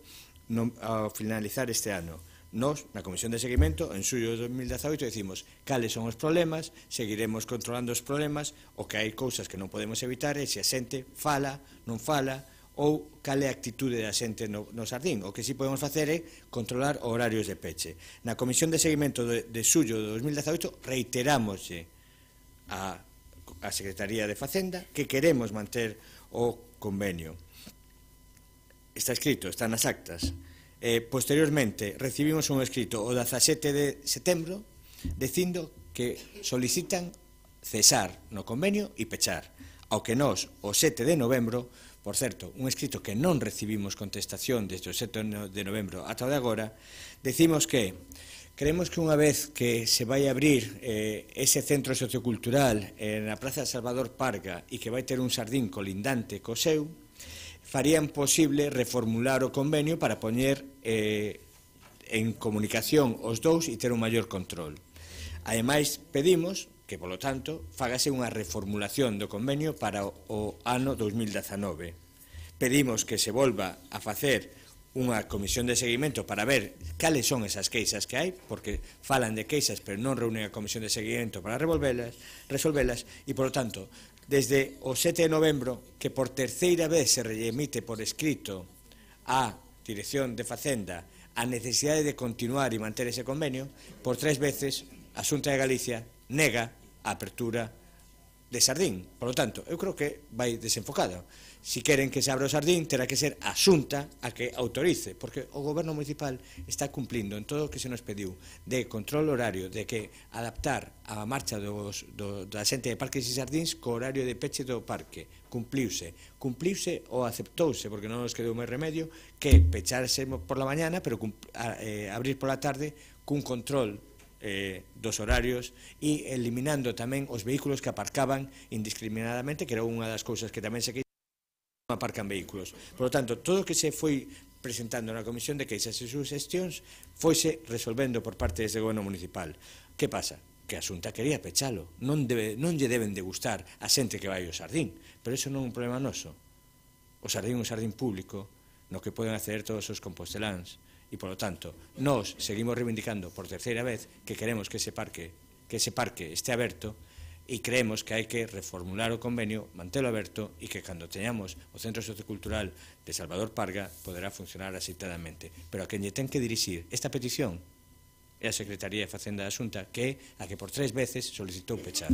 ao finalizar este ano. Nos, na Comisión de Seguimento, en xullo de 2018, decimos cales son os problemas, seguiremos controlando os problemas, o que hai cousas que non podemos evitar é se a xente fala, non fala, ou cal é a actitude da xente no xardín. O que sí podemos facer é controlar horarios de peche. Na Comisión de Seguimento de xullo de 2018 reiterámoslle a Secretaría de Facenda que queremos manter o convenio. Está escrito, está nas actas. Posteriormente recibimos un escrito o 17 de setembro dicindo que solicitan cesar no convenio e pechar. Ao que nós, o 7 de novembro, por certo, un escrito que non recibimos contestación desde o 7 de novembro ata o de agora, decimos que creemos que unha vez que se vai abrir ese centro sociocultural na Praza Salvador Parga e que vai ter un xardín colindante co seu, farían posible reformular o convenio para poñer en comunicación os dous e ter un maior control. Ademais, pedimos que, polo tanto, fágase unha reformulación do convenio para o ano 2019. Pedimos que se volva a facer unha comisión de seguimento para ver cales son esas queixas que hai, porque falan de queixas pero non reúnen a comisión de seguimento para resolvelas, e, polo tanto, desde o 7 de novembro, que por terceira vez se remite por escrito á Dirección de Facenda a necesidade de continuar e manter ese convenio, por 3 veces a Xunta de Galicia nega a apertura de Sardín. Por lo tanto, eu creo que vai desenfocado. Si queren que se abra o Sardín, terá que ser a Xunta a que autorice, porque o Goberno Municipal está cumplindo en todo o que se nos pediu de control horario, de que adaptar a marcha da xente de parques e sardíns co horario de peche do parque. Cumpliuse ou aceptouse, porque non nos quedou máis remedio que pecharse por la mañana, pero abrir por la tarde cun control dos horarios e eliminando tamén os vehículos que aparcaban indiscriminadamente, que era unha das cousas que tamén se queixan, non aparcan vehículos. Por lo tanto, todo o que se foi presentando na Comisión de Queixas e Suxestións foise resolvendo por parte deste Goberno Municipal. Que pasa? Que a Xunta quería pechalo. Non lle deben de gustar a xente que vai ao Sardín, pero iso non é un problema noso. O Sardín é un sardín público no que poden acceder todos os composteláns. E, polo tanto, nós seguimos reivindicando por terceira vez que queremos que ese parque este aberto e creemos que hai que reformular o convenio, mantelo aberto e que cando teñamos o Centro Sociocultural de Salvador Parga poderá funcionar axeitadamente. Pero a quen lle ten que dirixir esta petición é a Secretaría de Facenda da Xunta, que é a que por 3 veces solicitou pechar.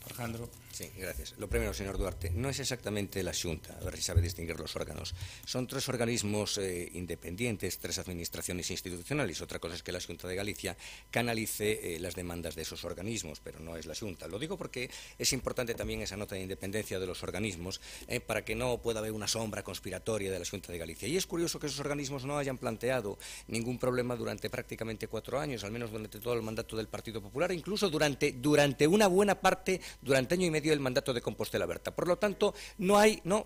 Alejandro. Sí, gracias. Lo primero, señor Duarte, no es exactamente la Xunta, a ver si sabe distinguir los órganos. Son 3 organismos independientes, 3 administraciones institucionales. Otra cosa es que la Xunta de Galicia canalice las demandas de esos organismos, pero no es la Xunta. Lo digo porque es importante también esa nota de independencia de los organismos para que no pueda haber una sombra conspiratoria de la Xunta de Galicia. Y es curioso que esos organismos no hayan planteado ningún problema durante prácticamente 4 años, al menos durante todo el mandato del Partido Popular, incluso durante una buena parte, durante año y medio del mandato de Compostela Berta. Por lo tanto,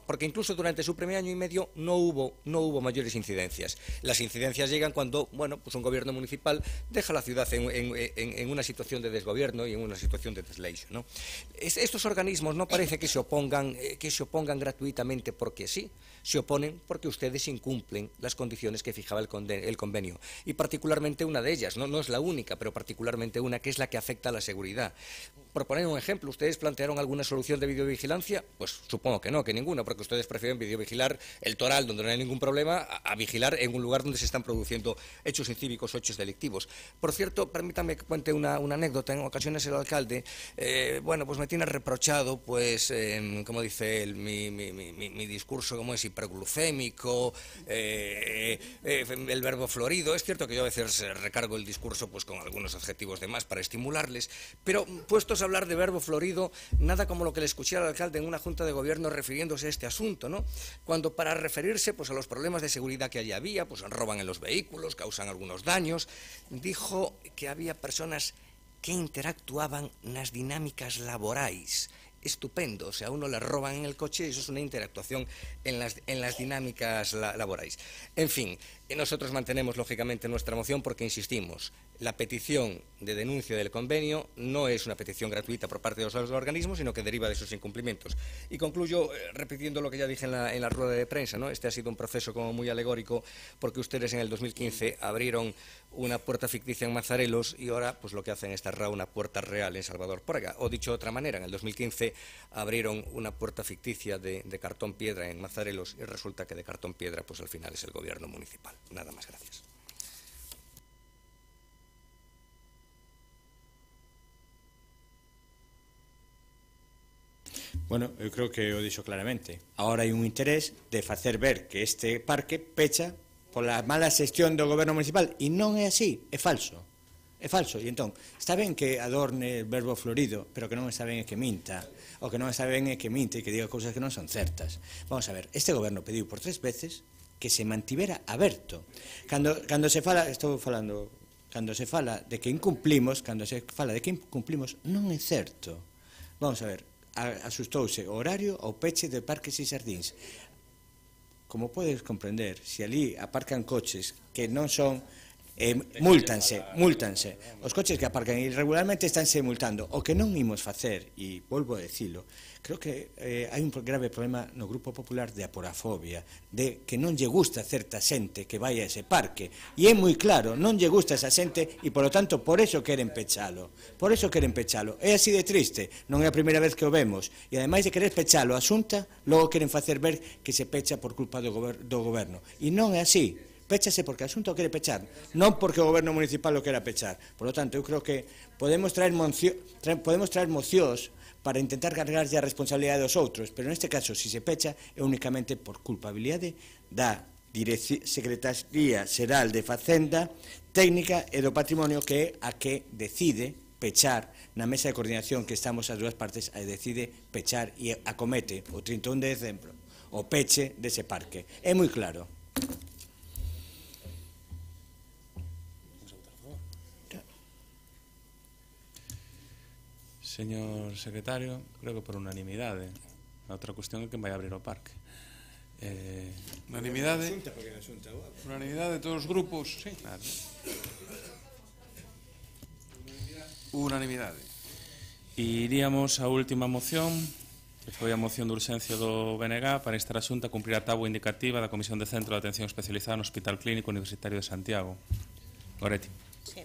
porque incluso durante su primer año y medio no hubo mayores incidencias. Las incidencias llegan cuando, pues un gobierno municipal deja la ciudad en una situación de desgobierno y en una situación de desleixo, ¿no? Estos organismos no parece que se opongan gratuitamente porque sí, se oponen porque ustedes incumplen las condiciones que fijaba el convenio, y particularmente una de ellas, no es la única, pero particularmente una que es la que afecta a la seguridad. Por poner un ejemplo, ¿ustedes plantearon alguna solución de videovigilancia? Pues supongo que no, que ninguna, porque ustedes prefieren videovigilar el Toral, donde no hay ningún problema, a vigilar en un lugar donde se están produciendo hechos incívicos o hechos delictivos. Por cierto, permítame que cuente una anécdota. En ocasiones el alcalde, pues me tiene reprochado, como dice él, mi discurso como es hiperglucémico, el verbo florido. Es cierto que yo a veces recargo el discurso con algunos adjetivos de más para estimularles, pero puestos a hablar de verbo florido, nada como lo que le escuché al alcalde en una junta de gobierno refiriéndose a este asunto, ¿no? Cuando para referirse a los problemas de seguridad que allí había, roban en los vehículos, causan algunos daños, dijo que había personas que interactuaban nas dinámicas laborais. Estupendo, a uno le roban en el coche y eso es una interactuación en las dinámicas laborais. En fin, nosotros mantenemos lógicamente nuestra moción porque insistimos, la petición de denuncia del convenio no es una petición gratuita por parte de los organismos, sino que deriva de sus incumplimientos. Y concluyo repitiendo lo que ya dije en la rueda de prensa, ¿no? Este ha sido un proceso como muy alegórico porque ustedes en el 2015 abrieron una puerta ficticia en Mazarelos y ahora lo que hacen es cerrar una puerta real en Salvador Parga. O dicho de otra manera, en el 2015 abrieron una puerta ficticia de cartón piedra en Mazarelos y resulta que de cartón piedra al final es el gobierno municipal. Nada más, gracias. Bueno, eu creo que o dixo claramente. Agora hai un interés de facer ver que este parque pecha pola mala xestión do goberno municipal e non é así, é falso. É falso, e entón, está ben que adorne el verbo florido, pero que non está ben é que minta, o que non está ben é que minte e que diga cousas que non son certas. Vamos a ver, este goberno pediu por 3 veces que se mantivera aberto. Cando se fala, cando se fala de que incumplimos, non é certo. Vamos a ver, asustouse o horario ao peche de parques e sardíns. como podes comprender, se ali aparcan coches que non son, multanse. Os coches que aparcan irregularmente estánse multando. O que non imos facer, e volvo a decilo, creo que hai un grave problema no Grupo Popular de aporafobia, de que non lle gusta certa xente que vai a ese parque, e é moi claro, non lle gusta esa xente e, polo tanto, por eso queren pechalo. É así de triste, non é a primeira vez que o vemos, e ademais de querer pechalo a Xunta, logo queren facer ver que se pecha por culpa do goberno, e non é así. Péchase porque a Xunta o quere pechar, non porque o goberno municipal o quera pechar. Por lo tanto, eu creo que podemos traer mocións para intentar cargarlle a responsabilidade dos outros, pero neste caso, se se pecha, é únicamente por culpabilidade da Secretaría Xeral de Facenda, Técnica e do Patrimonio, que é a que decide pechar na mesa de coordinación que estamos as dúas partes, a decide pechar e acomete o 31 de decembro o peche dese parque. É moi claro. Señor secretario, creo que por unanimidade. A outra cuestión é quen vai abrir o parque. Unanimidade? Unanimidade de todos os grupos? Sí. Claro. Unanimidade. E iríamos á última moción, que foi a moción de urxencia do BNG para instar a Xunta a cumprir a tábua indicativa da Comisión de Centro de Atención Especializada no Hospital Clínico Universitario de Santiago. Goretti. Sí.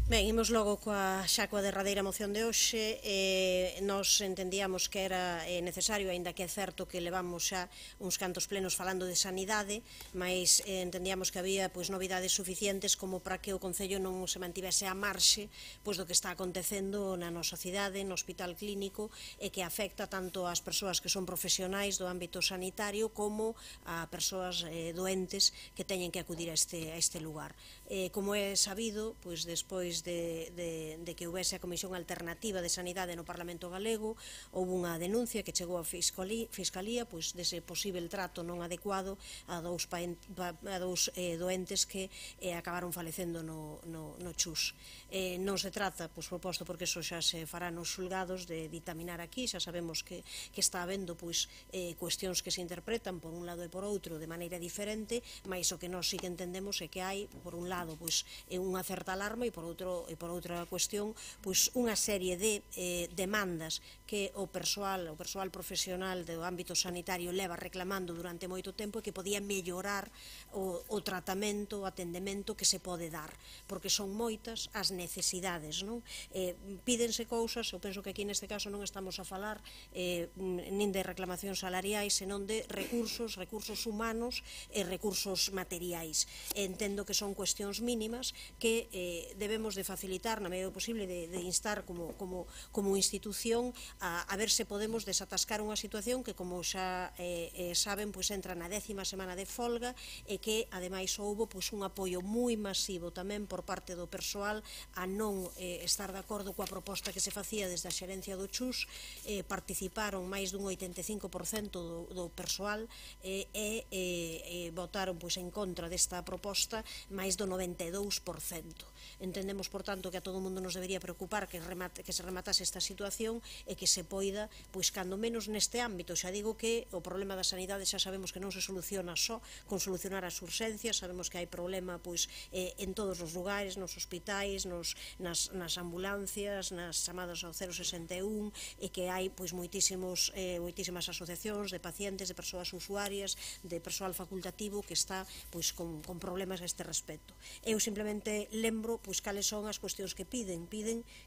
Ben, imos logo xa coa derradeira moción de hoxe. Nos entendíamos que era necesario, aínda que é certo que levamos xa uns cantos plenos falando de sanidade, mas entendíamos que había novidades suficientes como para que o Concello non se mantivese a marxe do que está acontecendo na nosa cidade, no Hospital Clínico, e que afecta tanto ás persoas que son profesionais do ámbito sanitario como a persoas doentes que teñen que acudir a este lugar. Como é sabido, despois de que houvese a Comisión Alternativa de Sanidade no Parlamento Galego, houve unha denuncia que chegou á Fiscalía dese posible trato non adecuado a dous doentes que acabaron falecendo no CHUS. Non se trata, proposto porque eso xa se fará nos xulgados, de ditaminar aquí. Xa sabemos que está habendo cuestións que se interpretan por un lado e por outro de maneira diferente, mas o que nós sí que entendemos é que hai, por un lado, unha certa alarma e por outra cuestión, unha serie de demandas que o persoal profesional do ámbito sanitario leva reclamando durante moito tempo e que podía mellorar o tratamento, o atendemento que se pode dar, porque son moitas as necesidades, non? Pídense cousas, eu penso que aquí neste caso non estamos a falar nin de reclamacións salariais, senón de recursos humanos e recursos materiais. Entendo que son cuestións mínimas que debemos de facilitar na medida do posible, de instar como institución a ver se podemos desatascar unha situación que, como xa saben, entra na 10ª semana de folga e que ademais houbo un apoio moi masivo tamén por parte do persoal a non estar de acordo coa proposta que se facía desde a xerencia do CHUS. Participaron máis dun 85% do persoal e votaron en contra desta proposta máis do 92%. Entendemos, por tanto, que a todo o mundo nos debería preocupar que se rematase esta situación e que se poida, cando menos neste ámbito. Xa digo que o problema da sanidade xa sabemos que non se soluciona só con solucionar as urxencias, sabemos que hai problema en todos os lugares, nos hospitais, nas ambulancias, nas chamadas ao 061, e que hai moitísimas asociacións de pacientes, de persoas usuarias, de persoal facultativo que está con problemas a este respecto. Eu simplemente lembro cales son as cuestións que piden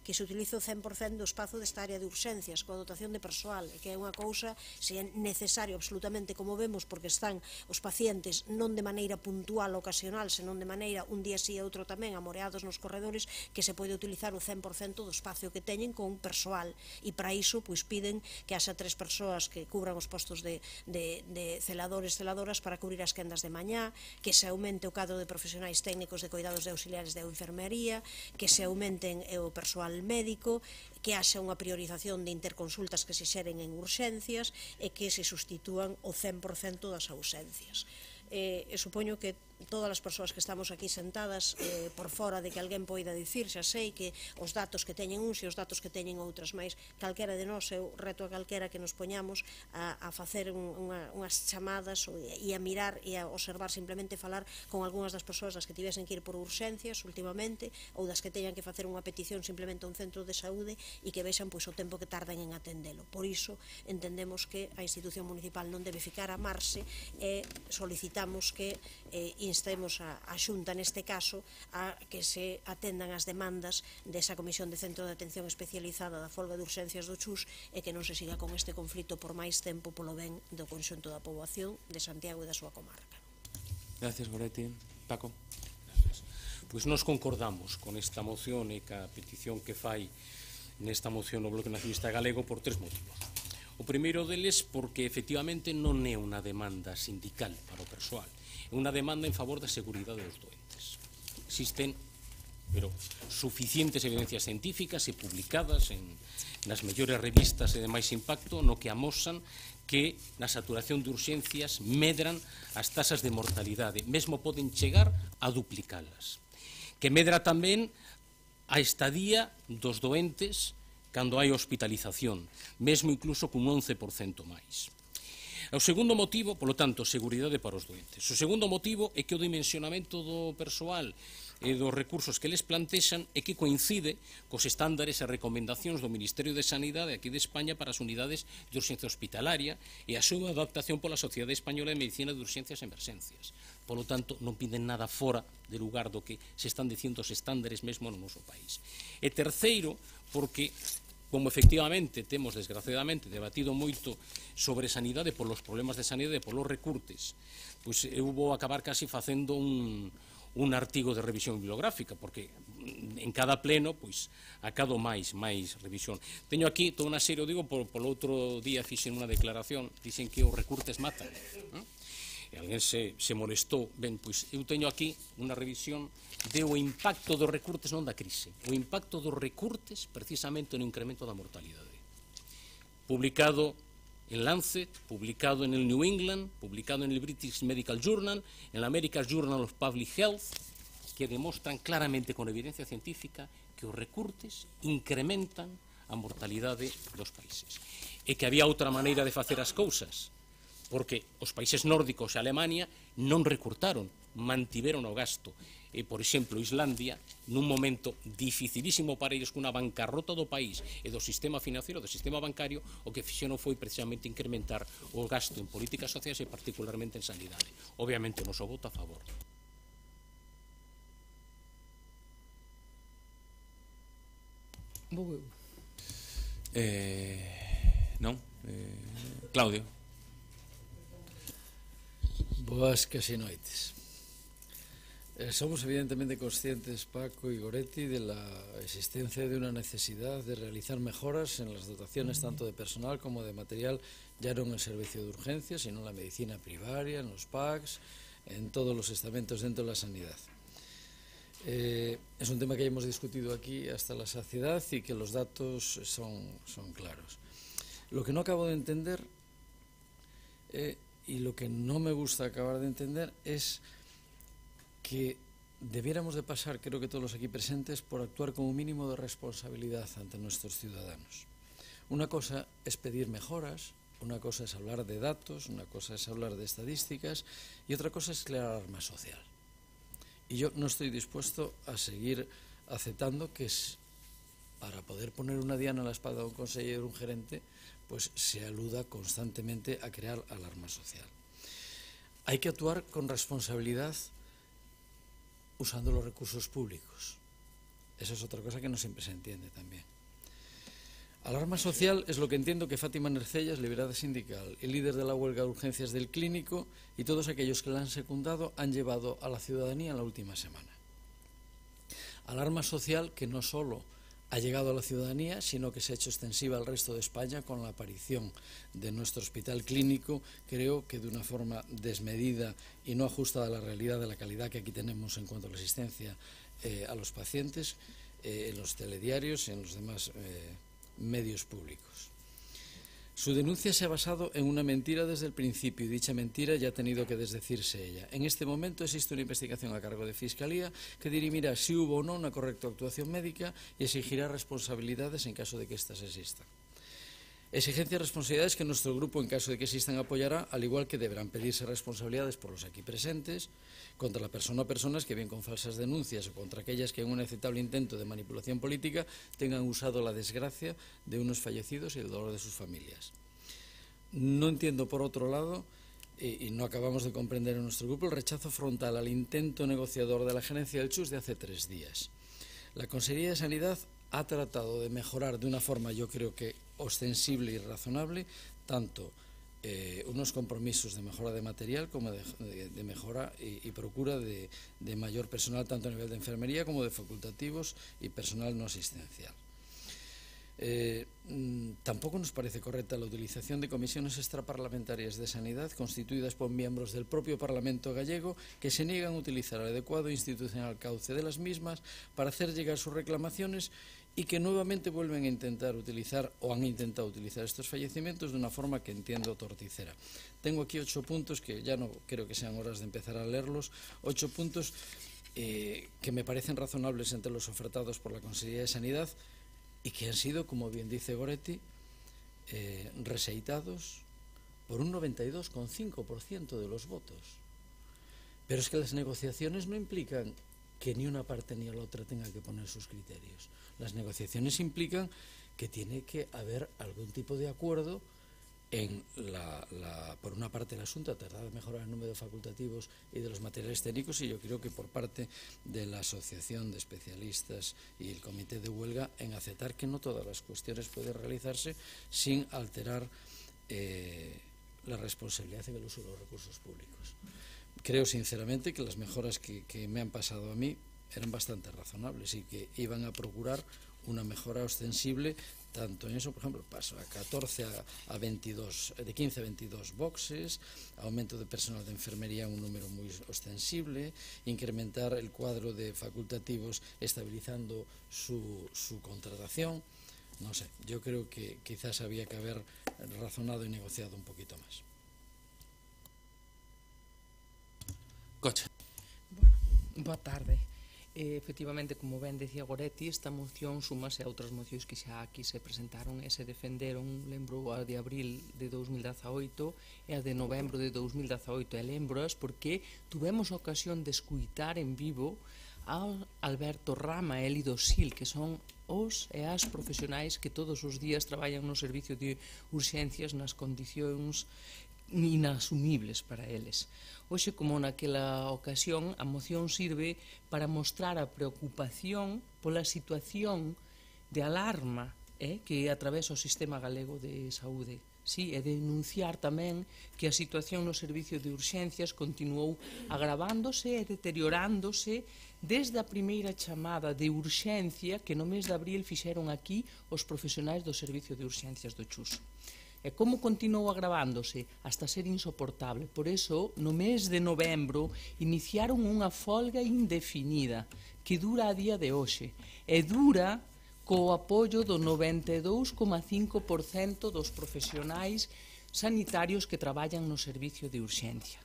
que se utilice o 100% do espazo desta área de urxencias coa dotación de persoal, que é unha cousa, se é necesario absolutamente, como vemos, porque están os pacientes non de maneira puntual, ocasional, senón de maneira un día sí e outro tamén, amoreados nos corredores, que se pode utilizar o 100% do espacio que teñen con persoal, e para iso piden que haxa 3 persoas que cubran os postos de celadoras para cubrir as quendas de mañá, que se aumente o cadro de profesionais técnicos de cuidados de auxiliares de enfermería, que se aumenten o persoal médico, que haxa unha priorización de interconsultas que se xeren en urxencias e que se sustitúan o 100% das ausencias. Supoño que todas as persoas que estamos aquí sentadas, por fora de que alguén poida dicir, xa sei que os datos que teñen uns e os datos que teñen outras, máis calquera de nós, eu reto a calquera que nos poñamos a facer unhas chamadas e a mirar e a observar, simplemente falar con algunhas das persoas das que tivesen que ir por urxencias últimamente, ou das que teñan que facer unha petición simplemente a un centro de saúde e que vexan pois o tempo que tardan en atendelo. Por iso entendemos que a institución municipal non debe ficar a marxe e solicitamos que instemos a Xunta neste caso a que se atendan as demandas desa Comisión de Centro de Atención Especializada da folga de urxencias do Chus e que non se siga con este conflito por máis tempo polo ben do conxunto da poboación de Santiago e da súa comarca. Gracias, Goretti. Paco. Pois nos concordamos con esta moción e ca petición que fai nesta moción o Bloque Nacionalista Galego por 3 motivos. O primeiro deles porque efectivamente non é unha demanda sindical para o persoal, é unha demanda en favor da seguridade dos doentes. Existen, pero suficientes evidencias científicas e publicadas nas mellores revistas e de máis impacto no que amosan que na saturación de urxencias medran as tasas de mortalidade, mesmo poden chegar a duplicalas. Que medra tamén a estadía dos doentes cando hai hospitalización, mesmo incluso cun 11% máis. O segundo motivo, polo tanto, seguridade para os doentes. O segundo motivo é que o dimensionamento do persoal e dos recursos que les plantexan é que coincide cos estándares e recomendacións do Ministerio de Sanidade aquí de España para as unidades de urxencia hospitalaria e a súa adaptación pola Sociedade Española de Medicina de Urxencias e Emerxencias. Polo tanto, non piden nada fora de lugar do que se están dicindo os estándares mesmo no noso país. E terceiro, porque como efectivamente temos desgraciadamente debatido moito sobre sanidade polos problemas de sanidade e polos recurtes, pois eu vou acabar casi facendo un artigo de revisión bibliográfica, porque en cada pleno pois acado máis revisión. Teño aquí toda unha serie, digo, polo outro día fixen unha declaración, dicen que os recurtes matan, e alguén se molestou. Ben, pois eu teño aquí unha revisión do impacto dos recurtes, non da crise, o impacto dos recurtes precisamente no incremento da mortalidade. Publicado en Lancet, publicado en el New England, publicado en el British Medical Journal, en la American Journal of Public Health, que demostran claramente con evidencia científica que os recurtes incrementan a mortalidade dos países. E que había outra maneira de facer as cousas, porque os países nórdicos e Alemania non recurtaron, mantiveron o gasto. E, por exemplo, Islandia, nun momento dificilísimo para eles, cunha bancarrota do país e do sistema financiero, do sistema bancario, o que fixeron foi precisamente incrementar o gasto en políticas sociais e particularmente en sanidade. Obviamente, o noso voto a favor. Non? Claudio. Boas casi noites. Somos evidentemente conscientes, Paco y Goretti, de la existencia de una necesidad de realizar mejoras en las dotaciones tanto de personal como de material, ya no en el servicio de urgencias, sino en la medicina primaria, en los PACs, en todos los estamentos dentro de la sanidad. Es un tema que ya hemos discutido aquí hasta la saciedad y que los datos son claros. Lo que no acabo de entender y lo que no me gusta acabar de entender es que debiéramos de pasar, creo que todos los aquí presentes, por actuar con un mínimo de responsabilidad ante nuestros ciudadanos. Una cosa es pedir mejoras, una cosa es hablar de datos, una cosa es hablar de estadísticas y otra cosa es crear alarma social. Y yo no estoy dispuesto a seguir aceptando que para poder poner una diana a la espalda de un consejero o un gerente, pues se aluda constantemente a crear alarma social. Hay que actuar con responsabilidad usando los recursos públicos. Eso es otra cosa que no siempre se entiende también. Alarma social es lo que entiendo que Fátima Nercellas, liberada sindical, el líder de la huelga de urgencias del Clínico y todos aquellos que la han secundado han llevado a la ciudadanía en la última semana. Alarma social que no solo ha llegado a la ciudadanía, sino que se ha hecho extensiva al resto de España con la aparición de nuestro hospital clínico, creo que de una forma desmedida y no ajustada a la realidad de la calidad que aquí tenemos en cuanto a la asistencia a los pacientes, en los telediarios y en los demás medios públicos. Su denuncia se ha basado en una mentira desde el principio y dicha mentira ya ha tenido que desdecirse ella. En este momento existe una investigación a cargo de Fiscalía que dirimirá si hubo o no una correcta actuación médica y exigirá responsabilidades en caso de que éstas existan. Exigencias y responsabilidades que nuestro grupo, en caso de que existan, apoyará, al igual que deberán pedirse responsabilidades por los aquí presentes contra la persona o personas que, bien con falsas denuncias o contra aquellas que en un aceptable intento de manipulación política tengan usado la desgracia de unos fallecidos y el dolor de sus familias. No entiendo, por otro lado, y no acabamos de comprender en nuestro grupo, el rechazo frontal al intento negociador de la gerencia del Chus de hace 3 días. La Consejería de Sanidad ha tratado de mejorar de una forma, yo creo que ostensible y razonable, tanto unos compromisos de mejora de material como de mejora y procura de mayor personal, tanto a nivel de enfermería como de facultativos y personal no asistencial. Tampoco nos parece correcta la utilización de comisiones extraparlamentarias de sanidad constituidas por miembros del propio Parlamento gallego que se niegan a utilizar el adecuado e institucional cauce de las mismas para hacer llegar sus reclamaciones y que nuevamente vuelven a intentar utilizar o han intentado utilizar estos fallecimientos de una forma que entiendo torticera. Tengo aquí 8 puntos que ya no creo que sean horas de empezar a leerlos, 8 puntos que me parecen razonables entre los ofertados por la Consejería de Sanidad y que han sido, como bien dice Goretti, reseitados por un 92,5% de los votos. Pero es que las negociaciones no implican que ni una parte ni la otra tenga que poner sus criterios. Las negociaciones implican que tiene que haber algún tipo de acuerdo en por una parte el asunto, tratar de mejorar el número de facultativos y de los materiales técnicos, y yo creo que por parte de la Asociación de Especialistas y el Comité de Huelga en aceptar que no todas las cuestiones pueden realizarse sin alterar la responsabilidad en el uso de los recursos públicos. Creo sinceramente que las mejoras que me han pasado a mí eran bastante razonables y que iban a procurar una mejora ostensible tanto en eso, por ejemplo, paso a 14 a 22, de 15 a 22 boxes, aumento de personal de enfermería en un número muy ostensible, incrementar el cuadro de facultativos estabilizando su contratación. No sé, yo creo que quizás había que haber razonado y negociado un poquito más. Coche. Bueno, boa tarde. Efectivamente, como ben decía Goretti, esta moción súmase a outras mocións que xa aquí se presentaron e se defenderon, lembro a de abril de 2018 e a de novembro de 2018, e lembroas porque tuvemos a ocasión de escuitar en vivo a Alberto Rama e Elido Sil, que son os e as profesionais que todos os días traballan no servicio de urxencias nas condicións inasumibles para eles. Hoxe, como naquela ocasión, a moción sirve para mostrar a preocupación pola situación de alarma que atravesa o sistema galego de saúde. Sí, e denunciar tamén que a situación no servicio de urxencias continuou agravándose e deteriorándose desde a primeira chamada de urxencia que no mes de abril fixeron aquí os profesionais do servicio de urxencias do Chus. E como continuou agravándose hasta ser insoportable. Por iso, no mes de novembro, iniciaron unha folga indefinida que dura a día de hoxe e dura co apoio do 92,5% dos profesionais sanitarios que traballan no servicio de urxencia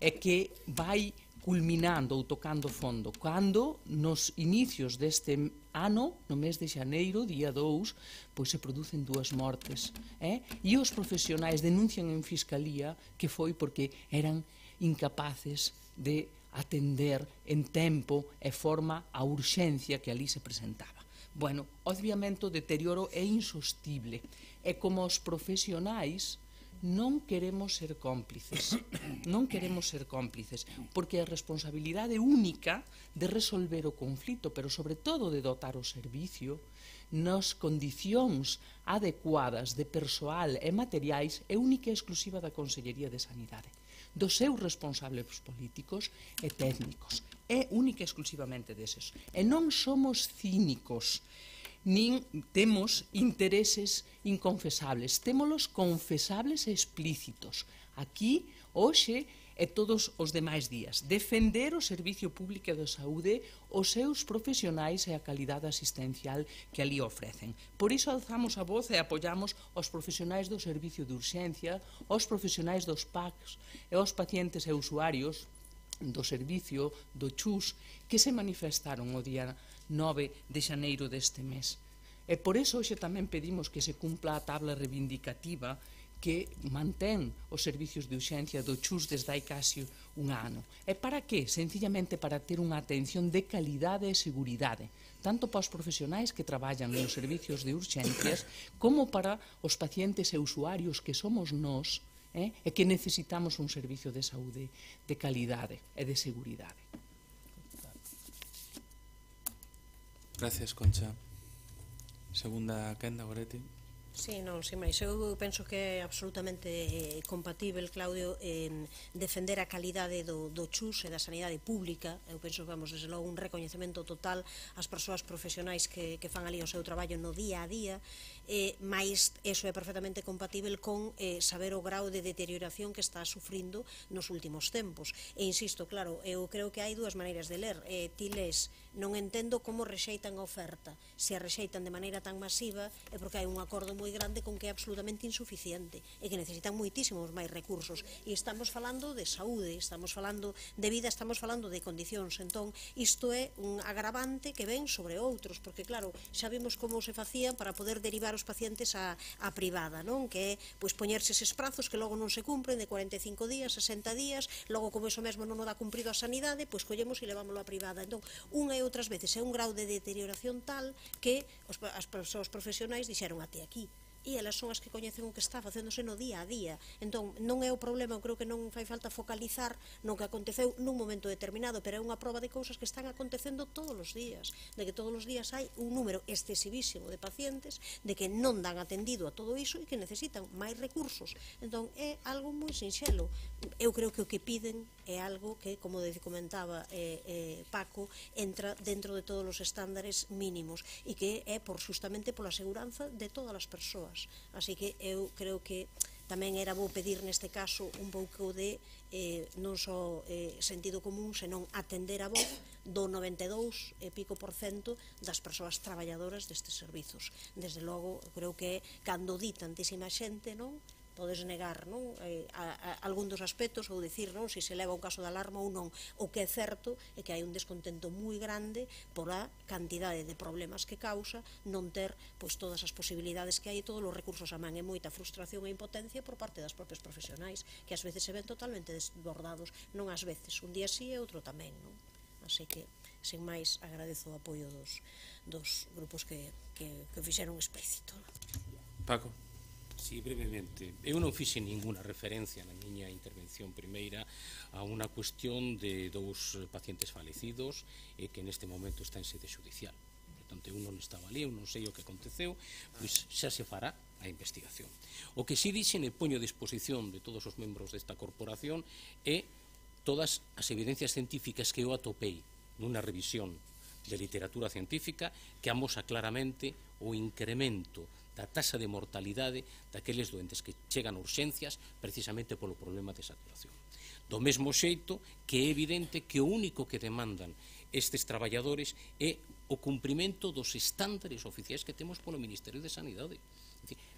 e que vai culminando ou tocando fondo cando nos inicios deste ano, no mes de xaneiro, día 2, pois se producen 2 mortes e os profesionais denuncian en Fiscalía que foi porque eran incapaces de atender en tempo e forma a urxencia que ali se presentaba. Bueno, obviamente o deterioro é insostible e como os profesionais non queremos ser cómplices, porque a responsabilidade única de resolver o conflito, pero sobre todo de dotar o servicio nas condicións adecuadas de persoal e materiais é única e exclusiva da Consellería de Sanidade, dos seus responsables políticos e técnicos, é única e exclusivamente deses. E non somos cínicos, nin temos intereses inconfesables, témolos confesables e explícitos. Aquí, hoxe, e todos os demais días. Defender o servicio público de saúde, os seus profesionais e a calidade asistencial que ali ofrecen. Por iso alzamos a voz e apoiamos os profesionais do servicio de urxencia, os profesionais dos PACs e os pacientes e usuarios do servicio do CHUS que se manifestaron o día 9 de xaneiro deste mes. E por iso hoxe tamén pedimos que se cumpla a tabla reivindicativa que mantén os servicios de urxencia do CHUS desde hai casi un ano. E para que? Sencillamente para ter unha atención de calidade e seguridade, tanto para os profesionais que traballan nos servicios de urxencias como para os pacientes e usuarios que somos nós e que necesitamos un servicio de saúde de calidade e de seguridade. Gracias, Concha. Segunda quenda, Goretti. Sí, non, sin máis. Eu penso que é absolutamente compatible, Claudio, en defender a calidade do CHUS e da sanidade pública. Eu penso que, vamos, desde logo, un recoñecemento total ás persoas profesionais que fan ali o seu traballo no día a día, mais eso é perfectamente compatible con saber o grau de deterioración que está sufrindo nos últimos tempos. E insisto, claro, eu creo que hai dúas maneiras de ler. Ti les, non entendo como rexeitan a oferta. Se a rexeitan de maneira tan masiva é porque hai un acordo moi grande con que é absolutamente insuficiente e que necesitan moitísimos máis recursos. E estamos falando de saúde, estamos falando de vida, estamos falando de condicións. Entón, isto é un agravante que ven sobre outros, porque claro, xa vimos como se facía para poder derivar os pacientes á privada, non? Que é, pois, poñerse eses prazos que logo non se cumpren de 45 días, 60 días, logo como iso mesmo non o dá cumprido a sanidade, pois collemos e levámoslo á privada. Entón, unha e outras veces é un grau de deterioración tal que as persoas profesionais dixeron até aquí. E elas son as que coñecen o que está facéndose no día a día. Entón, non é o problema, eu creo que non fai falta focalizar no que aconteceu nun momento determinado, pero é unha proba de cousas que están acontecendo todos os días, de que todos os días hai un número excesivísimo de pacientes, de que non dan atendido a todo iso e que necesitan máis recursos. Entón, é algo moi sinxelo. Eu creo que o que piden é algo que, como comentaba Paco, entra dentro de todos os estándares mínimos e que é justamente pola seguranza de todas as persoas. Así que eu creo que tamén era bo pedir neste caso un pouco de non só sentido común, senón atender a voz do 92 e pico % das persoas traballadoras destes servizos. Desde logo, creo que cando di tantísima xente, non? Podes negar, non, algún dos aspectos ou dicir, non, se se leva un caso de alarma ou non. O que é certo é que hai un descontento moi grande por a cantidade de problemas que causa non ter, pois, todas as posibilidades que hai e todos os recursos a man, e moita frustración e impotencia por parte das propias profesionais, que ás veces se ven totalmente desbordados, non ás veces, un día sí e outro tamén, non? Así que, sen máis, agradezo o apoio dos grupos que fixeron explícito. Paco. Sí, brevemente. Eu non fixe ninguna referencia na miña intervención primeira a unha cuestión de dous pacientes falecidos e que neste momento está en sede judicial. Portanto, eu non estaba ali, eu non sei o que aconteceu, pois xa se fará a investigación. O que si dixen e poño a disposición de todos os membros desta corporación é todas as evidencias científicas que eu atopei nunha revisión de literatura científica que amosa claramente o incremento da taxa de mortalidade daqueles doentes que chegan a urxencias precisamente polo problema de saturación. Do mesmo xeito que é evidente que o único que demandan estes traballadores é o cumprimento dos estándares oficiais que temos polo Ministerio de Sanidade.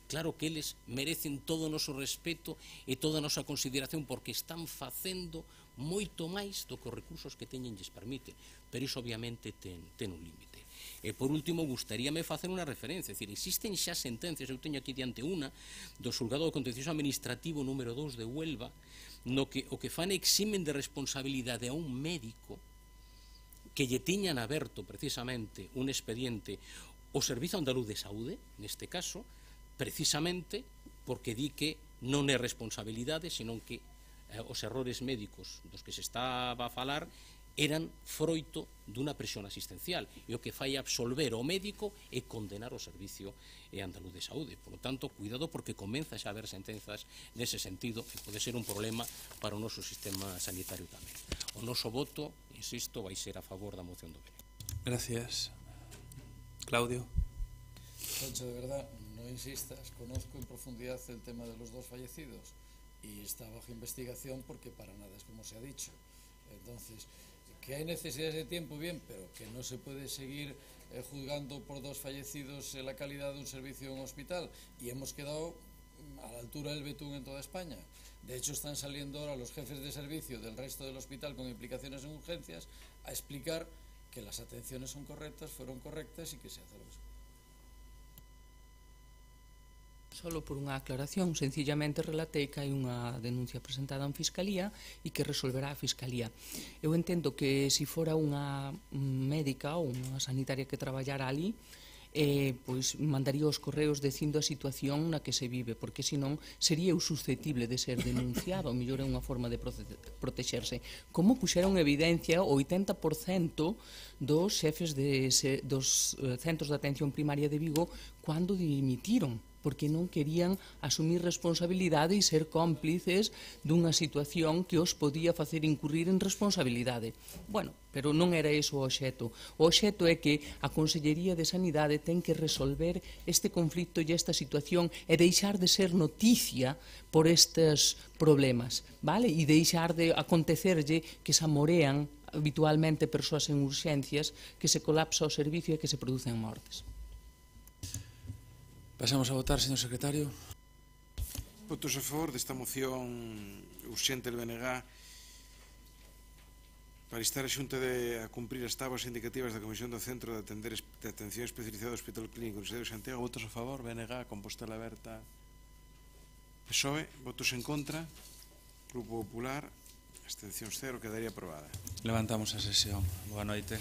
Claro que eles merecen todo o noso respeto e toda a nosa consideración porque están facendo moito máis do que os recursos que teñen lles permiten, pero iso obviamente ten un límite. E por último, gustaríame facer unha referencia, é dicir, existen xa sentencias, eu teño aquí diante unha, do Xulgado de Contencioso Administrativo número 2 de Huelva, no que o que fan eximen de responsabilidade a un médico que lle tiñan aberto precisamente un expediente o Servizo Andaluz de Saúde, neste caso, precisamente porque di que non é responsabilidade, senón que os errores médicos dos que se estaba a falar eran froito dunha presión asistencial e o que fai absolver o médico e condenar o Servicio Andaluz de Saúde. Por lo tanto, cuidado porque comeza xa a haber sentenzas nese sentido e pode ser un problema para o noso sistema sanitario tamén. O noso voto, insisto, vai ser a favor da moción do BNG. Gracias. Claudio. Concha, de verdad, no insistas, conozco en profundidad el tema de los dos fallecidos, y está bajo investigación porque para nada es como se ha dicho. Entonces, que hay necesidades de tiempo, bien, pero que no se puede seguir juzgando por 2 fallecidos la calidad de un servicio en un hospital, y hemos quedado a la altura del betún en toda España. De hecho, están saliendo ahora los jefes de servicio del resto del hospital con implicaciones en urgencias a explicar que las atenciones son correctas, fueron correctas y que se hace lo mismo. Solo por unha aclaración, sencillamente relatei que hai unha denuncia presentada en Fiscalía e que resolverá a Fiscalía. Eu entendo que se fora unha médica ou unha sanitaria que traballara ali, pois mandaría os correos dicindo a situación na que se vive, porque senón sería susceptible de ser denunciado, ou mellor é unha forma de protexerse. Como puxeron evidencia o 80% dos xefes dos centros de atención primaria de Vigo cando dimitiron, porque non querían asumir responsabilidade e ser cómplices dunha situación que os podía facer incurrir en responsabilidade. Bueno, pero non era iso o obxecto. O obxecto é que a Consellería de Sanidade ten que resolver este conflito e esta situación e deixar de ser noticia por estes problemas, vale? E deixar de acontecerlle que se amorean habitualmente persoas en urxencias, que se colapsa o servicio e que se producen mortes. Pasamos a votar, señor secretario. Votos a favor desta moción urxente del BNG para instar a Xunta a cumprir as táboas indicativas da Comisión do Centro de Atención Especializada do Hospital Clínico Universitario de Santiago. Votos a favor, BNG, Compostela Aberta, PSOE. Votos en contra, Grupo Popular, abstencións 0, quedaría aprobada. Levantamos a sesión. Boa noite.